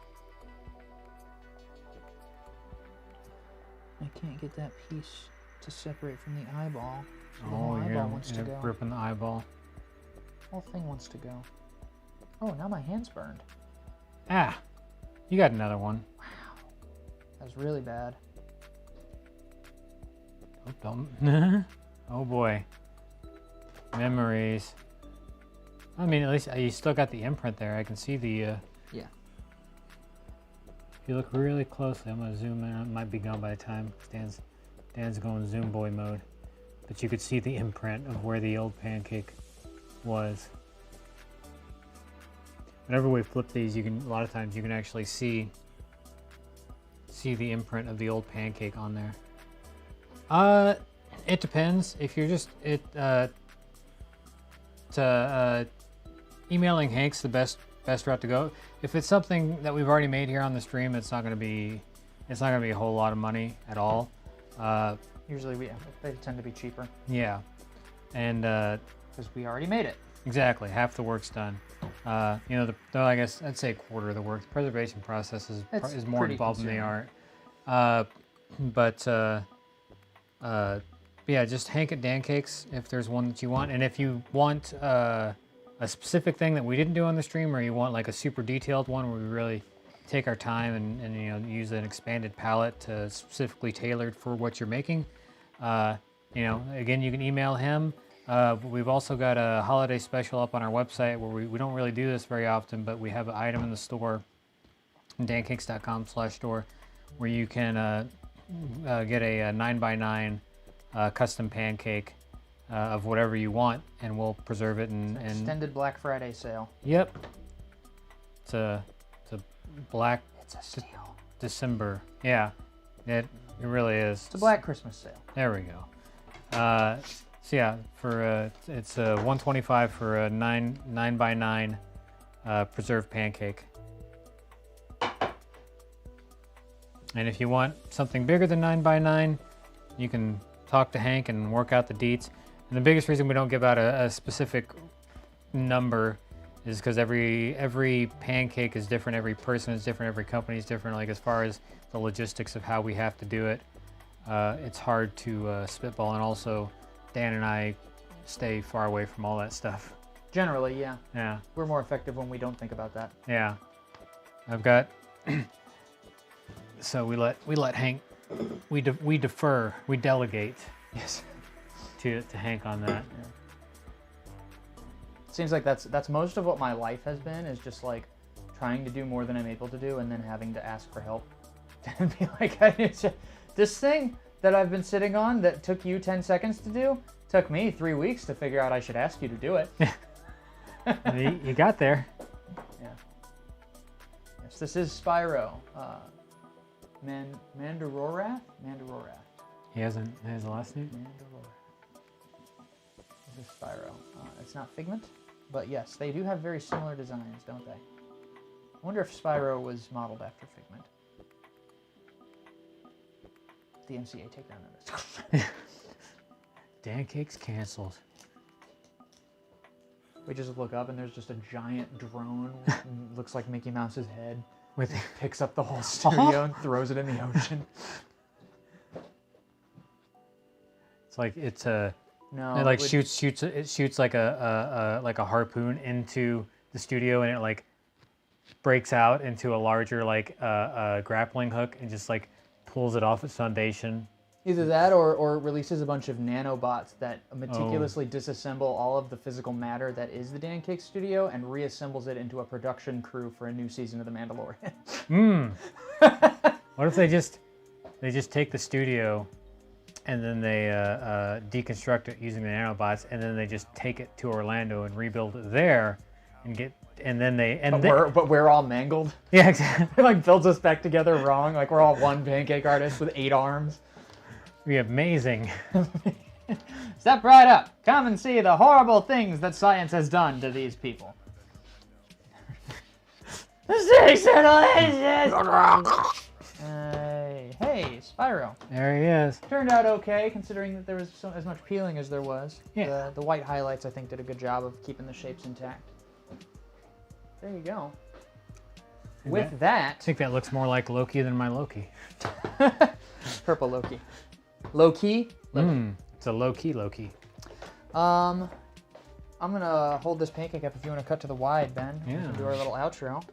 I can't get that piece to separate from the eyeball. So the whole Oh, eyeball you're wants to go. ripping the eyeball. Whole thing wants to go. Oh, now my hand's burned. Ah, you got another one. That's really bad. Oh, don't. Oh boy. Memories. I mean, at least you still got the imprint there. I can see the. Yeah. If you look really closely, I'm gonna zoom in. It might be gone by the time Dan's going zoom boy mode, but you could see the imprint of where the old Pancake was. Whenever we flip these, you can, a lot of times you can actually see the imprint of the old Pancake on there. It depends. If you're just emailing Hank's the best route to go. If it's something that we've already made here on the stream, it's not gonna be a whole lot of money at all. Usually they tend to be cheaper Yeah, and because we already made it. exactly, half the work's done. You know, I guess I'd say a quarter of the work. The preservation process is more pretty involved than the consuming. art. Yeah, just Hank at Dancakes if there's one that you want, and if you want a specific thing that we didn't do on the stream, or you want like a super detailed one where we really take our time and you know, use an expanded palette to specifically tailored for what you're making, you know, again, you can email him. We've also got a holiday special up on our website where we don't really do this very often, but we have an item in the store, dancakes.com/store, where you can get a 9x9 custom pancake of whatever you want, and we'll preserve it and Extended Black Friday sale. yep. It's a black It's a steal. December. Yeah, it really is. It's a Black Christmas sale. There we go. So yeah, for it's $125 for a 9x9 preserved pancake. And if you want something bigger than 9x9, you can talk to Hank and work out the deets. And the biggest reason we don't give out a specific number is because every pancake is different, every person is different, every company is different. Like as far as the logistics of how we have to do it, it's hard to spitball. And also, Dan and I stay far away from all that stuff. Generally, yeah. Yeah, We're more effective when we don't think about that. yeah. I've got. So we let Hank. We defer. We delegate. Yes. To Hank on that. It seems like that's most of what my life has been, is just like trying to do more than I'm able to do and then having to ask for help. And be like, This thing that I've been sitting on that took you 10 seconds to do took me 3 weeks to figure out I should ask you to do it. You got there. Yeah. Yes, this is Spyro. Mandarorath? Mandarorath. He has a last name? Mandarorath. This is Spyro. It's not Figment, but yes, they do have very similar designs, don't they? I wonder if Spyro was modeled after Figment. The MCA take down notice. Dancakes canceled. We just look up and there's just a giant drone, looks like Mickey Mouse's head. With Picks up the whole studio and throws it in the ocean. it's like it's a No, it like would- shoots like a harpoon into the studio, and it like breaks out into a larger like grappling hook and just like pulls it off its foundation. Either that or releases a bunch of nanobots that meticulously disassemble all of the physical matter that is the Dancakes studio and reassembles it into a production crew for a new season of The Mandalorian. What if they just take the studio and then they deconstruct it using the nanobots, and then they just take it to Orlando and rebuild it there, But we're all mangled. Yeah, exactly. It like builds us back together wrong. Like we're all one pancake artist with 8 arms. It'd be amazing. Step right up. Come and see the horrible things that science has done to these people. Hey, Spyro. There he is. Turned out okay, considering that there was as much peeling as there was. Yeah. The white highlights, I think, did a good job of keeping the shapes intact. There you go. With I that, think that looks more like Loki than my Loki. purple Loki. Low-key? It's a low-key Loki. I'm gonna hold this pancake up if you want to cut to the wide, Ben. We Yeah. can do our little outro.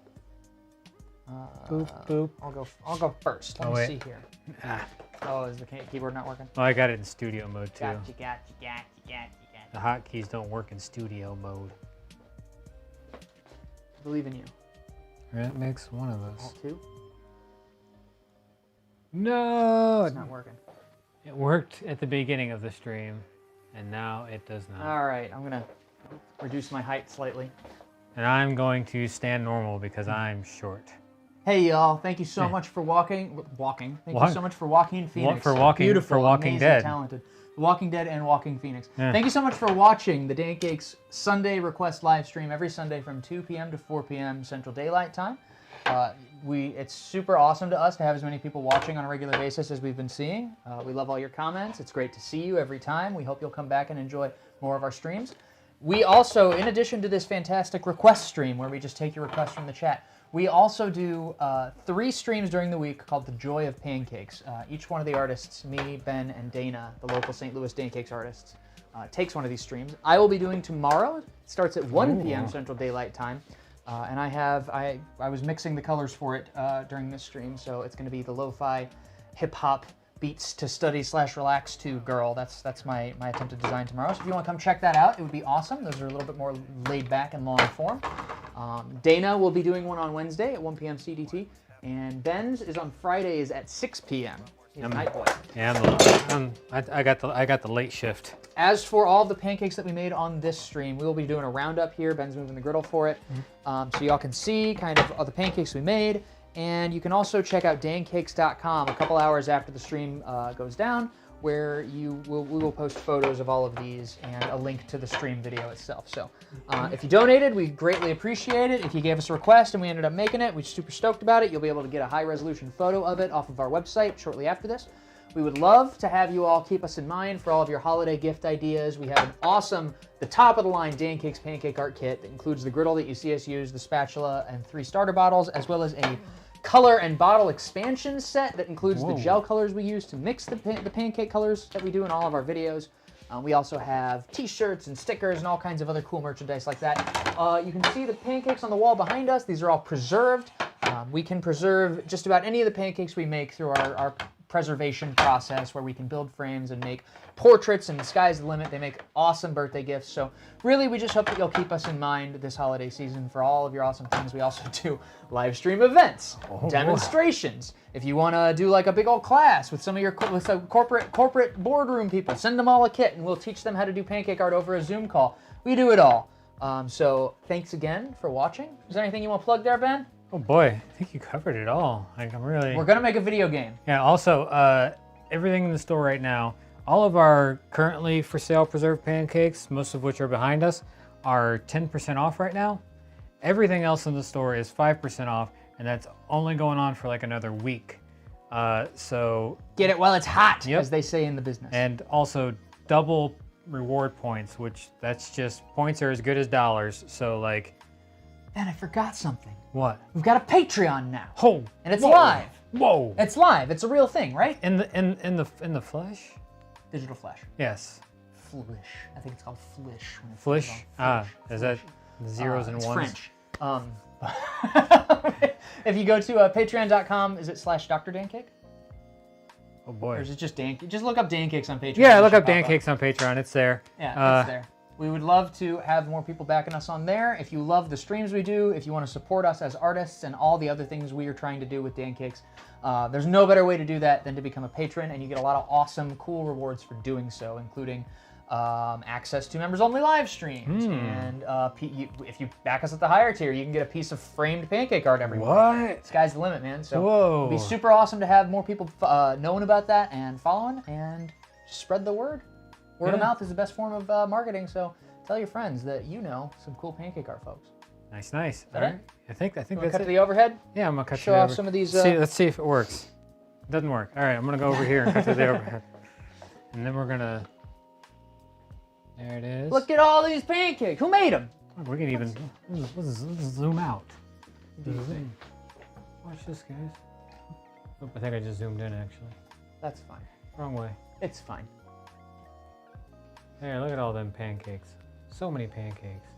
Boop, boop. I'll go first. Let me wait. see here. Ah. Oh, is the keyboard not working? Oh, I got it in studio mode too. Gotcha. The hotkeys don't work in studio mode. Believe in you. That makes one of us. Alt 2? No! It's not working. It worked at the beginning of the stream, and now it does not. All right, I'm gonna reduce my height slightly. And I'm going to stand normal because I'm short. Hey y'all, thank you so much for walking. Thank you so much for Joaquin Phoenix. For walking- Beautiful, for Walking amazing, Dead. talented. Walking Dead and Walking Phoenix. Yeah. Thank you so much for watching the Dancakes Sunday request live stream every Sunday from 2 p.m. to 4 p.m. Central Daylight Time. It's super awesome to us to have as many people watching on a regular basis as we've been seeing. We love all your comments. It's great to see you every time. We hope you'll come back and enjoy more of our streams. We also, in addition to this fantastic request stream where we just take your requests from the chat, we also do 3 streams during the week called The Joy of Pancakes. Each one of the artists, me, Ben, and Dana, the local St. Louis Dancakes artists, takes one of these streams. I will be doing tomorrow. It starts at 1 p.m. Central Daylight Time. And I was mixing the colors for it during this stream, so it's going to be the lo-fi hip-hop beats to study/relax to girl. That's my attempted design tomorrow. So if you want to come check that out, it would be awesome. Those are a little bit more laid back and long form. Dana will be doing one on Wednesday at 1 p.m. CDT, and Ben's is on Fridays at 6 p.m. He's a night boy. Yeah, I got the late shift. As for all the pancakes that we made on this stream, we will be doing a roundup here. Ben's moving the griddle for it. So y'all can see kind of all the pancakes we made. And you can also check out dancakes.com a couple hours after the stream goes down, where we will post photos of all of these and a link to the stream video itself. So if you donated, we greatly appreciate it. If you gave us a request and we ended up making it, we're super stoked about it. You'll be able to get a high-resolution photo of it off of our website shortly after this. We would love to have you all keep us in mind for all of your holiday gift ideas. We have an awesome, the top-of-the-line Dancakes Pancake Art Kit that includes the griddle that you see us use, the spatula, and 3 starter bottles, as well as a color and bottle expansion set that includes the gel colors we use to mix the pancake colors that we do in all of our videos. We also have t-shirts and stickers and all kinds of other cool merchandise like that. You can see the pancakes on the wall behind us. These are all preserved. We can preserve just about any of the pancakes we make through our preservation process where we can build frames and make portraits, and the sky's the limit. They make awesome birthday gifts. So really, we just hope that you'll keep us in mind this holiday season for all of your awesome things. We also do live stream events, demonstrations. If you want to do like a big old class with some of your with some corporate boardroom people, send them all a kit and we'll teach them how to do pancake art over a Zoom call. We do it all. So thanks again for watching. Is there anything you want to plug there, Ben? Oh boy, I think you covered it all. Like, I'm really... We're gonna make a video game. Yeah, also, everything in the store right now, all of our currently for sale preserved pancakes, most of which are behind us, are 10% off right now. Everything else in the store is 5% off, and that's only going on for like another week. So Get it while it's hot, Yep. as they say in the business. and also double reward points, which that's just points are as good as dollars. So like, Ben, I forgot something. what? We've got a Patreon now. Oh, And it's whoa, live. Whoa! It's live. It's a real thing, right? In the flesh? Digital Flash. Yes. Flish. I think it's called Flish. When it's Flish? called Ah, Flish. is that zeros and It's ones? French. If you go to patreon.com, is it /Dr. Dancake? Oh boy. Or is it just Dancake? Just look up Dancakes on Patreon. Yeah, It look should up pop Dancakes on Patreon. It's there. Yeah, it's there. We would love to have more people backing us on there. If you love the streams we do, if you want to support us as artists and all the other things we are trying to do with Dancakes, there's no better way to do that than to become a patron, and you get a lot of awesome, cool rewards for doing so, including access to members-only live streams. And if you back us at the higher tier, you can get a piece of framed pancake art every month. What? Sky's the limit, man. So Whoa. it'd be super awesome to have more people knowing about that and following, and spread the word. Word of Yeah. mouth is the best form of marketing, so tell your friends that you know some cool pancake art folks. Nice, nice. that All it? right. I think Wanna that's cut it. to the overhead? Yeah, I'm gonna cut Show to the off over- some of these, Let's see if it works. It doesn't work. All right, I'm gonna go over here and cut to the overhead, and then we're gonna. There it is. Look at all these pancakes. Who made them? We can even let's zoom out. Watch this, guys. Oh, I think I just zoomed in actually. That's fine. Wrong way. It's fine. There, look at all them pancakes. So many pancakes.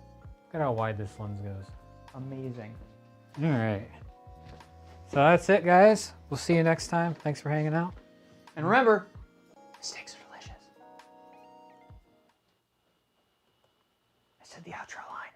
Look at how wide this lens goes. Amazing. All right. So that's it, guys. We'll see you next time. Thanks for hanging out. And remember, steaks are delicious. I said the outro line.